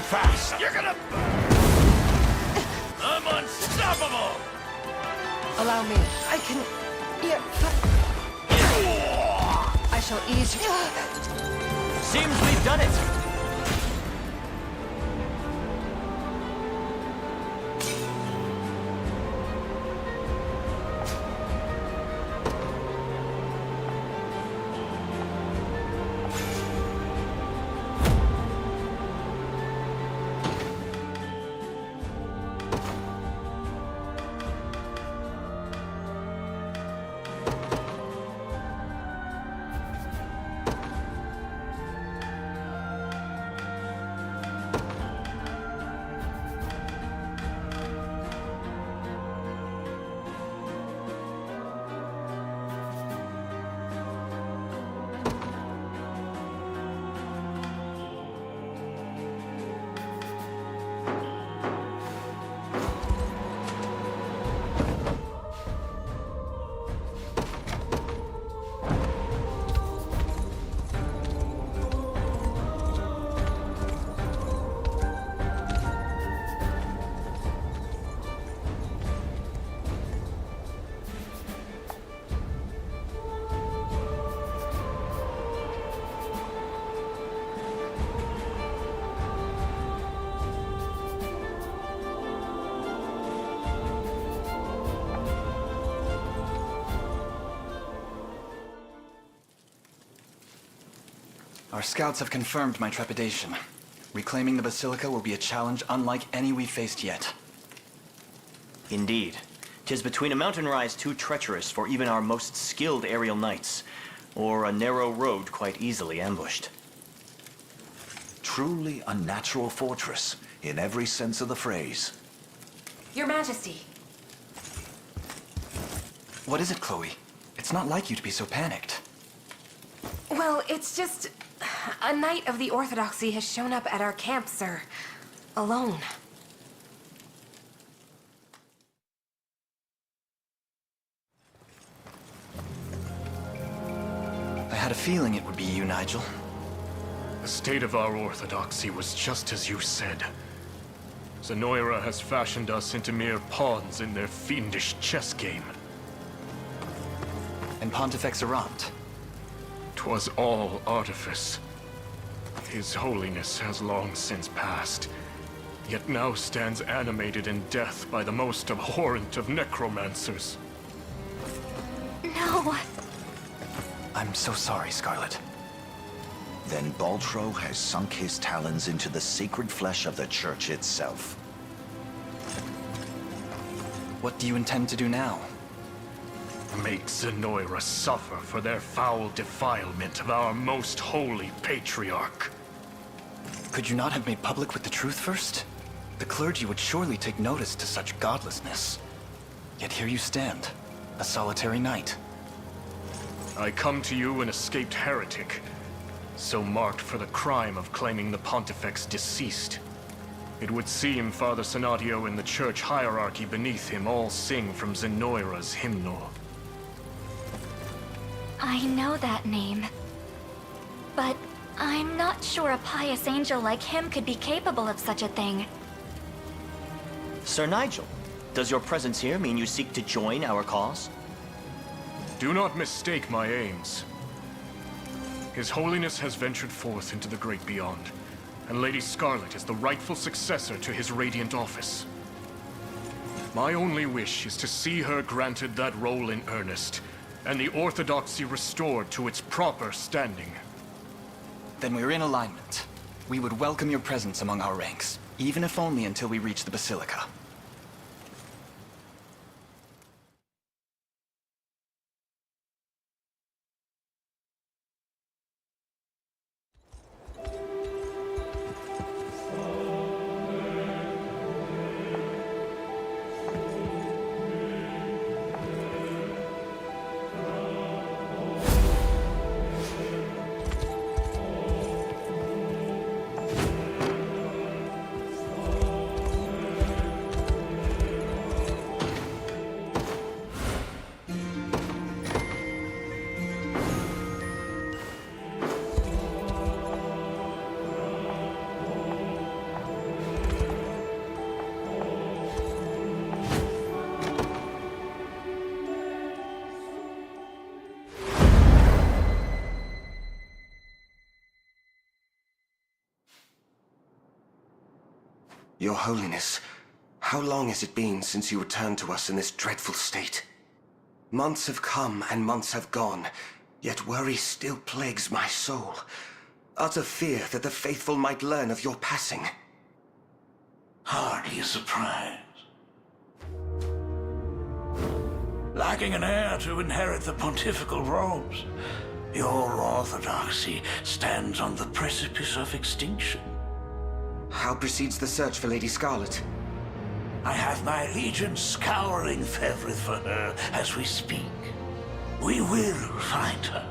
fast. You're gonna... I'm unstoppable! Allow me. I can... Yeah. I shall ease you. Seems we've done it! Our scouts have confirmed my trepidation. Reclaiming the Basilica will be a challenge unlike any we've faced yet. Indeed. 'Tis between a mountain rise too treacherous for even our most skilled aerial knights, or a narrow road quite easily ambushed. Truly a natural fortress, in every sense of the phrase. Your Majesty. What is it, Chloe? It's not like you to be so panicked. Well, it's just... a knight of the Orthodoxy has shown up at our camp, sir. Alone. I had a feeling it would be you, Nigel. The state of our orthodoxy was just as you said. Zenoira has fashioned us into mere pawns in their fiendish chess game. And Pontifex Errant? 'Twas all artifice. His holiness has long since passed, yet now stands animated in death by the most abhorrent of necromancers. No. I'm so sorry, Scarlet. Then Baltro has sunk his talons into the sacred flesh of the Church itself. What do you intend to do now? Make Zenoira suffer for their foul defilement of our most holy patriarch. Could you not have made public with the truth first? The clergy would surely take notice to such godlessness. Yet here you stand, a solitary knight. I come to you an escaped heretic, so marked for the crime of claiming the Pontifex deceased. It would seem Father Senatio and the church hierarchy beneath him all sing from Zenoira's hymnal. I know that name. But I'm not sure a pious angel like him could be capable of such a thing. Sir Nigel, does your presence here mean you seek to join our cause? Do not mistake my aims. His Holiness has ventured forth into the great beyond, and Lady Scarlet is the rightful successor to his radiant office. My only wish is to see her granted that role in earnest, and the Orthodoxy restored to its proper standing. Then we're in alignment. We would welcome your presence among our ranks, even if only until we reach the Basilica. Your Holiness, how long has it been since you returned to us in this dreadful state? Months have come and months have gone, yet worry still plagues my soul. Utter fear that the faithful might learn of your passing. Hardly a surprise. Lacking an heir to inherit the pontifical robes, your orthodoxy stands on the precipice of extinction. How proceeds the search for Lady Scarlet? I have my legions scouring Fevrith for her as we speak. We will find her,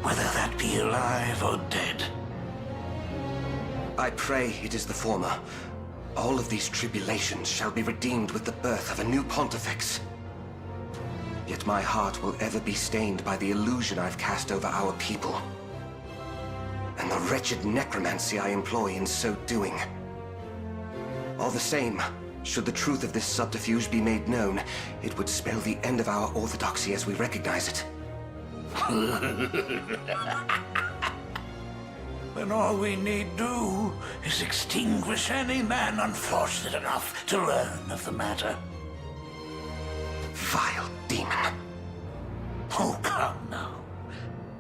whether that be alive or dead. I pray it is the former. All of these tribulations shall be redeemed with the birth of a new pontifex. Yet my heart will ever be stained by the illusion I've cast over our people, and the wretched necromancy I employ in so doing. All the same, should the truth of this subterfuge be made known, it would spell the end of our orthodoxy as we recognize it. Then all we need do is extinguish any man unfortunate enough to learn of the matter. Vile demon. Oh, come now.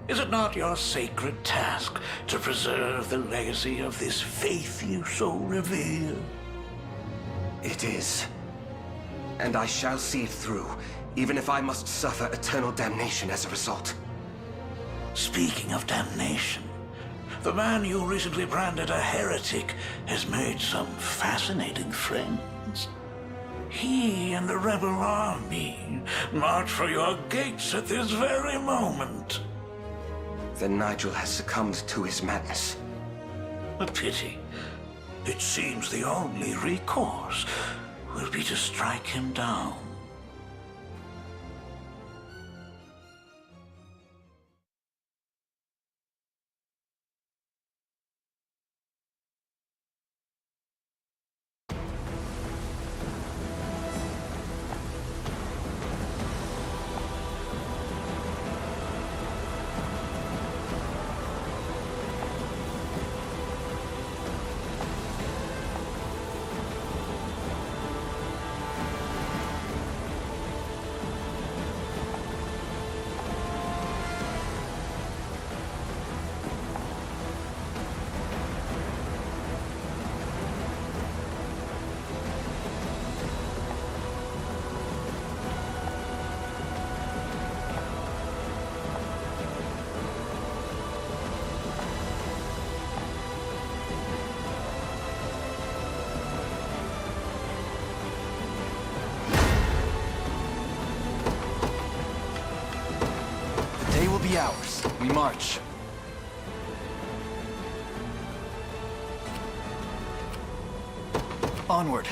Is it not your sacred task to preserve the legacy of this faith you so revere? It is. And I shall see it through, even if I must suffer eternal damnation as a result. Speaking of damnation, the man you recently branded a heretic has made some fascinating friends. He and the rebel army march for your gates at this very moment. Then Nigel has succumbed to his madness. A pity. It seems the only recourse will be to strike him down. Be ours. We march. Onward.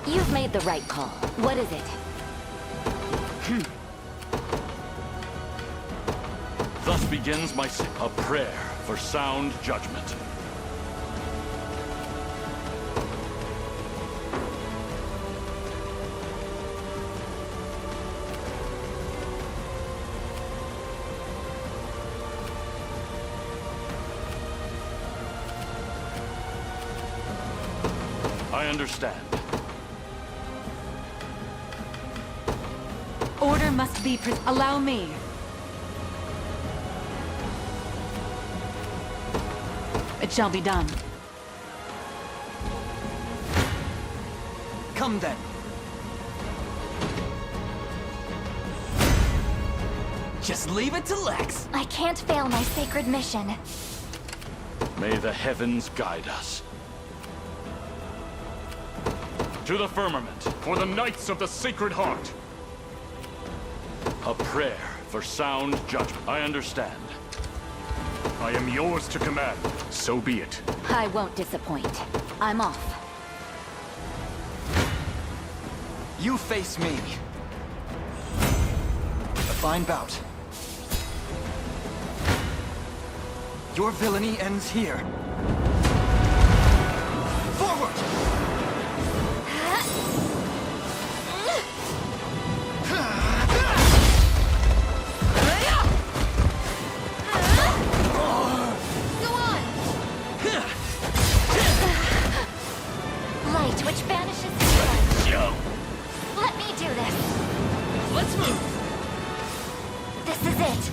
You've made the right call. What is it? Thus begins a prayer for sound judgment. I understand. Order must be allow me. It shall be done. Come then. Just leave it to Lex. I can't fail my sacred mission. May the heavens guide us. To the firmament, for the Knights of the Sacred Heart. A prayer for sound judgment. I understand. I am yours to command. So be it. I won't disappoint. I'm off. You face me. A fine bout. Your villainy ends here. Forward! fate which banishes evil. Yo! Let me do this. Let's move! This is it.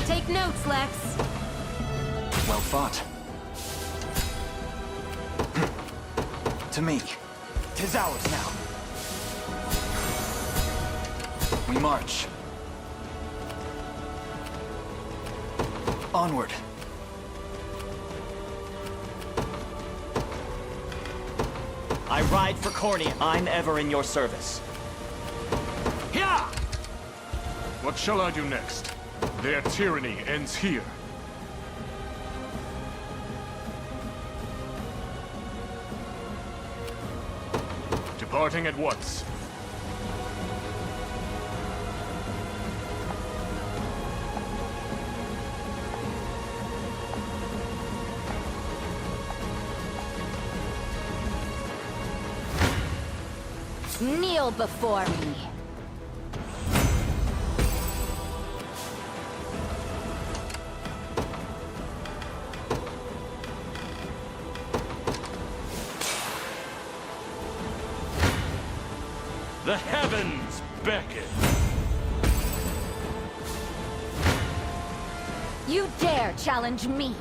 Take notes, Lex. Well fought. To me. 'Tis ours now. We march. Onward. I ride for Cornea. I'm ever in your service. Yeah! What shall I do next? Their tyranny ends here. Departing at once. Kneel before me. The heavens beckon. You dare challenge me?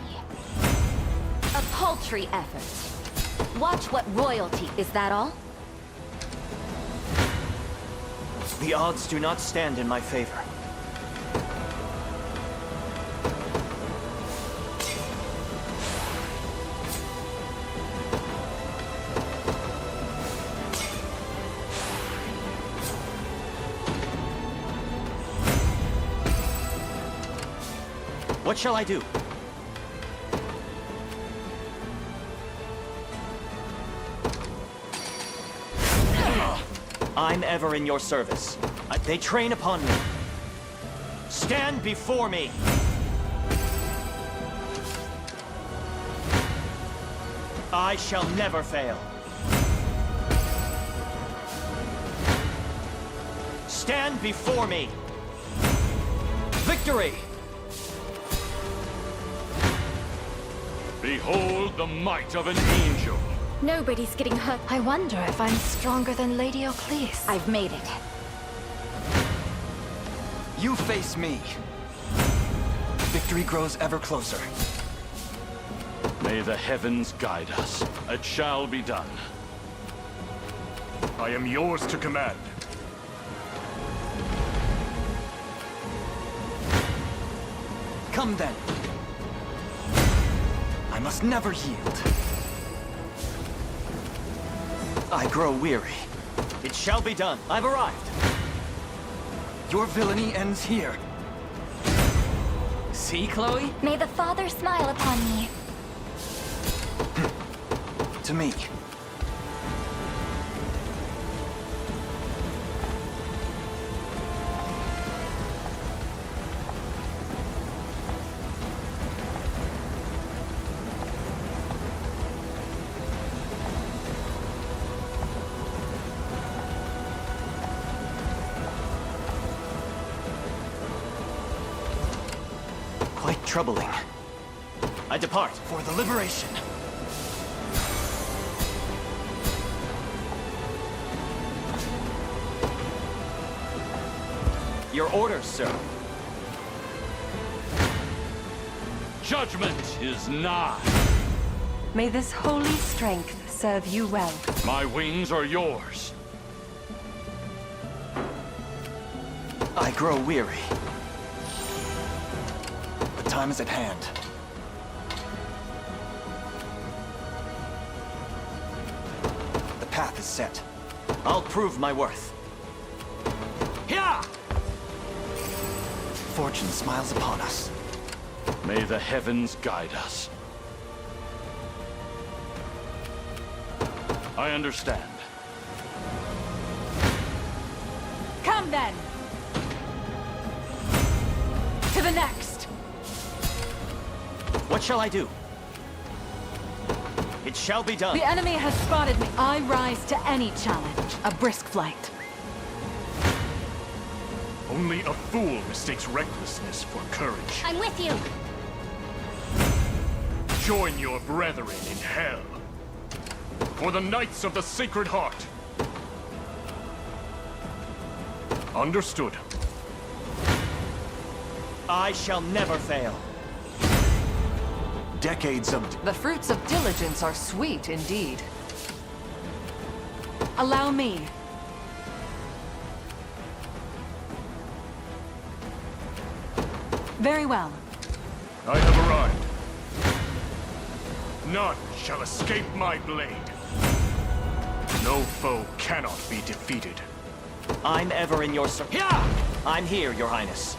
A paltry effort. Watch what royalty, is that all? The odds do not stand in my favor. What shall I do? I'm ever in your service. They train upon me. Stand before me! I shall never fail. Stand before me! Victory! Behold the might of an angel. Nobody's getting hurt. I wonder if I'm stronger than Lady Oclease. I've made it. You face me. Victory grows ever closer. May the heavens guide us. It shall be done. I am yours to command. Come then. I must never yield. I grow weary. It shall be done. I've arrived. Your villainy ends here. See, Chloe? May the Father smile upon me. To me. Quite troubling. I depart. For the liberation. Your orders, sir. Judgment is nigh. May this holy strength serve you well. My wings are yours. I grow weary. The time is at hand. The path is set. I'll prove my worth. Here! Fortune smiles upon us. May the heavens guide us. I understand. Come then! To the next! What shall I do? It shall be done. The enemy has spotted me. I rise to any challenge. A brisk flight. Only a fool mistakes recklessness for courage. I'm with you. join your brethren in hell. For the Knights of the Sacred Heart. Understood. I shall never fail. Decades of... The fruits of diligence are sweet indeed. Allow me. Very well. I have arrived. None shall escape my blade. No foe cannot be defeated. I'm ever in your service. Yeah! I'm here, Your Highness.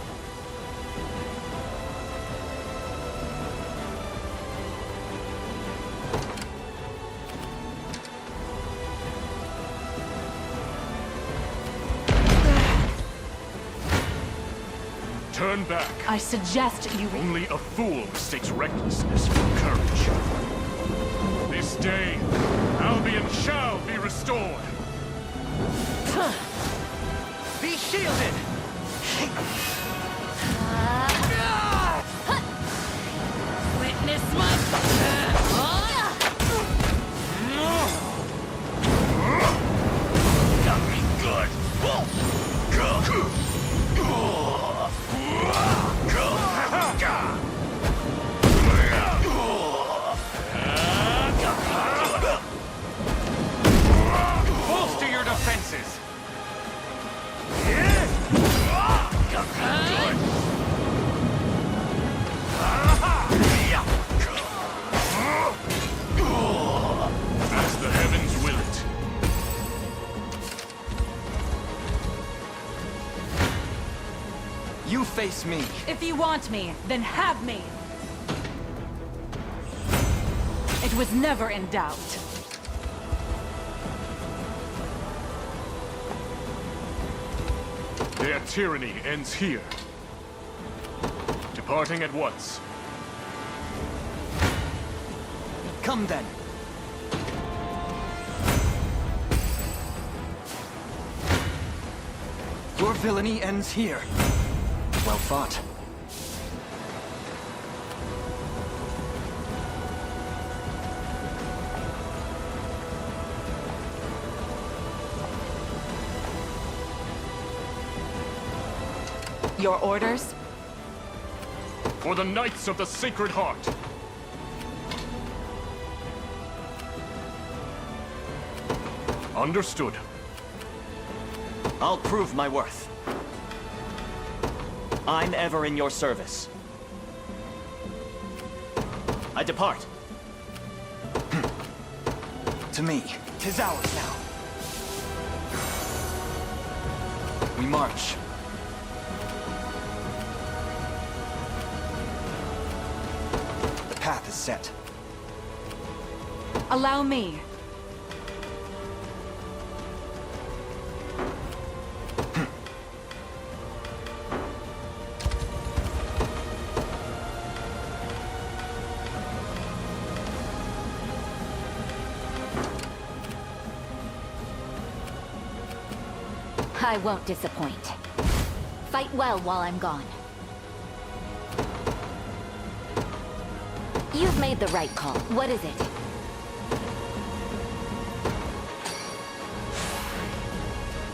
Turn back. I suggest you... Only a fool mistakes recklessness for courage. This day, Albion shall be restored. Be shielded! Witness my... Got me good. Bolster your defenses! As the heavens will it. You face me. If you want me, then have me. It was never in doubt. Their tyranny ends here. Departing at once. Come then. Your villainy ends here. Well fought. Your orders? For the Knights of the Sacred Heart. Understood. I'll prove my worth. I'm ever in your service. I depart. To me, 'tis ours now. We march. The path is set. Allow me. I won't disappoint. Fight well while I'm gone. You've made the right call. What is it?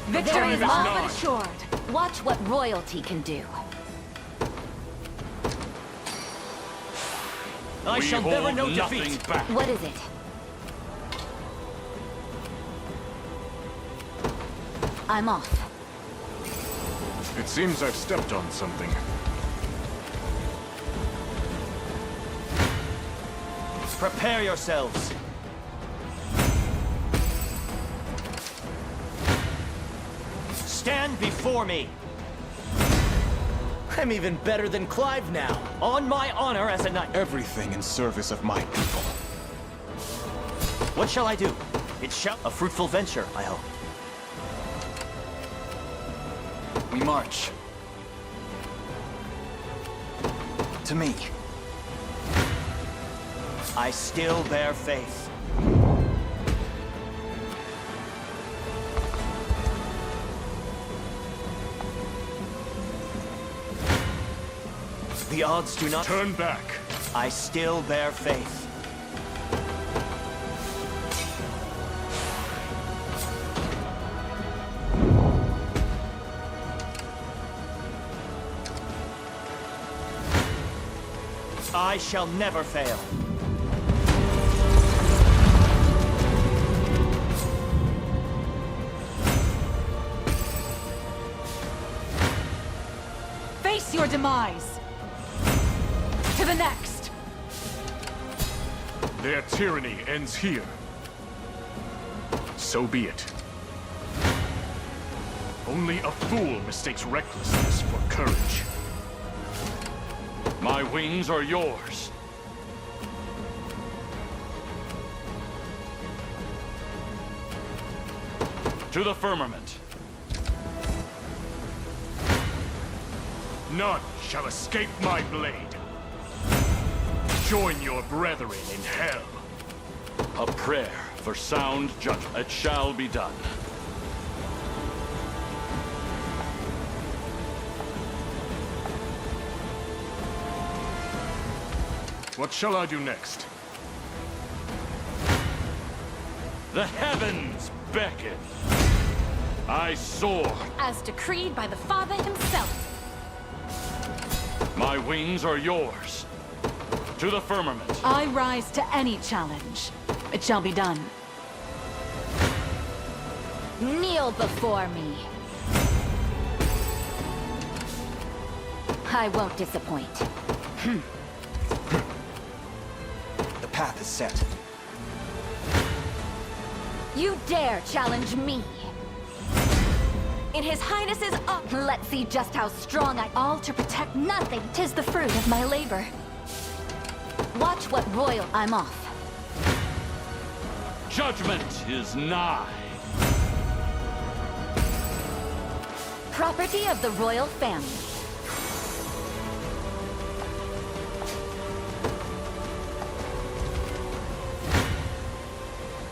Victory is all but assured. Watch what royalty can do. I shall never know defeat. Back. What is it? I'm off. It seems I've stepped on something. Prepare yourselves. Stand before me. I'm even better than Clive now. On my honor as a knight. Everything in service of my people. What shall I do? It shall... A fruitful venture, I hope. We march. To me. I still bear faith. The odds do not... Turn back. I still bear faith. I shall never fail. Face your demise! To the next! Their tyranny ends here. So be it. Only a fool mistakes recklessness for courage. My wings are yours. To the firmament. None shall escape my blade. Join your brethren in hell. A prayer for sound judgment. It shall be done. What shall I do next? The heavens beckon. I soar. As decreed by the Father himself. My wings are yours. To the firmament. I rise to any challenge. It shall be done. Kneel before me. I won't disappoint. The path is set. You dare challenge me? In His Highness's let's see just how strong I... All to protect nothing. 'Tis the fruit of my labor. Watch what royal... I'm off. Judgment is nigh. Property of the royal family.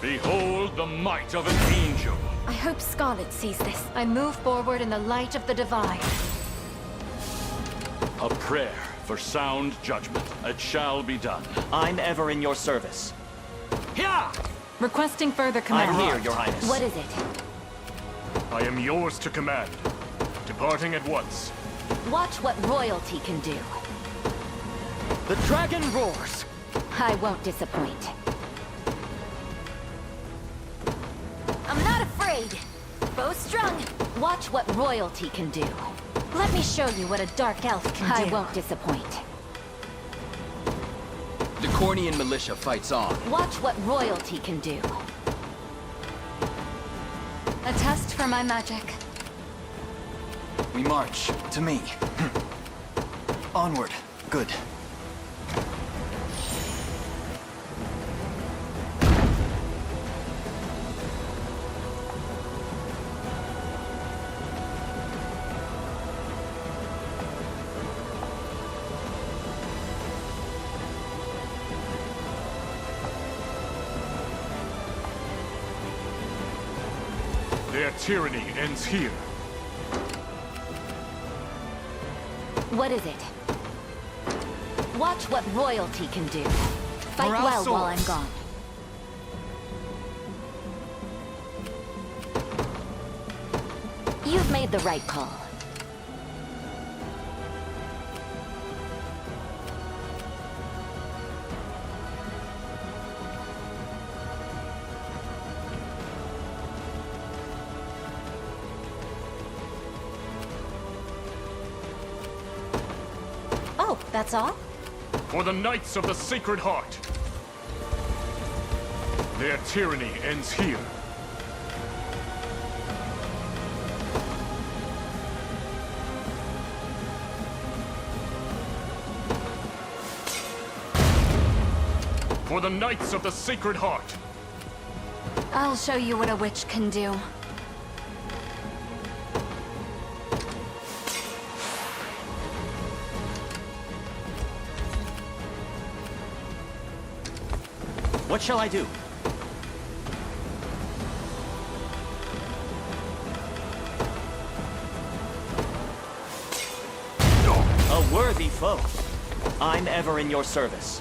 Behold the might of an angel. I hope Scarlet sees this. I move forward in the light of the divine. A prayer for sound judgment. It shall be done. I'm ever in your service. Yeah! Requesting further command. I'm here, Your Highness. What is it? I am yours to command. Departing at once. Watch what royalty can do. The dragon roars. I won't disappoint. I'm not afraid. Bow strung. Watch what royalty can do. Let me show you what a dark elf can do. I won't disappoint. The Cornian militia fights on. Watch what royalty can do. A test for my magic. We march. To me. Onward. Good. Their tyranny ends here. What is it? Watch what royalty can do. Fight For our well while I'm souls. gone. You've made the right call. Oh, that's all? For the Knights of the Sacred Heart. Their tyranny ends here. For the Knights of the Sacred Heart. I'll show you what a witch can do. What shall I do? A worthy foe. I'm ever in your service.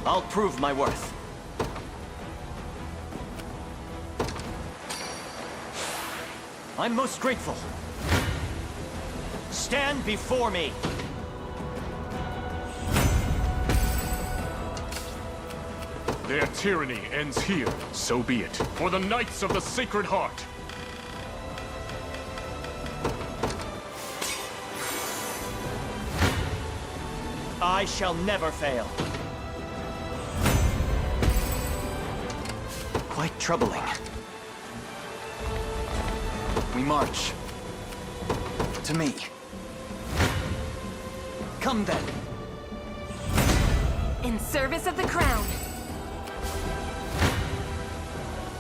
I'll prove my worth. I'm most grateful. Stand before me! Their tyranny ends here. So be it. For the Knights of the Sacred Heart! I shall never fail. Quite troubling. We march. To me. Come then. In service of the crown.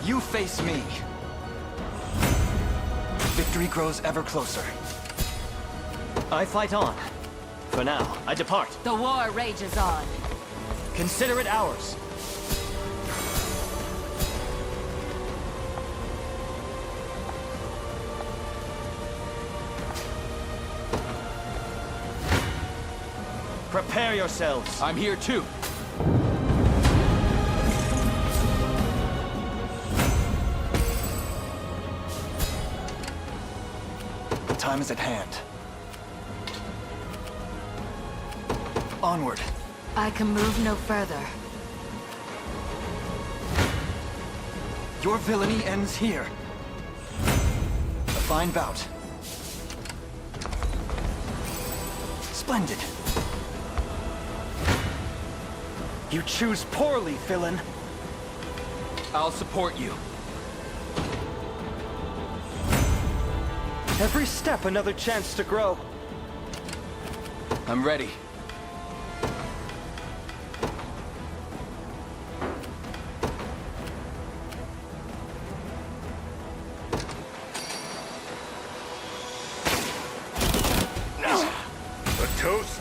You face me. Victory grows ever closer. I fight on. For now, I depart. The war rages on. Consider it ours. Prepare yourselves. I'm here too. The time is at hand. Onward. I can move no further. Your villainy ends here. A fine bout. Splendid. You choose poorly, villain. I'll support you. Every step another chance to grow. I'm ready. A toast?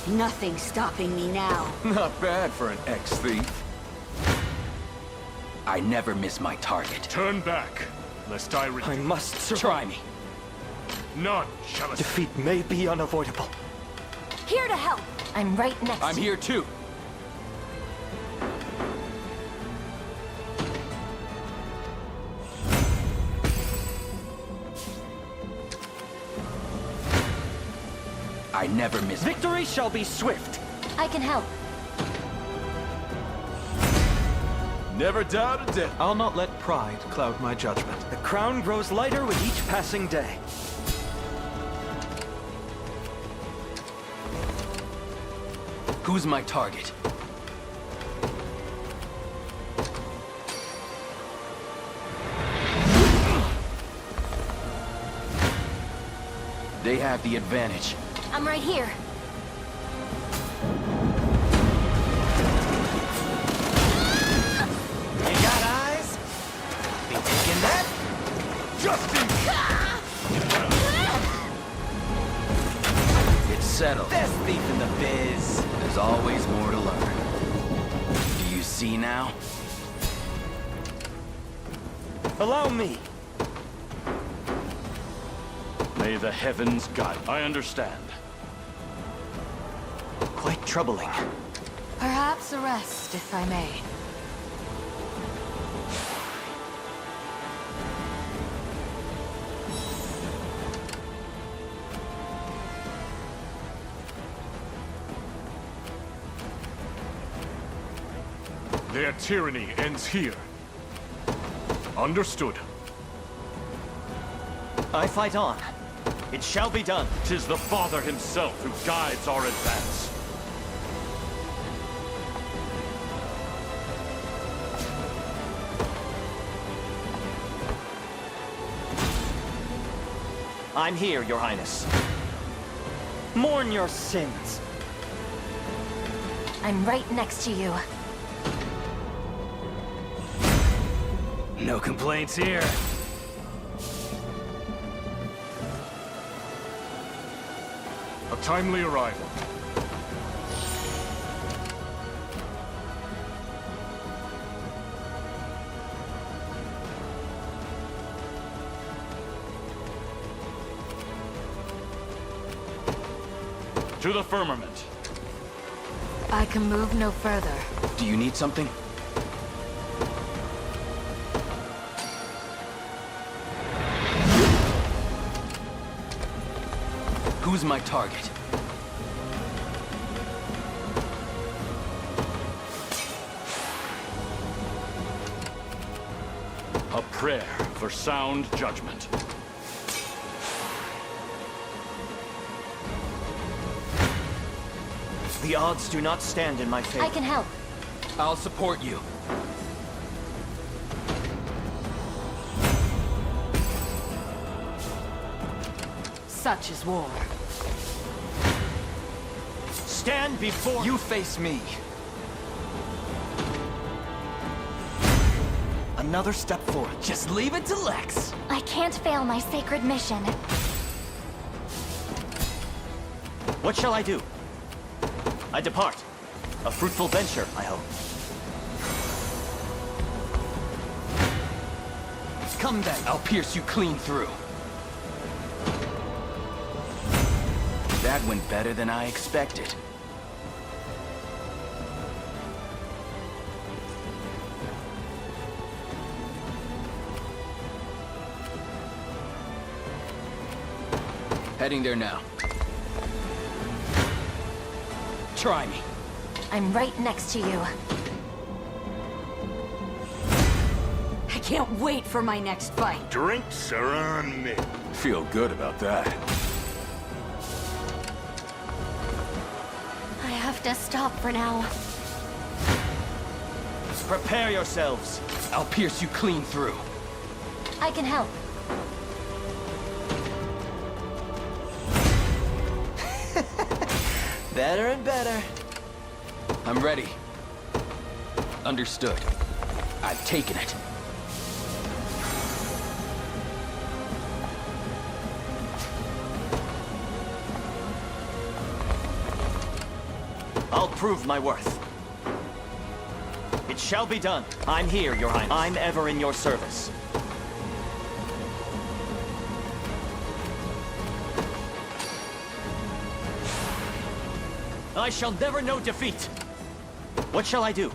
Nothing stopping me now. Not bad for an ex-thief. I never miss my target. Turn back, lest I must survive. Try me. None shall escape. Defeat may be unavoidable. Here to help. I'm right next I'm to you. here too. I never miss. Victory shall be swift. I can help. Never doubt a day. I'll not let pride cloud my judgment. The crown grows lighter with each passing day. Who's my target? They have the advantage. I'm right here. You got eyes? Be taking that? Justin! It's settled. Best thief in the biz. There's always more to learn. Do you see now? Allow me. May the heavens guide. I understand. Quite troubling. Perhaps a rest, if I may. Their tyranny ends here. Understood. I fight on. It shall be done. 'Tis the Father himself who guides our advance. I'm here, Your Highness. Mourn your sins. I'm right next to you. No complaints here. A timely arrival. To the firmament. I can move no further. Do you need something? Who's my target? A prayer for sound judgment. The odds do not stand in my favor. I can help. I'll support you. Such is war. Stand before... You face me. Another step forward. Just leave it to Lex. I can't fail my sacred mission. What shall I do? I depart. A fruitful venture, I hope. Come then. I'll pierce you clean through. That went better than I expected. Heading there now. Try me. I'm right next to you. I can't wait for my next fight. Drinks are on me. Feel good about that. I have to stop for now. Prepare yourselves. I'll pierce you clean through. I can help. Better and better. I'm ready. Understood. I've taken it. I'll prove my worth. It shall be done. I'm here, Your Highness. I'm ever in your service. I shall never know defeat. What shall I do?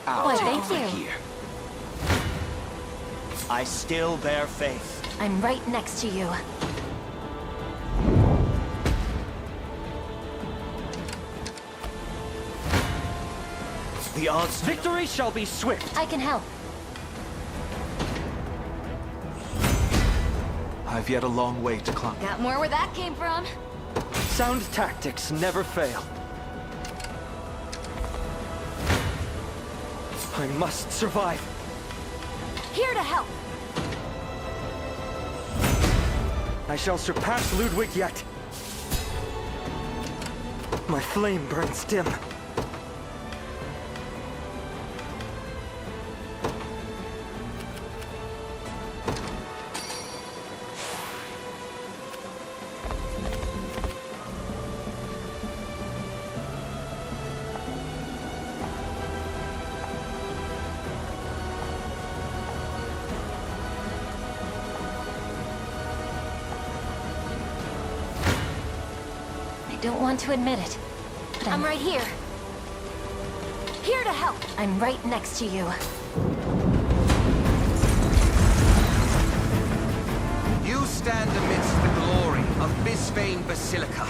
Why, thank you. Here. I still bear faith. I'm right next to you. The odds... Victory shall be swift. I can help. I've yet a long way to climb. Got more where that came from? Sound tactics never fail. I must survive. Here to help. I shall surpass Ludwig yet. My flame burns dim. I don't want to admit it, but I'm right here. Here to help. I'm right next to you. You stand amidst the glory of Bisphane Basilica.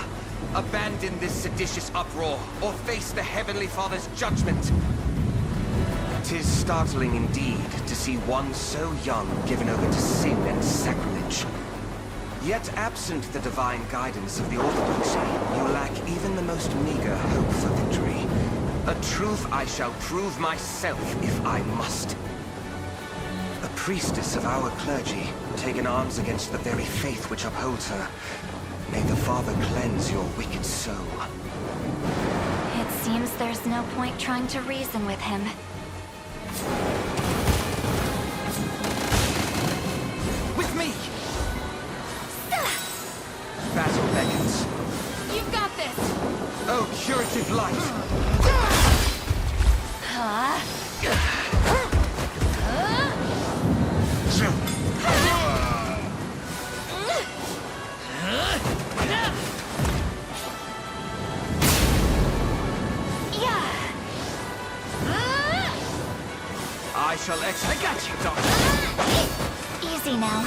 Abandon this seditious uproar, or face the Heavenly Father's judgment. 'Tis startling indeed to see one so young given over to sin and sacrilege. Yet absent the divine guidance of the Orthodoxy, you lack even the most meager hope for victory. A truth I shall prove myself if I must. A priestess of our clergy, taken arms against the very faith which upholds her. May the Father cleanse your wicked soul. It seems there's no point trying to reason with him. With me! Battle beckons. You've got this! Oh, curative light! I shall execute. I got you, Doctor. Easy. Easy now.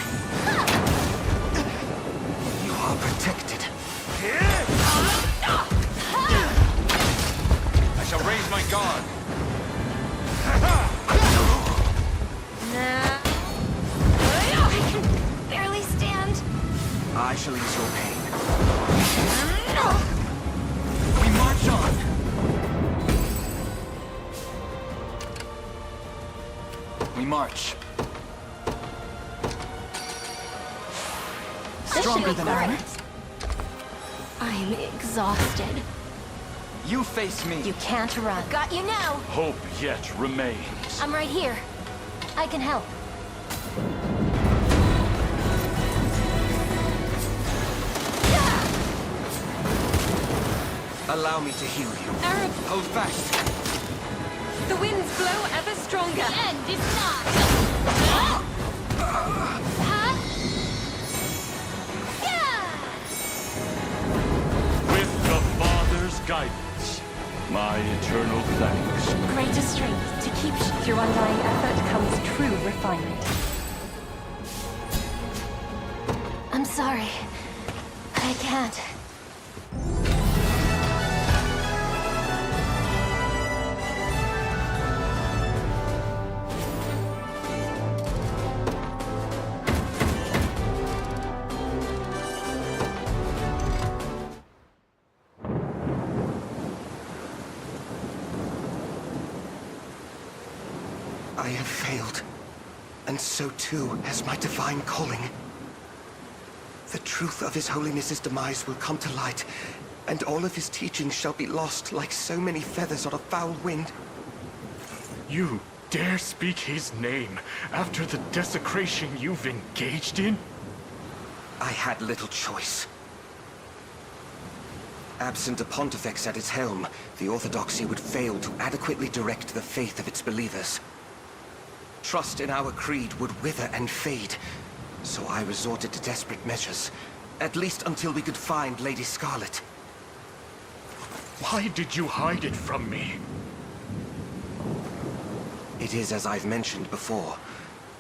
You are protected. I shall raise my guard. No. I can barely stand. I shall ease your pain. We march on. We march. Stronger than ever. I'm exhausted. You face me. You can't run. Got you now. Hope yet remains. I'm right here. I can help. Allow me to heal you. Arab, Hold fast. the winds blow ever stronger. The end is nigh. With the Father's guidance, my eternal thanks. Greater strength to keep through undying effort comes true refinement. I'm sorry. I can't. I have failed, and so too has my divine calling. The truth of His Holiness's demise will come to light, and all of his teachings shall be lost like so many feathers on a foul wind. You dare speak his name after the desecration you've engaged in? I had little choice. Absent a pontifex at its helm, the Orthodoxy would fail to adequately direct the faith of its believers. Trust in our creed would wither and fade, so I resorted to desperate measures, at least until we could find Lady Scarlet. Why did you hide it from me? It is as I've mentioned before.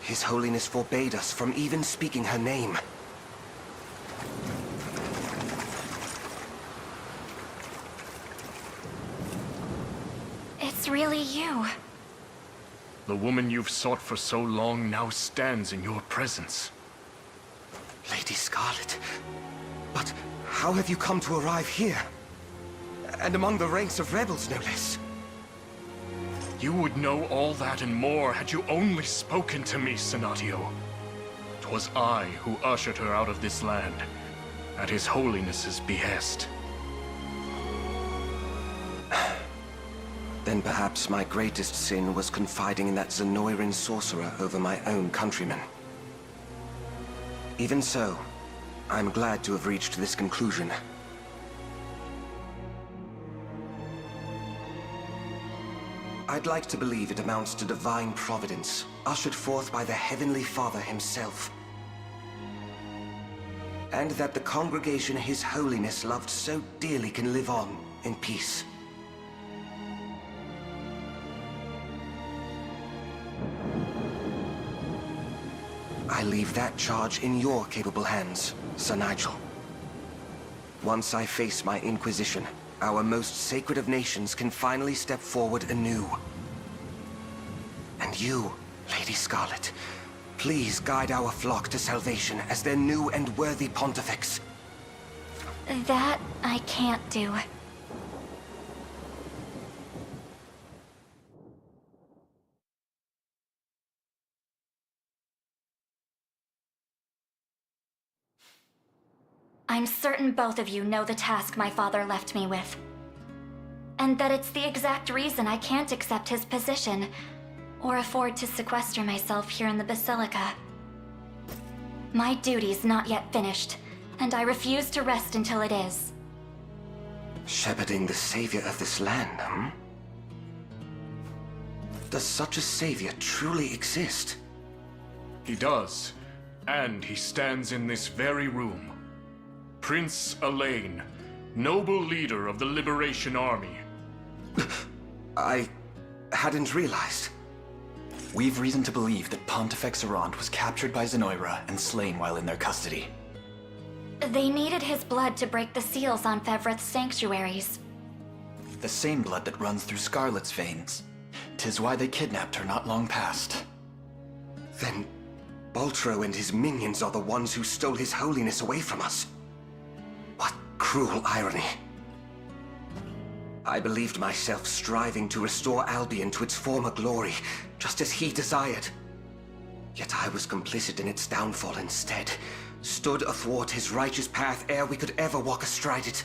His Holiness forbade us from even speaking her name. It's really you. The woman you've sought for so long now stands in your presence. Lady Scarlet? But how have you come to arrive here? And among the ranks of rebels, no less. You would know all that and more had you only spoken to me, Senatio. 'Twas I who ushered her out of this land, at His Holiness's behest. Then perhaps my greatest sin was confiding in that Zenoiran sorcerer over my own countrymen. Even so, I'm glad to have reached this conclusion. I'd like to believe it amounts to divine providence, ushered forth by the Heavenly Father himself. And that the congregation His Holiness loved so dearly can live on in peace. I leave that charge in your capable hands, Sir Nigel. Once I face my Inquisition, our most sacred of nations can finally step forward anew. And you, Lady Scarlet, please guide our flock to salvation as their new and worthy pontifex. That I can't do. I'm certain both of you know the task my father left me with. And that it's the exact reason I can't accept his position, or afford to sequester myself here in the Basilica. My duty's not yet finished, and I refuse to rest until it is. Shepherding the savior of this land, hmm? Does such a savior truly exist? He does, and he stands in this very room. Prince Elaine, noble leader of the Liberation Army. I hadn't realized. We've reason to believe that Pontifex Errant was captured by Zenoira and slain while in their custody. They needed his blood to break the seals on Fevrith's sanctuaries. The same blood that runs through Scarlet's veins. 'Tis why they kidnapped her not long past. Then Baltro and his minions are the ones who stole his holiness away from us. What cruel irony. I believed myself striving to restore Albion to its former glory, just as he desired. Yet I was complicit in its downfall instead, stood athwart his righteous path ere we could ever walk astride it.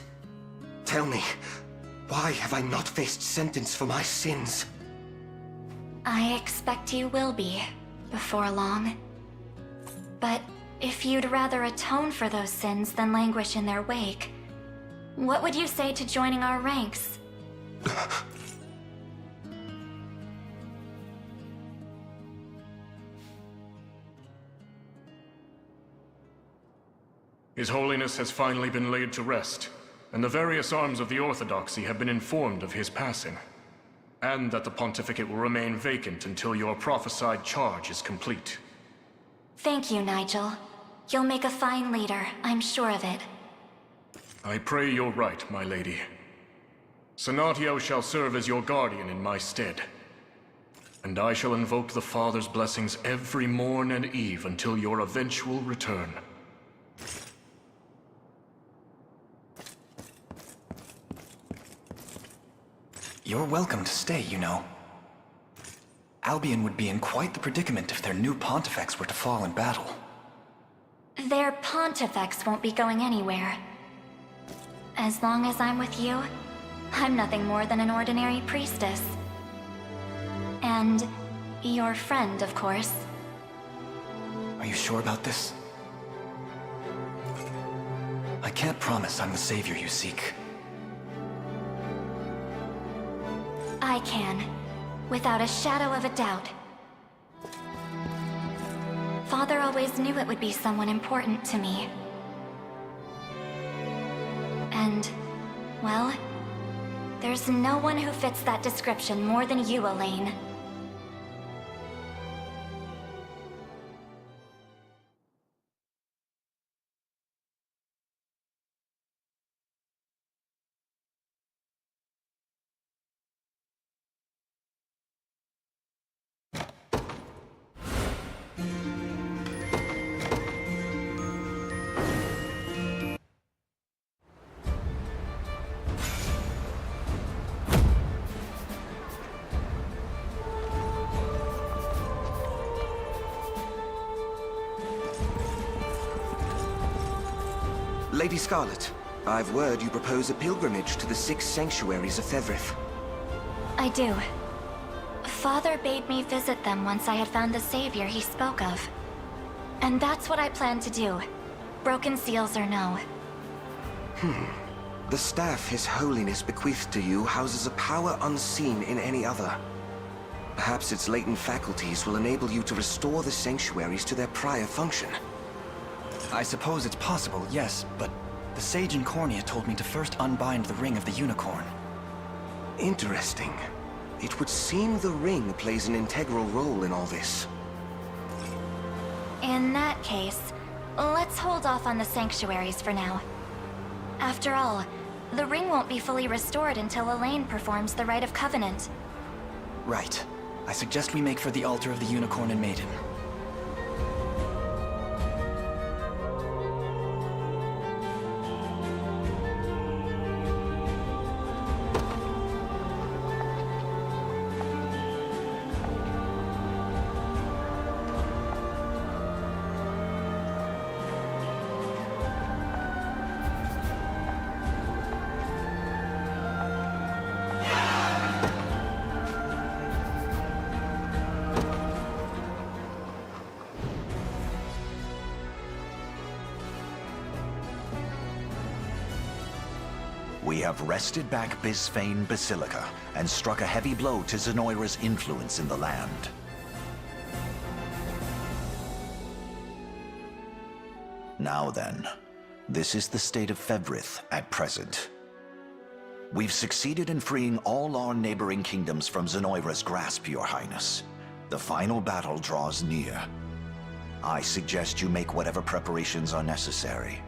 Tell me, why have I not faced sentence for my sins? I expect you will be, before long. But if you'd rather atone for those sins than languish in their wake, what would you say to joining our ranks? His Holiness has finally been laid to rest, and the various arms of the Orthodoxy have been informed of his passing, and that the pontificate will remain vacant until your prophesied charge is complete. Thank you, Nigel. You'll make a fine leader, I'm sure of it. I pray you're right, my lady. Senatio shall serve as your guardian in my stead, and I shall invoke the Father's blessings every morn and eve until your eventual return. You're welcome to stay, you know. Albion would be in quite the predicament if their new Pontifex were to fall in battle. Their Pontifex won't be going anywhere. As long as I'm with you, I'm nothing more than an ordinary priestess. And your friend, of course. Are you sure about this? I can't promise I'm the savior you seek. I can, without a shadow of a doubt. Father always knew it would be someone important to me. And, well, there's no one who fits that description more than you, Elaine. Lady Scarlet, I've word you propose a pilgrimage to the 6 sanctuaries of Fevrith. I do. Father bade me visit them once I had found the savior he spoke of. And that's what I plan to do, broken seals or no. The staff His Holiness bequeathed to you houses a power unseen in any other. Perhaps its latent faculties will enable you to restore the sanctuaries to their prior function. I suppose it's possible, yes, but the sage in Cornea told me to first unbind the ring of the Unicorn. Interesting. It would seem the ring plays an integral role in all this. In that case, let's hold off on the sanctuaries for now. After all, the ring won't be fully restored until Elaine performs the Rite of Covenant. Right. I suggest we make for the altar of the Unicorn and Maiden. We have wrested back Bisphane Basilica and struck a heavy blow to Zenoira's influence in the land. Now then, this is the state of Fevrith at present. We've succeeded in freeing all our neighboring kingdoms from Zenoira's grasp, Your Highness. The final battle draws near. I suggest you make whatever preparations are necessary.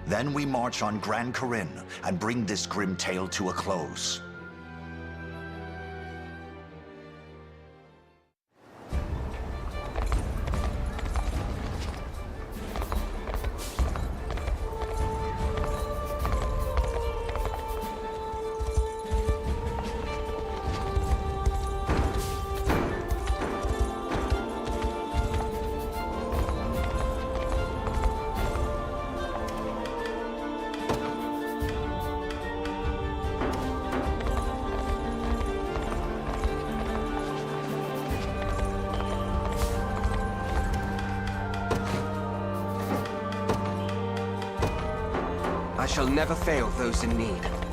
Then we march on Gran Corinne and bring this grim tale to a close. I shall never fail those in need.